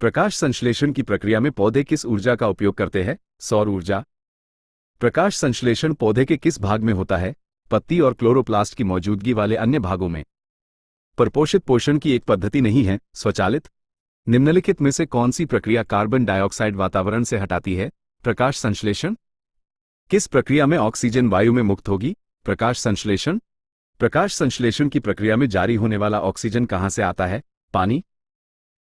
प्रकाश संश्लेषण की प्रक्रिया में पौधे किस ऊर्जा का उपयोग करते हैं? सौर ऊर्जा। प्रकाश संश्लेषण पौधे के किस भाग में होता है? पत्ती और क्लोरोप्लास्ट की मौजूदगी वाले अन्य भागों में। परपोषित पोषण की एक पद्धति नहीं है, स्वचालित। निम्नलिखित में से कौन सी प्रक्रिया कार्बन डाइऑक्साइड वातावरण से हटाती है? प्रकाश संश्लेषण। किस प्रक्रिया में ऑक्सीजन वायु में मुक्त होगी? प्रकाश संश्लेषण। प्रकाश संश्लेषण की प्रक्रिया में जारी होने वाला ऑक्सीजन कहां से आता है? पानी।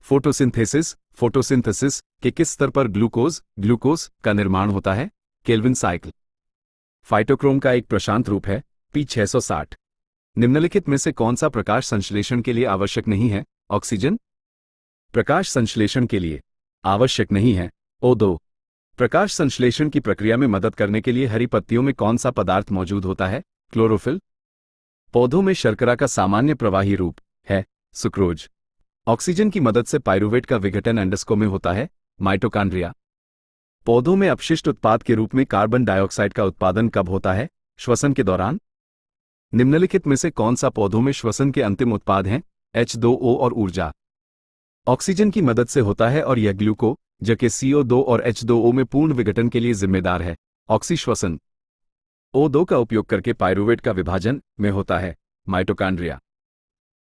फोटोसिंथेसिस के किस स्तर पर ग्लूकोज का निर्माण होता है? Calvin cycle. फाइटोक्रोम का एक प्रशांत रूप है, P660। निम्नलिखित में से कौन सा प्रकाश संश्लेषण के लिए आवश्यक नहीं है? ऑक्सीजन। प्रकाश संश्लेषण के लिए आवश्यक नहीं है, O2। प्रकाश संश्लेषण की प्रक्रिया में मदद करने के लिए हरी पत्तियों में कौन सा पदार्थ मौजूद होता है? क्लोरोफिल। पौधों में शर्करा का सामान्य प्रवाही रूप है, सुक्रोज। ऑक्सीजन की मदद से पाइरूवेट का विघटन एंडोस्पर्म में होता है, माइटोकॉन्ड्रिया। पौधों में अपशिष्ट उत्पाद के रूप में कार्बन डाइऑक्साइड का उत्पादन कब होता है? श्वसन के दौरान। निम्नलिखित में से कौन सा पौधों में श्वसन के अंतिम उत्पाद हैं? H2O और ऊर्जा। ऑक्सीजन की मदद से होता है और यह ग्लूको जबकि CO2 और H2O में पूर्ण विघटन के लिए जिम्मेदार है, ऑक्सीश्वसन। O2 का उपयोग करके पाइरूवेट का विभाजन में होता है, माइटोकॉन्ड्रिया।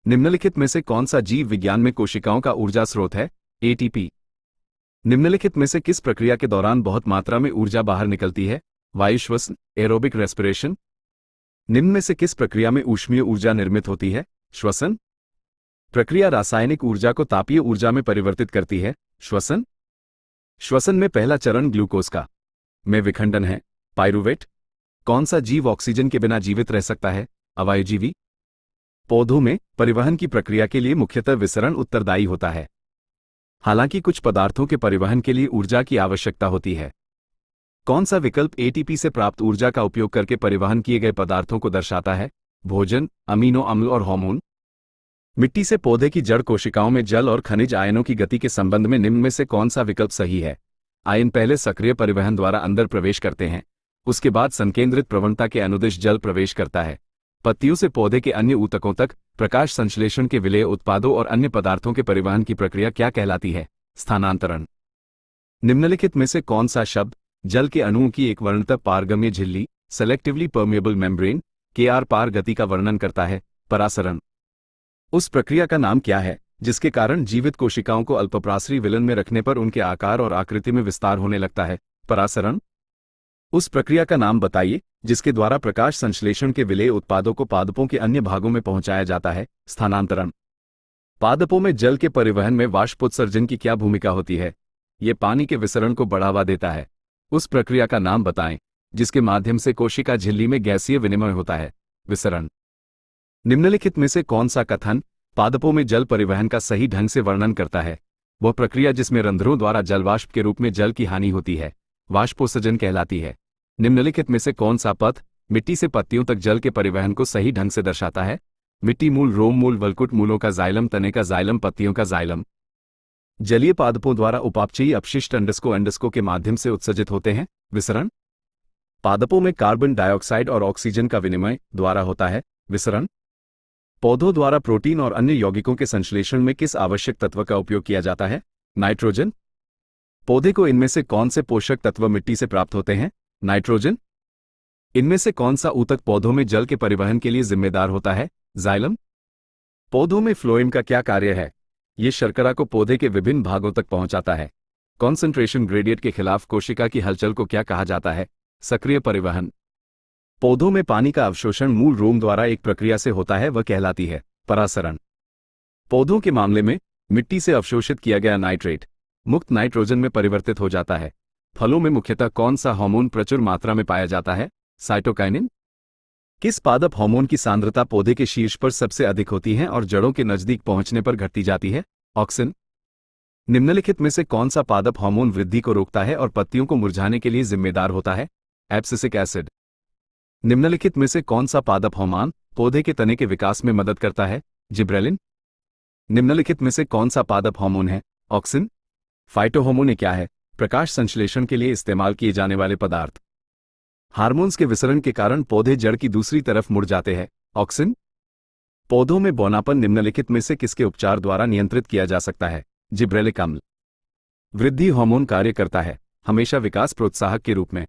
निम्नलिखित में से कौन सा जीव विज्ञान में कोशिकाओं का ऊर्जा स्रोत है? ATP। निम्नलिखित में से किस प्रक्रिया के दौरान बहुत मात्रा में ऊर्जा बाहर निकलती है? वायुश्वसन, एरोबिक रेस्पिरेशन। निम्न में से किस प्रक्रिया में ऊष्मीय ऊर्जा निर्मित होती है? श्वसन। प्रक्रिया रासायनिक ऊर्जा को तापीय ऊर्जा में परिवर्तित करती है, श्वसन। श्वसन में पहला चरण ग्लूकोज का में विखंडन है, पाइरूवेट। कौन सा जीव ऑक्सीजन के बिना जीवित रह सकता है? अवायुजीवी। पौधों में परिवहन की प्रक्रिया के लिए मुख्यतः विसरण उत्तरदायी होता है, हालांकि कुछ पदार्थों के परिवहन के लिए ऊर्जा की आवश्यकता होती है। कौन सा विकल्प ATP से प्राप्त ऊर्जा का उपयोग करके परिवहन किए गए पदार्थों को दर्शाता है? भोजन, अमीनो अम्ल और हार्मोन। मिट्टी से पौधे की जड़ कोशिकाओं में जल और खनिज आयनों की गति के संबंध में निम्न में से कौन सा विकल्प सही है? आयन पहले सक्रिय परिवहन द्वारा अंदर प्रवेश करते हैं, उसके बाद संकेंद्रित प्रवणता के अनुदिश जल प्रवेश करता है। पत्तियों से पौधे के अन्य ऊतकों तक प्रकाश संश्लेषण के विलेय उत्पादों और अन्य पदार्थों के परिवहन की प्रक्रिया क्या कहलाती है? स्थानांतरण। निम्नलिखित में से कौन सा शब्द जल के अणुओं की एक वर्णतः पारगम्य झिल्ली, सेलेक्टिवली परमेबल मेम्ब्रेन, के आर पार गति का वर्णन करता है? परासरण। उस प्रक्रिया का नाम क्या है जिसके कारण जीवित कोशिकाओं को अल्पप्रासरी विलन में रखने पर उनके आकार और आकृति में विस्तार होने लगता है? परासरण। उस प्रक्रिया का नाम बताइए जिसके द्वारा प्रकाश संश्लेषण के विलेय उत्पादों को पादपों के अन्य भागों में पहुंचाया जाता है? स्थानांतरण। पादपों में जल के परिवहन में वाष्पोत्सर्जन की क्या भूमिका होती है? ये पानी के विसरण को बढ़ावा देता है। उस प्रक्रिया का नाम बताएं जिसके माध्यम से कोशिका झिल्ली में गैसीय विनिमय होता है? विसरण। निम्नलिखित में से कौन सा कथन पादपों में जल परिवहन का सही ढंग से वर्णन करता है? वह प्रक्रिया जिसमें रंध्रों द्वारा जलवाष्प के रूप में जल की हानि होती है, वाष्पोत्सर्जन कहलाती है। निम्नलिखित में से कौन सा पथ मिट्टी से पत्तियों तक जल के परिवहन को सही ढंग से दर्शाता है? मिट्टी मूल, रोम मूल, वलकुट मूलों का जाइलम, तने का जाइलम, पत्तियों का जाइलम। जलीय पादपों द्वारा उपापचयी अपशिष्ट अंडस्को के माध्यम से उत्सर्जित होते हैं। विसरण पादपों में कार्बन डाइऑक्साइड और ऑक्सीजन का विनिमय द्वारा होता है। विसरण पौधों द्वारा प्रोटीन और अन्य यौगिकों के संश्लेषण में किस आवश्यक तत्व का उपयोग किया जाता है? नाइट्रोजन। पौधे को इनमें से कौन से पोषक तत्व मिट्टी से प्राप्त होते हैं? नाइट्रोजन। इनमें से कौन सा ऊतक पौधों में जल के परिवहन के लिए जिम्मेदार होता है? जाइलम। पौधों में फ्लोएम का क्या कार्य है? ये शर्करा को पौधे के विभिन्न भागों तक पहुंचाता है। कॉन्सेंट्रेशन ग्रेडियंट के खिलाफ कोशिका की हलचल को क्या कहा जाता है? सक्रिय परिवहन। पौधों में पानी का अवशोषण मूल रोम द्वारा एक प्रक्रिया से होता है, वह कहलाती है परासरण। पौधों के मामले में मिट्टी से अवशोषित किया गया नाइट्रेट मुक्त नाइट्रोजन में परिवर्तित हो जाता है। फलों में मुख्यतः कौन सा हार्मोन प्रचुर मात्रा में पाया जाता है? साइटोकाइनिन। किस पादप हार्मोन की सांद्रता पौधे के शीर्ष पर सबसे अधिक होती है और जड़ों के नजदीक पहुंचने पर घटती जाती है? ऑक्सिन। निम्नलिखित में से कौन सा पादप हार्मोन वृद्धि को रोकता है और पत्तियों को मुरझाने के लिए जिम्मेदार होता है? Abscisic acid. निम्नलिखित में से कौन सा पादप हार्मोन पौधे के तने के विकास में मदद करता है? जिब्रेलिन। निम्नलिखित में से कौन सा पादप हार्मोन है? ऑक्सिन। फाइटोहार्मोन क्या है? प्रकाश संश्लेषण के लिए इस्तेमाल किए जाने वाले पदार्थ। हार्मोन्स के विसरण के कारण पौधे जड़ की दूसरी तरफ मुड़ जाते हैं। ऑक्सिन। पौधों में बौनापन निम्नलिखित में से किसके उपचार द्वारा नियंत्रित किया जा सकता है? जिब्रेलिक अम्ल। वृद्धि हार्मोन कार्य करता है हमेशा विकास प्रोत्साहक के रूप में।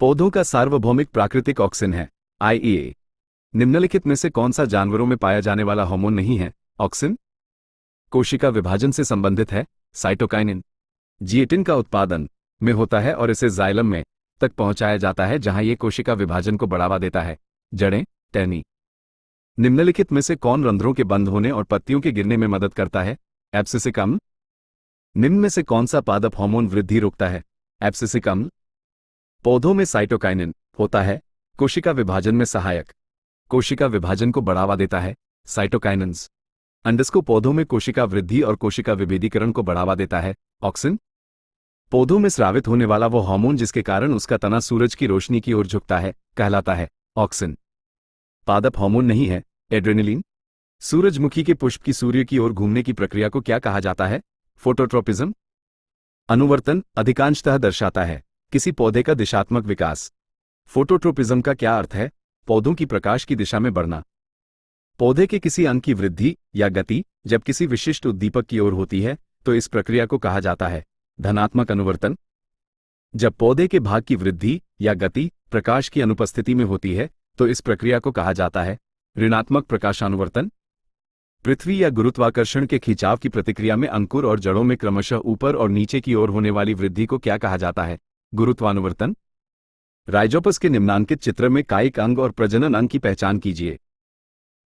पौधों का सार्वभौमिक प्राकृतिक ऑक्सिन है IEA। निम्नलिखित में से कौन सा जानवरों में पाया जाने वाला हार्मोन नहीं है? ऑक्सिन। कोशिका विभाजन से संबंधित है साइटोकाइनिन। जिएटिन का उत्पादन में होता है और इसे जाइलम में तक पहुंचाया जाता है जहां यह कोशिका विभाजन को बढ़ावा देता है। जड़ें, टहनी। निम्नलिखित में से कौन रंध्रों के बंद होने और पत्तियों के गिरने में मदद करता है? एब्सिसिक अम्ल। निम्न में से कौन सा पादप हार्मोन वृद्धि रोकता है? एब्सिसिक अम्ल। पौधों में साइटोकाइनिन होता है कोशिका विभाजन में सहायक। कोशिका विभाजन को बढ़ावा देता है साइटोकाइनिन्स। अंडस्को पौधों में कोशिका वृद्धि और कोशिका विभेदीकरण को बढ़ावा देता है ऑक्सिन। पौधों में स्रावित होने वाला वो हार्मोन जिसके कारण उसका तना सूरज की रोशनी की ओर झुकता है कहलाता है ऑक्सिन। पादप हार्मोन नहीं है एड्रेनलिन। सूरजमुखी के पुष्प की सूर्य की ओर घूमने की प्रक्रिया को क्या कहा जाता है? फोटोट्रोपिज्म। अनुवर्तन अधिकांशतः दर्शाता है किसी पौधे का दिशात्मक विकास। फोटोट्रोपिज्म का क्या अर्थ है? पौधों की प्रकाश की दिशा में बढ़ना। पौधे के किसी अंग की वृद्धि या गति जब किसी विशिष्ट उद्दीपक की ओर होती है तो इस प्रक्रिया को कहा जाता है धनात्मक अनुवर्तन। जब पौधे के भाग की वृद्धि या गति प्रकाश की अनुपस्थिति में होती है तो इस प्रक्रिया को कहा जाता है ऋणात्मक प्रकाशानुवर्तन। पृथ्वी या गुरुत्वाकर्षण के खिंचाव की प्रतिक्रिया में अंकुर और जड़ों में क्रमशः ऊपर और नीचे की ओर होने वाली वृद्धि को क्या कहा जाता है? गुरुत्वानुवर्तन। राइजोपस के निम्नांकित चित्र में कायिक अंग और प्रजनन अंग की पहचान कीजिए।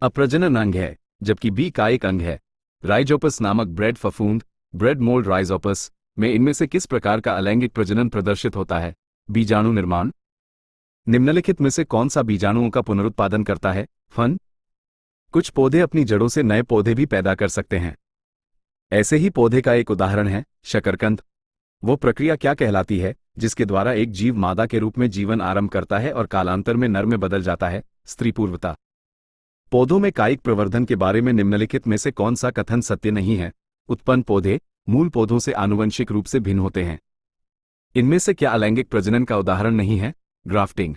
अ प्रजनन अंग है जबकि बी कायिक अंग है। राइजोपस नामक ब्रेड फफूंद ब्रेड मोल्ड राइजोपस में इनमें से किस प्रकार का अलैंगिक प्रजनन प्रदर्शित होता है? बीजाणु निर्माण। निम्नलिखित में से कौन सा बीजाणुओं का पुनरुत्पादन करता है? फन। कुछ पौधे अपनी जड़ों से नए पौधे भी पैदा कर सकते हैं। ऐसे ही पौधे का एक उदाहरण है शकरकंद। वो प्रक्रिया क्या कहलाती है जिसके द्वारा एक जीव मादा के रूप में जीवन आरंभ करता है और कालांतर में नर में बदल जाता है? स्त्रीपूर्वता। पौधों में कायिक प्रवर्धन के बारे में निम्नलिखित में से कौन सा कथन सत्य नहीं है? उत्पन्न पौधे मूल पौधों से आनुवंशिक रूप से भिन्न होते हैं। इनमें से क्या अलैंगिक प्रजनन का उदाहरण नहीं है? ग्राफ्टिंग।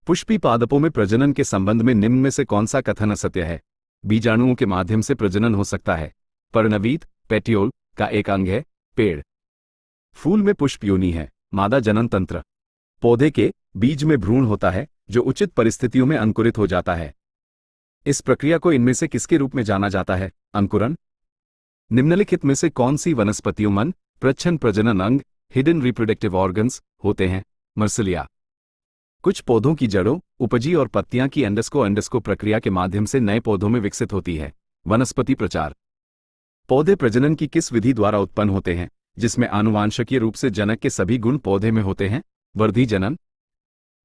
पुष्पी पादपों में प्रजनन के संबंध में निम्न में से कौन सा कथन असत्य है? बीजाणुओं के माध्यम से प्रजनन हो सकता है। पर्णवीत पेटियोल का एक अंग है। पेड़। फूल में पुष्प योनि है मादा जनन तंत्र। पौधे के बीज में भ्रूण होता है जो उचित परिस्थितियों में अंकुरित हो जाता है। इस प्रक्रिया को इनमें से किसके रूप में जाना जाता है? अंकुरन। निम्नलिखित में से कौन सी वनस्पतियों में प्रच्छन्न प्रजनन अंग हिडन रिप्रोडक्टिव ऑर्गन्स होते हैं? मर्सिलिया। कुछ पौधों की जड़ों उपजी और पत्तियां की अंडस्को प्रक्रिया के माध्यम से नए पौधों में विकसित होती है। वनस्पति प्रचार। पौधे प्रजनन की किस विधि द्वारा उत्पन्न होते हैं जिसमें आनुवांशिकीय रूप से जनक के सभी गुण पौधे में होते हैं? वर्धी जनन।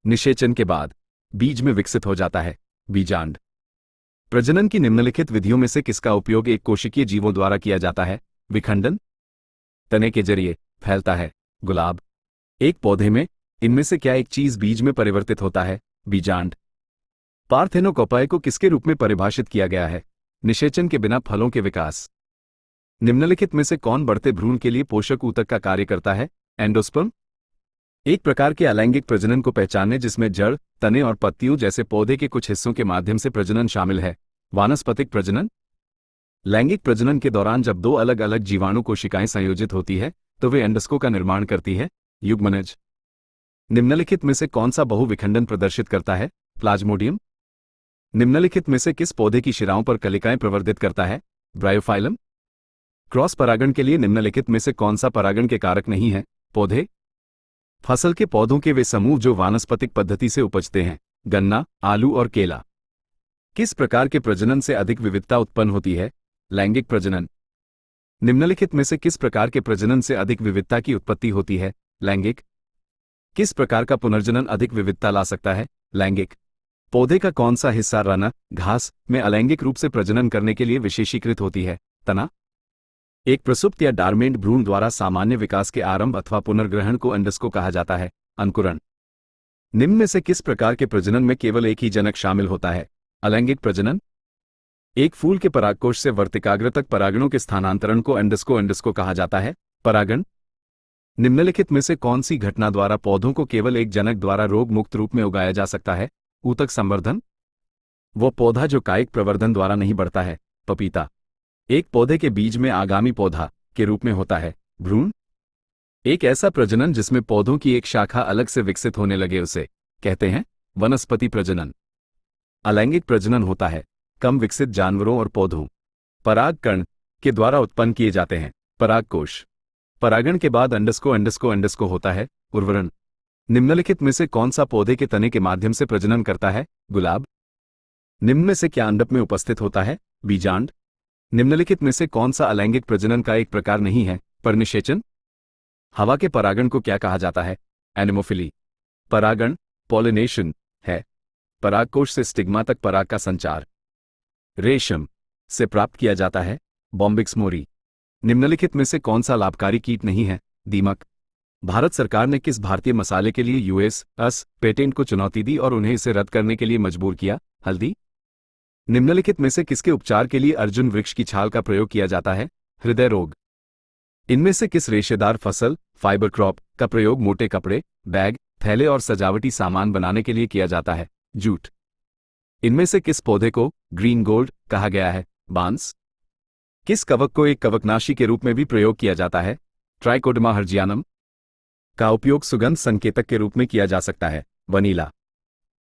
निषेचन के बाद बीज में विकसित हो जाता है बीजांड। प्रजनन की निम्नलिखित विधियों में से किसका उपयोग एक कोशिकीय जीवों द्वारा किया जाता है? विखंडन। तने के जरिए फैलता है गुलाब। एक पौधे में इनमें से क्या एक चीज बीज में परिवर्तित होता है? बीजांड। पार्थेनोकोपाए को किसके रूप में परिभाषित किया गया है? निषेचन के बिना फलों के विकास। निम्नलिखित में से कौन बढ़ते भ्रूण के लिए पोषक ऊतक का कार्य करता है? एंडोस्पर्म। एक प्रकार के अलैंगिक प्रजनन को पहचानने जिसमें जड़, तने और पत्तियों जैसे पौधे के कुछ हिस्सों के माध्यम से प्रजनन शामिल है। वानस्पतिक प्रजनन। लैंगिक प्रजनन के दौरान जब दो अलग अलग जीवाणु कोशिकाएं संयोजित होती है तो वे अंडकों का निर्माण करती है। युग्मनज। निम्नलिखित में से कौन सा बहुविखंडन प्रदर्शित करता है? प्लाज्मोडियम। निम्नलिखित में से किस पौधे की शिराओं पर कलिकाएं प्रवर्धित करता है? ब्रायोफाइलम। क्रॉस परागण के लिए निम्नलिखित में से कौन सा परागण के कारक नहीं है? पौधे। फसल के पौधों के वे समूह जो वानस्पतिक पद्धति से उपजते हैं। गन्ना, आलू और केला। किस प्रकार के प्रजनन से अधिक विविधता उत्पन्न होती है? लैंगिक प्रजनन। निम्नलिखित में से किस प्रकार के प्रजनन से अधिक विविधता की उत्पत्ति होती है? लैंगिक। किस प्रकार का पुनर्जनन अधिक विविधता ला सकता है? लैंगिक। पौधे का कौन सा हिस्सा रन, घास में अलैंगिक रूप से प्रजनन करने के लिए विशेषीकृत होती है? तना। एक प्रसुप्त या डार्मेंट भ्रूण द्वारा सामान्य विकास के आरंभ अथवा पुनर्ग्रहण को अंडस्को कहा जाता है। अंकुरण। निम्न में से किस प्रकार के प्रजनन में केवल एक ही जनक शामिल होता है? अलैंगिक प्रजनन। एक फूल के परागकोश से वर्तिकाग्र तक परागणों के स्थानांतरण को अंडस्को कहा जाता है। परागण। निम्नलिखित में से कौन सी घटना द्वारा पौधों को केवल एक जनक द्वारा रोग मुक्त रूप में उगाया जा सकता है? ऊतक संवर्धन। वो पौधा जो कायिक प्रवर्धन द्वारा नहीं बढ़ता है। पपीता। एक पौधे के बीज में आगामी पौधा के रूप में होता है। भ्रूण। एक ऐसा प्रजनन जिसमें पौधों की एक शाखा अलग से विकसित होने लगे उसे कहते हैं वनस्पति प्रजनन। अलैंगिक प्रजनन होता है कम विकसित जानवरों और पौधों। पराग कण के द्वारा उत्पन्न किए जाते हैं। परागकोश। परागण के बाद अंडस्को होता है। उर्वरण। निम्नलिखित में से कौन सा पौधे के तने के माध्यम से प्रजनन करता है? गुलाब। निम्न में से क्या अंडप में उपस्थित होता है? बीजांड। निम्नलिखित में से कौन सा अलैंगिक प्रजनन का एक प्रकार नहीं है? परनिषेचन। हवा के परागण को क्या कहा जाता है? एनेमोफिली। परागण पॉलिनेशन है। परागकोश से स्टिग्मा तक पराग का संचार रेशम से प्राप्त किया जाता है। बॉम्बिक्स मोरी। निम्नलिखित में से कौन सा लाभकारी कीट नहीं है? दीमक। भारत सरकार ने किस भारतीय मसाले के लिए यूएस पेटेंट को चुनौती दी और उन्हें इसे रद्द करने के लिए मजबूर किया? हल्दी। निम्नलिखित में से किसके उपचार के लिए अर्जुन वृक्ष की छाल का प्रयोग किया जाता है? हृदय रोग। इनमें से किस रेशेदार फसल फाइबर क्रॉप का प्रयोग मोटे कपड़े, बैग, थैले और सजावटी सामान बनाने के लिए किया जाता है? जूट। इनमें से किस पौधे को ग्रीन गोल्ड कहा गया है? बांस। किस कवक को एक कवकनाशी के रूप में भी प्रयोग किया जाता है? ट्राइकोडर्मा हर्जियानम। का उपयोग सुगंध संकेतक के रूप में किया जा सकता है? वनीला।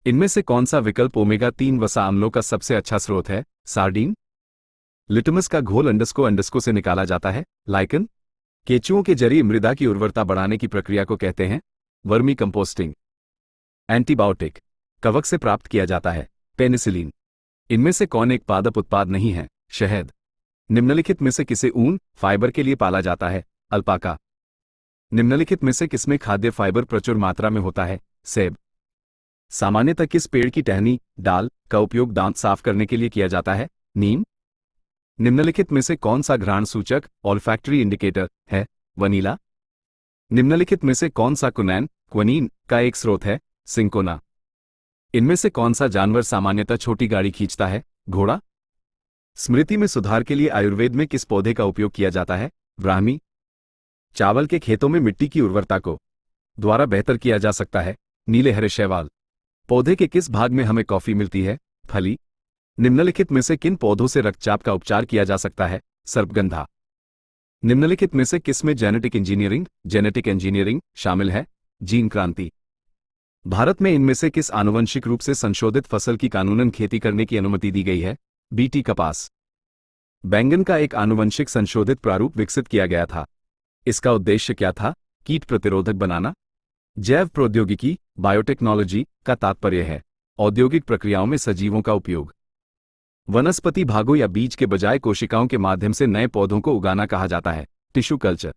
इनमें से कौन सा विकल्प ओमेगा-3 वसा अम्लों का सबसे अच्छा स्रोत है? सार्डीन। लिटमस का घोल अंडस्को से निकाला जाता है? लाइकन। केंचुओं के जरिए मृदा की उर्वरता बढ़ाने की प्रक्रिया को कहते हैं वर्मी कंपोस्टिंग। एंटीबायोटिक कवक से प्राप्त किया जाता है? पेनिसिलिन। इनमें से कौन एक पादप उत्पाद नहीं है? शहद। निम्नलिखित में से किसे ऊन फाइबर के लिए पाला जाता है? अल्पाका। निम्नलिखित में से किसमें खाद्य फाइबर प्रचुर मात्रा में होता है? सेब। सामान्यतः किस पेड़ की टहनी डाल का उपयोग दांत साफ करने के लिए किया जाता है? नीम। निम्नलिखित में से कौन सा घ्राण सूचक ऑल्फैक्टरी इंडिकेटर है? वनीला। निम्नलिखित में से कौन सा क्विनीन का एक स्रोत है? सिंकोना। इनमें से कौन सा जानवर सामान्यतः छोटी गाड़ी खींचता है? घोड़ा। स्मृति में सुधार के लिए आयुर्वेद में किस पौधे का उपयोग किया जाता है? ब्राह्मी। चावल के खेतों में मिट्टी की उर्वरता को द्वारा बेहतर किया जा सकता है? नीले हरे शैवाल। पौधे के किस भाग में हमें कॉफी मिलती है? फली। निम्नलिखित में से किन पौधों से रक्तचाप का उपचार किया जा सकता है? सर्पगंधा। निम्नलिखित में से किसमें जेनेटिक इंजीनियरिंग शामिल है? जीन क्रांति। भारत में इनमें से किस आनुवंशिक रूप से संशोधित फसल की कानूनन खेती करने की अनुमति दी गई है? बीटी कपास। बैंगन का एक आनुवंशिक संशोधित प्रारूप विकसित किया गया था। इसका उद्देश्य क्या था? कीट प्रतिरोधक बनाना। जैव प्रौद्योगिकी बायोटेक्नोलॉजी का तात्पर्य है औद्योगिक प्रक्रियाओं में सजीवों का उपयोग। वनस्पति भागों या बीज के बजाय कोशिकाओं के माध्यम से नए पौधों को उगाना कहा जाता है टिश्यू कल्चर।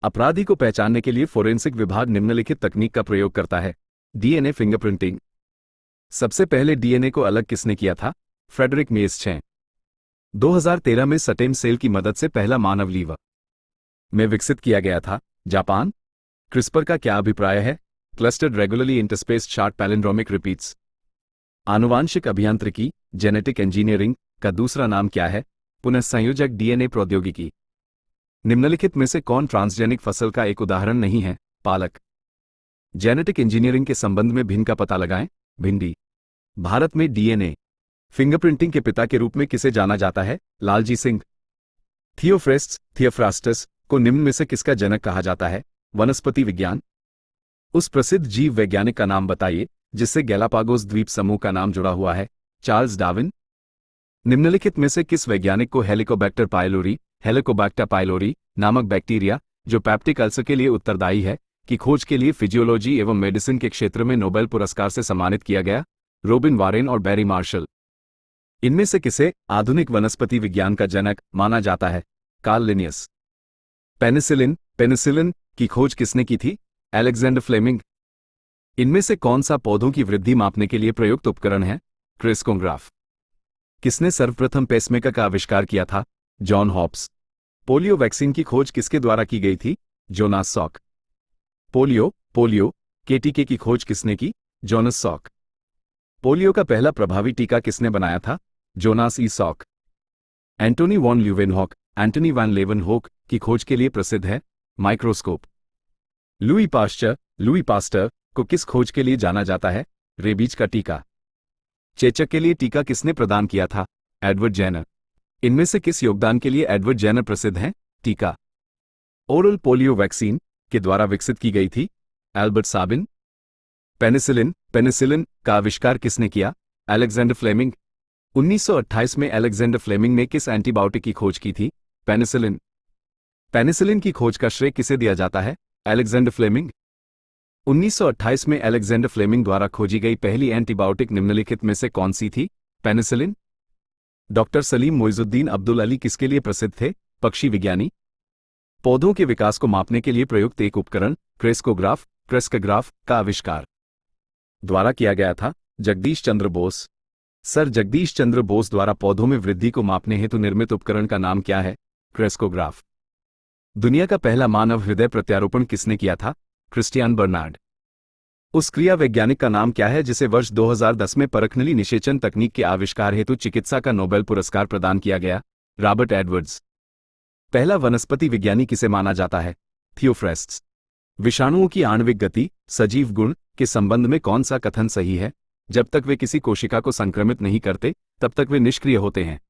अपराधी को पहचानने के लिए फोरेंसिक विभाग निम्नलिखित तकनीक का प्रयोग करता है? DNA fingerprinting. सबसे पहले डीएनए को अलग किसने किया था? फ्रेडरिक मेस 2013 में स्टेम सेल की मदद से पहला मानव लीवर में विकसित किया गया था। जापान। क्रिस्पर का क्या अभिप्राय है? Clustered regularly interspaced short palindromic repeats. आनुवांशिक अभियांत्रिकी, जेनेटिक इंजीनियरिंग का दूसरा नाम क्या है? पुनःसंयोजक डीएनए प्रौद्योगिकी। निम्नलिखित में से कौन ट्रांसजेनिक फसल का एक उदाहरण नहीं है? पालक। जेनेटिक इंजीनियरिंग के संबंध में भिन्न का पता लगाएं। भिंडी। भारत में डीएनए फिंगरप्रिंटिंग के पिता के रूप में किसे जाना जाता है? लालजी सिंह। थियोफ्रास्टस को निम्न में से किसका जनक कहा जाता है? वनस्पति विज्ञान। उस प्रसिद्ध जीव वैज्ञानिक का नाम बताइए जिससे गैलापागोस द्वीप समूह का नाम जुड़ा हुआ है? Charles Darwin. निम्नलिखित में से किस वैज्ञानिक को हेलिकोबैक्टर पाइलोरी नामक बैक्टीरिया, जो पैप्टिक अल्सर के लिए उत्तरदायी है, की खोज के लिए फिजियोलॉजी एवं मेडिसिन के क्षेत्र में नोबेल पुरस्कार से सम्मानित किया गया? रोबिन वारेन और बैरी मार्शल। इनमें से किसे आधुनिक वनस्पति विज्ञान का जनक माना जाता है? Karl Linnaeus. पेनिसिलिन की खोज किसने की थी? Alexander Fleming. इनमें से कौन सा पौधों की वृद्धि मापने के लिए प्रयुक्त उपकरण है? क्रिस्कोग्राफ। किसने सर्वप्रथम पेसमेकर का आविष्कार किया था? John Hobbs. पोलियो वैक्सीन की खोज किसके द्वारा की गई थी? Jonas sock. पोलियो के टीके की खोज किसने की? Jonas sock. पोलियो का पहला प्रभावी टीका किसने बनाया था? जोनास ई सॉक। एंटोनी वैन लेवनहोक की खोज के लिए प्रसिद्ध है? माइक्रोस्कोप। लुई पास्टर को किस खोज के लिए जाना जाता है? रेबीज का टीका। चेचक के लिए टीका किसने प्रदान किया था? Edward Jenner. इनमें से किस योगदान के लिए एडवर्ड जेनर प्रसिद्ध हैं? टीका। ओरल पोलियो वैक्सीन के द्वारा विकसित की गई थी? एल्बर्ट साबिन। पेनिसिलिन का आविष्कार किसने किया? Alexander Fleming. 1928 में अलेक्जेंडर फ्लेमिंग ने किस एंटीबायोटिक की खोज की थी? पेनिसिलिन की खोज का श्रेय किसे दिया जाता है? Alexander Fleming. 1928 में अलेक्जेंडर फ्लेमिंग द्वारा खोजी गई पहली एंटीबायोटिक निम्नलिखित में से कौन सी थी? पेनिसिलिन। डॉक्टर सलीम मोइजुद्दीन अब्दुल अली किसके लिए प्रसिद्ध थे? पक्षी विज्ञानी। पौधों के विकास को मापने के लिए प्रयुक्त एक उपकरण क्रेस्कोग्राफ का आविष्कार द्वारा किया गया था? जगदीश चंद्र बोस। सर जगदीश चंद्र बोस द्वारा पौधों में वृद्धि को मापने हेतु निर्मित उपकरण का नाम क्या है? क्रेस्कोग्राफ। दुनिया का पहला मानव हृदय प्रत्यारोपण किसने किया था? Christiaan Barnard. उस क्रिया वैज्ञानिक का नाम क्या है जिसे वर्ष 2010 में परखनली निषेचन तकनीक के आविष्कार हेतु चिकित्सा का नोबेल पुरस्कार प्रदान किया गया? Robert Edwards. पहला वनस्पति विज्ञानी किसे माना जाता है? थियोफ्रास्टस। विषाणुओं की आणविक गति, सजीव गुण के संबंध में कौन सा कथन सही है? जब तक वे किसी कोशिका को संक्रमित नहीं करते तब तक वे निष्क्रिय होते हैं।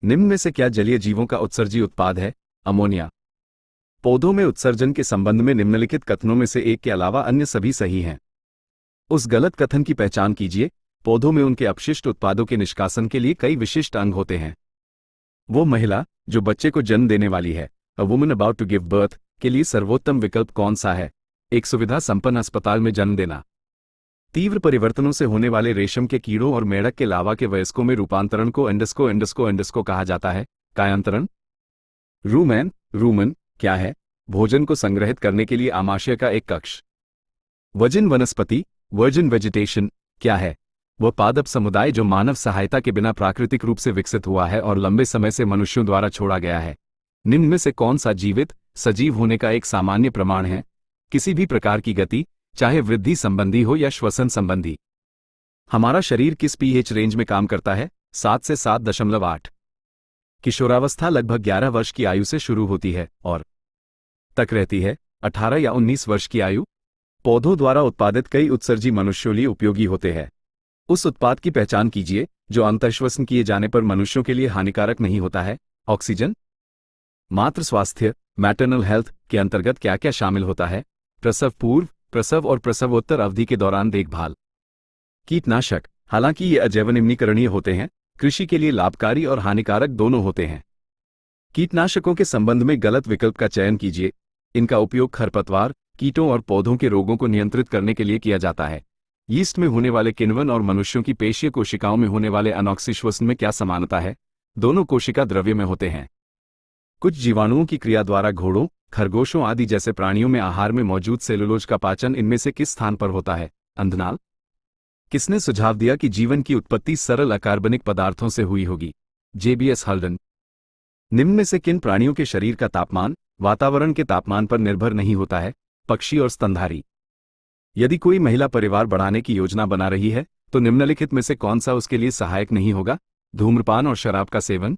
निम्न में से क्या जलीय जीवों का उत्सर्जी उत्पाद है? अमोनिया। पौधों में उत्सर्जन के संबंध में निम्नलिखित कथनों में से एक के अलावा अन्य सभी सही हैं। उस गलत कथन की पहचान कीजिए। पौधों में उनके अपशिष्ट उत्पादों के निष्कासन के लिए कई विशिष्ट अंग होते हैं। वो महिला जो बच्चे को जन्म देने वाली है, a woman about to give birth, के लिए सर्वोत्तम विकल्प कौन सा है? एक सुविधा संपन्न अस्पताल में जन्म देना। तीव्र परिवर्तनों से होने वाले रेशम के कीड़ों और मेढक के लावा के वयस्कों में रूपांतरण को एंडस्को कहा जाता है। कायांतरण। रूमन क्या है? भोजन को संग्रहित करने के लिए आमाशय का एक कक्ष। वर्जिन वेजिटेशन क्या है? वह पादप समुदाय जो मानव सहायता के बिना प्राकृतिक रूप से विकसित हुआ है और लंबे समय से मनुष्यों द्वारा छोड़ा गया है। निम्न में से कौन सा जीवित सजीव होने का एक सामान्य प्रमाण है? किसी भी प्रकार की गति, चाहे वृद्धि संबंधी हो या श्वसन संबंधी। हमारा शरीर किस पीएच रेंज में काम करता है? 7 से 7.8। किशोरावस्था लगभग 11 वर्ष की आयु से शुरू होती है और तक रहती है 18 या 19 वर्ष की आयु। पौधों द्वारा उत्पादित कई उत्सर्जी मनुष्यों लिए उपयोगी होते हैं। उस उत्पाद की पहचान कीजिए जो अंतःश्वसन किए जाने पर मनुष्यों के लिए हानिकारक नहीं होता है। ऑक्सीजन। मातृ स्वास्थ्य मैटरनल हेल्थ के अंतर्गत क्या क्या शामिल होता है? प्रसव पूर्व, प्रसव और प्रसवोत्तर अवधि के दौरान देखभाल। कीटनाशक, हालांकि ये अजैव निम्नीकरणीय होते हैं, कृषि के लिए लाभकारी और हानिकारक दोनों होते हैं। कीटनाशकों के संबंध में गलत विकल्प का चयन कीजिए। इनका उपयोग खरपतवार, कीटों और पौधों के रोगों को नियंत्रित करने के लिए किया जाता है। यीस्ट में होने वाले किण्वन और मनुष्यों की पेशीय कोशिकाओं में होने वाले अनॉक्सीश्वसन में क्या समानता है? दोनों कोशिका द्रव्य में होते हैं। कुछ जीवाणुओं की क्रिया द्वारा घोड़ों, खरगोशों आदि जैसे प्राणियों में आहार में मौजूद सेलुलोज का पाचन इनमें से किस स्थान पर होता है? अंधनाल। किसने सुझाव दिया कि जीवन की उत्पत्ति सरल अकार्बनिक पदार्थों से हुई होगी? JBS Haldane. निम्न में से किन प्राणियों के शरीर का तापमान वातावरण के तापमान पर निर्भर नहीं होता है? पक्षी और स्तनधारी। यदि कोई महिला परिवार बढ़ाने की योजना बना रही है तो निम्नलिखित में से कौन सा उसके लिए सहायक नहीं होगा? धूम्रपान और शराब का सेवन।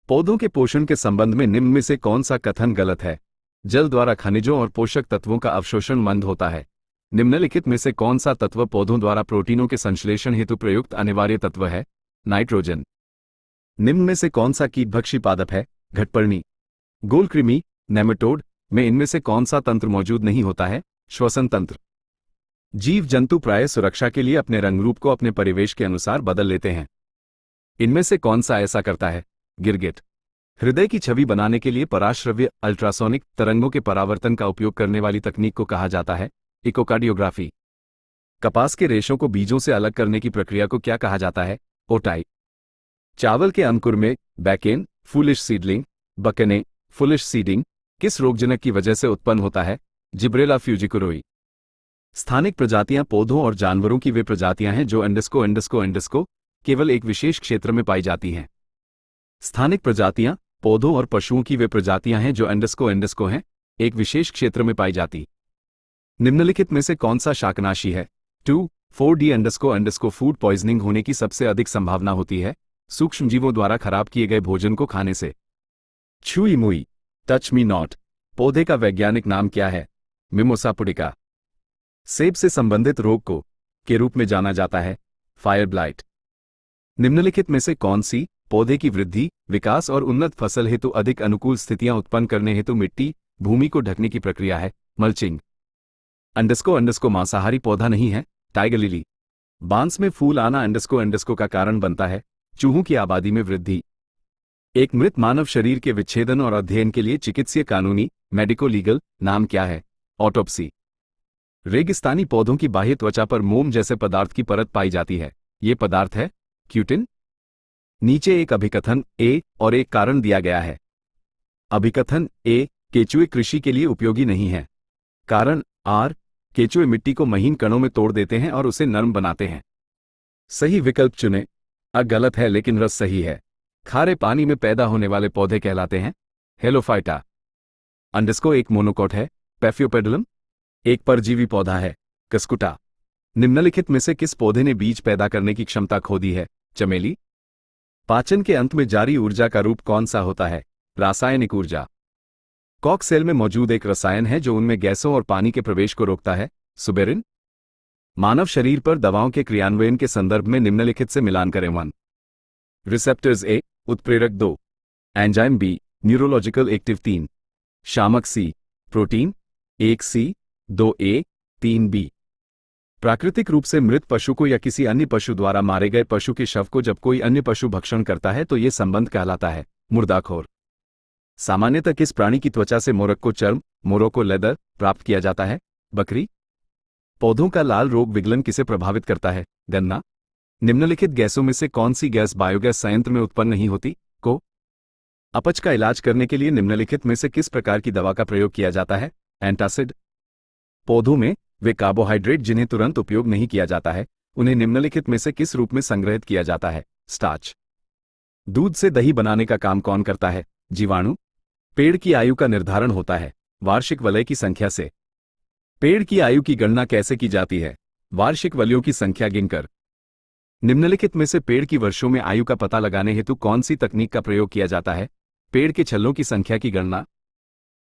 पौधों के पोषण के संबंध में निम्न में से कौन सा कथन गलत है? जल द्वारा खनिजों और पोषक तत्वों का अवशोषण मंद होता है। निम्नलिखित में से कौन सा तत्व पौधों द्वारा प्रोटीनों के संश्लेषण हेतु प्रयुक्त अनिवार्य तत्व है? नाइट्रोजन। निम्न में से कौन सा कीटभक्षी पादप है? घटपर्णी। गोलकृमि, नेमेटोड में इनमें से कौन सा तंत्र मौजूद नहीं होता है? श्वसन तंत्र। जीव जंतु प्रायः सुरक्षा के लिए अपने रंगरूप को अपने परिवेश के अनुसार बदल लेते हैं। इनमें से कौन सा ऐसा करता है? गिरगिट। हृदय की छवि बनाने के लिए पराश्रव्य अल्ट्रासोनिक तरंगों के परावर्तन का उपयोग करने वाली तकनीक को कहा जाता है? इकोकार्डियोग्राफी। कपास के रेशों को बीजों से अलग करने की प्रक्रिया को क्या कहा जाता है? ओटाई। चावल के अंकुर में बैकेन, फूलिश सीडलिंग, बकने, फुलिश सीडिंग किस रोगजनक की वजह से उत्पन्न होता है? जिब्रेला फ्यूजिकुरोई। स्थानिक प्रजातियां पौधों और जानवरों की वे प्रजातियां हैं जो एंडस्को केवल एक विशेष क्षेत्र में पाई जाती हैं। स्थानिक प्रजातियां पौधों और पशुओं की वे प्रजातियां हैं जो एंडस्को हैं, एक विशेष क्षेत्र में पाई जाती। निम्नलिखित में से कौन सा शाकनाशी है? 2,4-D अंडस्को फूड पॉइजनिंग होने की सबसे अधिक संभावना होती है सूक्ष्मजीवों द्वारा खराब किए गए भोजन को खाने से। छुई मुई, टच मी नॉट पौधे का वैज्ञानिक नाम क्या है? Mimosa pudica. सेब से संबंधित रोग को के रूप में जाना जाता है? Fire blight. निम्नलिखित में से कौन सी पौधे की वृद्धि, विकास और उन्नत फसल हेतु अधिक अनुकूल स्थितियां उत्पन्न करने हेतु मिट्टी, भूमि को ढकने की प्रक्रिया है? मल्चिंग। अंडस्को मांसाहारी पौधा नहीं है? Tiger lily. बांस में फूल आना अंडस्को का कारण बनता है? चूहों की आबादी में वृद्धि। एक मृत मानव शरीर के विच्छेदन और अध्ययन के लिए चिकित्सीय कानूनी मेडिको लीगल नाम क्या है? ऑटोप्सी। रेगिस्तानी पौधों की बाह्य त्वचा पर मोम जैसे पदार्थ की परत पाई जाती है, ये पदार्थ है? क्यूटिन। नीचे एक अभिकथन ए और एक कारण दिया गया है। अभिकथन ए, केचुए कृषि के लिए उपयोगी नहीं है। कारण आर, केचुए मिट्टी को महीन कणों में तोड़ देते हैं और उसे नरम बनाते हैं। सही विकल्प चुनें। गलत है लेकिन रस सही है। खारे पानी में पैदा होने वाले पौधे कहलाते हैं? हेलोफाइटा। अंडस्को एक मोनोकोट है? पैफियोपेडुलम। एक परजीवी पौधा है? कस्कुटा। निम्नलिखित में से किस पौधे ने बीज पैदा करने की क्षमता खो दी है? चमेली। पाचन के अंत में जारी ऊर्जा का रूप कौन सा होता है? रासायनिक ऊर्जा। कॉक सेल में मौजूद एक रसायन है जो उनमें गैसों और पानी के प्रवेश को रोकता है? सुबेरिन। मानव शरीर पर दवाओं के क्रियान्वयन के संदर्भ में निम्नलिखित से मिलान करें। 1 रिसेप्टर्स ए, उत्प्रेरक 2, एंजाइम बी, न्यूरोलॉजिकल एक्टिव 3, शामक सी, प्रोटीन 1 सी, 2 ए, 3 बी। प्राकृतिक रूप से मृत पशु को या किसी अन्य पशु द्वारा मारे गए पशु के शव को जब कोई अन्य पशु भक्षण करता है तो यह संबंध कहलाता है? मुर्दाखोर। सामान्यतः किस प्राणी की त्वचा से मोरक्को चर्म, मोरक्को लेदर प्राप्त किया जाता है? बकरी। पौधों का लाल रोग विगलन किसे प्रभावित करता है? गन्ना। निम्नलिखित गैसों में से कौन सी गैस बायोगैस संयंत्र में उत्पन्न नहीं होती? को। अपच का इलाज करने के लिए निम्नलिखित में से किस प्रकार की दवा का प्रयोग किया जाता है? एंटासिड। पौधों में वे कार्बोहाइड्रेट जिन्हें तुरंत उपयोग नहीं किया जाता है, उन्हें निम्नलिखित में से किस रूप में संग्रहित किया जाता है? स्टार्च। दूध से दही बनाने का काम कौन करता है? जीवाणु। पेड़ की आयु का निर्धारण होता है वार्षिक वलय की संख्या से। पेड़ की आयु की गणना कैसे की जाती है? वार्षिक वलयों की संख्या गिनकर। निम्नलिखित में से पेड़ की वर्षों में आयु का पता लगाने हेतु कौन सी तकनीक का प्रयोग किया जाता है? पेड़ के छल्लों की संख्या की गणना।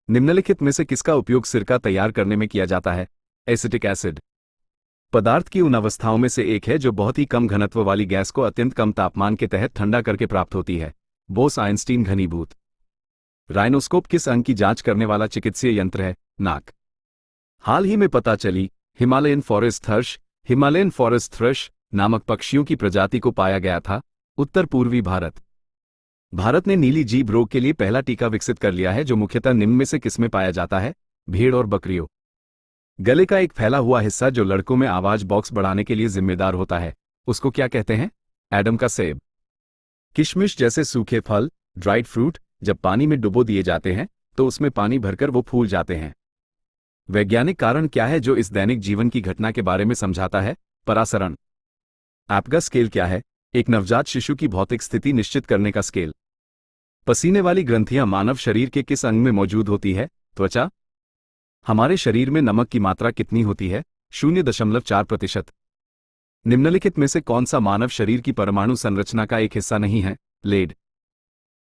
निम्नलिखित में से किसका उपयोग सिरका तैयार करने में किया जाता है? Acetic acid. पदार्थ की उन अवस्थाओं में से एक है जो बहुत ही कम घनत्व वाली गैस को अत्यंत कम तापमान के तहत ठंडा करके प्राप्त होती है? बोस-आइंस्टीन घनीभूत। राइनोस्कोप किस अंग की जांच करने वाला चिकित्सीय यंत्र है? नाक। हाल ही में पता चली हिमालयन फॉरेस्ट थ्रश नामक पक्षियों की प्रजाति को पाया गया था उत्तर पूर्वी भारत। भारत ने नीली जीभ रोग के लिए पहला टीका विकसित कर लिया है जो मुख्यतः निम्न में से किसमें पाया जाता है? भेड़ और बकरियों। गले का एक फैला हुआ हिस्सा जो लड़कों में आवाज बॉक्स बढ़ाने के लिए जिम्मेदार होता है, उसको क्या कहते हैं? एडम का सेब। किशमिश जैसे सूखे फल, ड्राइड फ्रूट, जब पानी में डुबो दिए जाते हैं तो उसमें पानी भरकर वो फूल जाते हैं। वैज्ञानिक कारण क्या है जो इस दैनिक जीवन की घटना के बारे में समझाता है? परासरण। एप्गा स्केल क्या है? एक नवजात शिशु की भौतिक स्थिति निश्चित करने का स्केल। पसीने वाली ग्रंथियां मानव शरीर के किस अंग में मौजूद होती है? त्वचा। हमारे शरीर में नमक की मात्रा कितनी होती है? 0.4%। निम्नलिखित में से कौन सा मानव शरीर की परमाणु संरचना का एक हिस्सा नहीं है? लेड।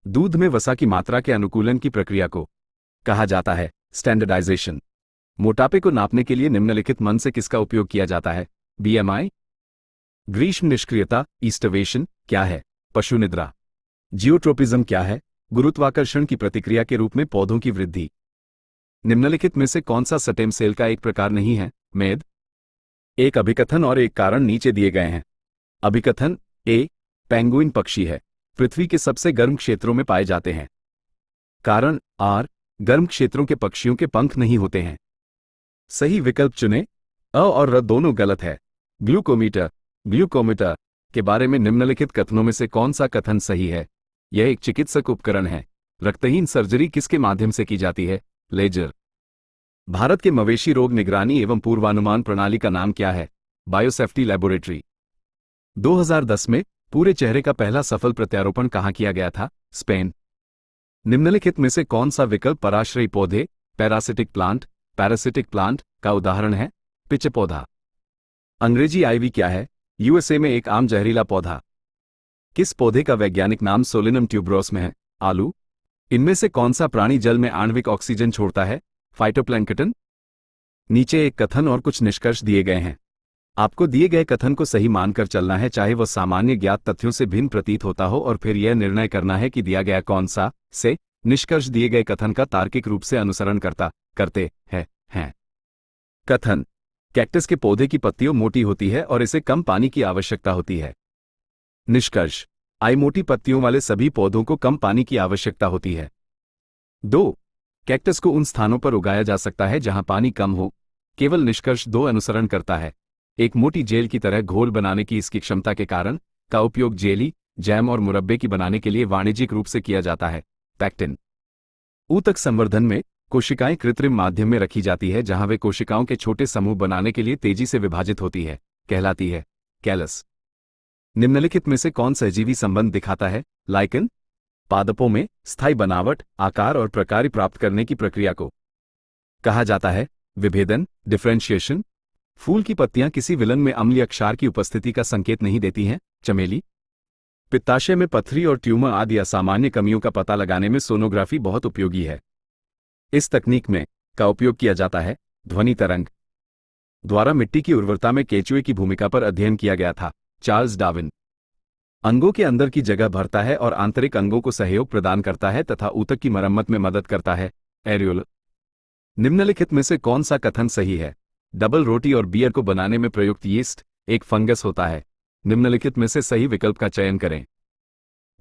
दूध में वसा की मात्रा के अनुकूलन की प्रक्रिया को कहा जाता है स्टैंडर्डाइजेशन। मोटापे को नापने के लिए निम्नलिखित मन से किसका उपयोग किया जाता है? BMI। ग्रीष्म निष्क्रियता ईस्टर्वेशन क्या है? पशु निद्रा। जियोट्रोपिज्म क्या है? गुरुत्वाकर्षण की प्रतिक्रिया के रूप में पौधों की वृद्धि। निम्नलिखित में से कौन सा स्टेम सेल का एक प्रकार नहीं है? मेद। एक अभिकथन और एक कारण नीचे दिए गए हैं। अभिकथन ए, पेंगुइन पक्षी है, पृथ्वी के सबसे गर्म क्षेत्रों में पाए जाते हैं। कारण आर, गर्म क्षेत्रों के पक्षियों के पंख नहीं होते हैं। सही विकल्प चुनें। अ और र दोनों गलत है। ग्लूकोमीटर के बारे में निम्नलिखित कथनों में से कौन सा कथन सही है? यह एक चिकित्सक उपकरण है। रक्तहीन सर्जरी किसके माध्यम से की जाती है? लेजर। भारत के मवेशी रोग निगरानी एवं पूर्वानुमान प्रणाली का नाम क्या है? Biosafety laboratory. 2010 में पूरे चेहरे का पहला सफल प्रत्यारोपण कहाँ किया गया था? स्पेन। निम्नलिखित में से कौन सा विकल्प पराश्रयी पौधे पैरासिटिक प्लांट का उदाहरण है? पिच पौधा। अंग्रेजी आइवी क्या है? यूएसए में एक आम जहरीला पौधा। किस पौधे का वैज्ञानिक नाम सोलिनम ट्यूबरोस में है? आलू। इनमें से कौन सा प्राणी जल में आणविक ऑक्सीजन छोड़ता है? फाइटोप्लैंक्टन। नीचे एक कथन और कुछ निष्कर्ष दिए गए हैं। आपको दिए गए कथन को सही मानकर चलना है, चाहे वह सामान्य ज्ञात तथ्यों से भिन्न प्रतीत होता हो, और फिर यह निर्णय करना है कि दिया गया कौन सा से निष्कर्ष दिए गए कथन का तार्किक रूप से अनुसरण करते हैं। कथन: कैक्टस के पौधे की पत्तियों मोटी होती है और इसे कम पानी की आवश्यकता होती है। निष्कर्ष: आई मोटी पत्तियों वाले सभी पौधों को कम पानी की आवश्यकता होती है। 2. कैक्टस को उन स्थानों पर उगाया जा सकता है जहां पानी कम हो। केवल निष्कर्ष 2 अनुसरण करता है। एक मोटी जेल की तरह घोल बनाने की इसकी क्षमता के कारण का उपयोग जेली, जैम और मुरब्बे की बनाने के लिए वाणिज्यिक रूप से किया जाता है। पैक्टिन। ऊतक संवर्धन में कोशिकाएं कृत्रिम माध्यम में रखी जाती है जहां वे कोशिकाओं के छोटे समूह बनाने के लिए तेजी से विभाजित होती है, कहलाती है कैलस। निम्नलिखित में से कौन सहजीवी संबंध दिखाता है? लाइकन। पादपों में स्थायी बनावट, आकार और प्रकार प्राप्त करने की प्रक्रिया को कहा जाता है विभेदन, डिफरेंशिएशन। फूल की पत्तियां किसी विलन में अम्लीय क्षार की उपस्थिति का संकेत नहीं देती हैं। चमेली। पित्ताशय में पथरी और ट्यूमर आदि असामान्य कमियों का पता लगाने में सोनोग्राफी बहुत उपयोगी है। इस तकनीक में का उपयोग किया जाता है ध्वनि तरंग द्वारा मिट्टी की उर्वरता में केंचुए की भूमिका पर अध्ययन किया गया था। Charles Darwin. अंगों के अंदर की जगह भरता है और आंतरिक अंगों को सहयोग प्रदान करता है तथा ऊतक की मरम्मत में मदद करता है। एरियोल। निम्नलिखित में से कौन सा कथन सही है? डबल रोटी और बियर को बनाने में प्रयुक्त यीस्ट एक फंगस होता है। निम्नलिखित में से सही विकल्प का चयन करें।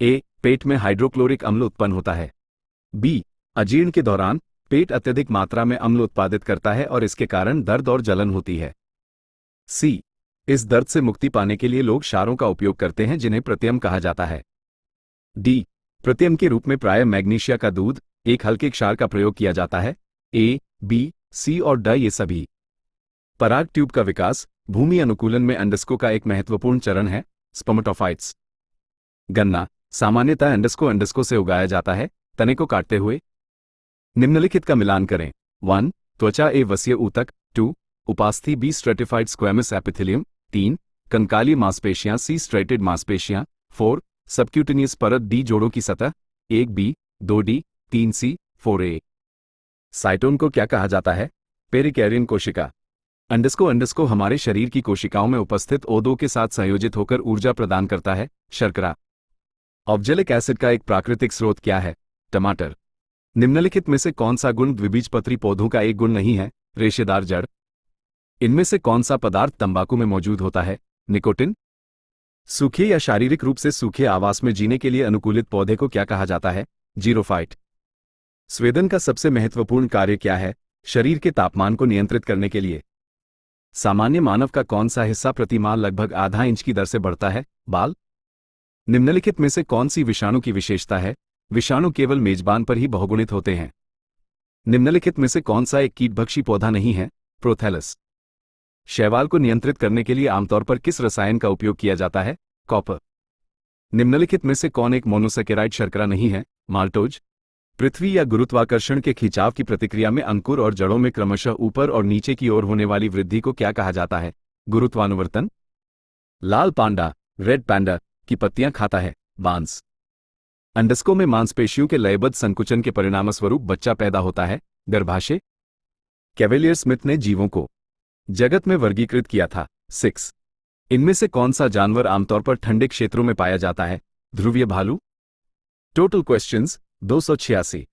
ए, पेट में हाइड्रोक्लोरिक अम्ल उत्पन्न होता है। बी, अजीर्ण के दौरान पेट अत्यधिक मात्रा में अम्ल उत्पादित करता है और इसके कारण दर्द और जलन होती है। सी, इस दर्द से मुक्ति पाने के लिए लोग क्षारों का उपयोग करते हैं जिन्हें प्रत्यम कहा जाता है। डी, प्रत्यम के रूप में प्रायः मैग्नीशिया का दूध एक हल्के क्षार का प्रयोग किया जाता है। ए, बी, सी और ड ये सभी। पराग ट्यूब का विकास भूमि अनुकूलन में अंडस्को का एक महत्वपूर्ण चरण है। स्पर्मेटोफाइट्स। गन्ना सामान्यतः अंडस्को से उगाया जाता है, तने को काटते हुए। निम्नलिखित का मिलान करें। 1. त्वचा ए वसीय ऊतक। 2. उपास्थि बी स्ट्रेटिफाइड स्क्वैमस एपिथेलियम। 3. कंकाली मांसपेशियां सी स्ट्रेटेड मांसपेशियां। 4. सबक्यूटेनियस परत डी जोड़ों की सतह। 1B, 2D, 3C, 4A। साइटोन को क्या कहा जाता है? पेरिकैरियन कोशिका। अंडस्को हमारे शरीर की कोशिकाओं में उपस्थित O2 के साथ संयोजित होकर ऊर्जा प्रदान करता है। शर्करा। ऑक्जेलिक एसिड का एक प्राकृतिक स्रोत क्या है? टमाटर। निम्नलिखित में से कौन सा गुण द्विबीजपत्री पौधों का एक गुण नहीं है? रेशेदार जड़। इनमें से कौन सा पदार्थ तंबाकू में मौजूद होता है? निकोटिन। सूखे या शारीरिक रूप से सूखे आवास में जीने के लिए अनुकूलित पौधे को क्या कहा जाता है? जीरोफाइट। स्वेदन का सबसे महत्वपूर्ण कार्य क्या है? शरीर के तापमान को नियंत्रित करने के लिए। सामान्य मानव का कौन सा हिस्सा प्रति माह लगभग आधा इंच की दर से बढ़ता है? बाल। निम्नलिखित में से कौन सी विषाणु की विशेषता है? विषाणु केवल मेजबान पर ही बहुगुणित होते हैं। निम्नलिखित में से कौन सा एक कीटभक्षी पौधा नहीं है? प्रोथैलस। शैवाल को नियंत्रित करने के लिए आमतौर पर किस रसायन का उपयोग किया जाता है? कॉपर। निम्नलिखित में से कौन एक मोनोसेकेराइड शर्करा नहीं है? माल्टोज। पृथ्वी या गुरुत्वाकर्षण के खिंचाव की प्रतिक्रिया में अंकुर और जड़ों में क्रमशः ऊपर और नीचे की ओर होने वाली वृद्धि को क्या कहा जाता है? गुरुत्वानुवर्तन। लाल पांडा, रेड पैंडा, की पत्तियां खाता है, बांस। अंडस्कों में मांसपेशियों के लयबद्ध संकुचन के परिणामस्वरूप बच्चा पैदा होता है, गर्भाशय। कैवेलियर स्मिथ ने जीवों को जगत में वर्गीकृत किया था, 6। इनमें से कौन सा जानवर आमतौर पर ठंडे क्षेत्रों में पाया जाता है? ध्रुवीय भालू। Total questions 286।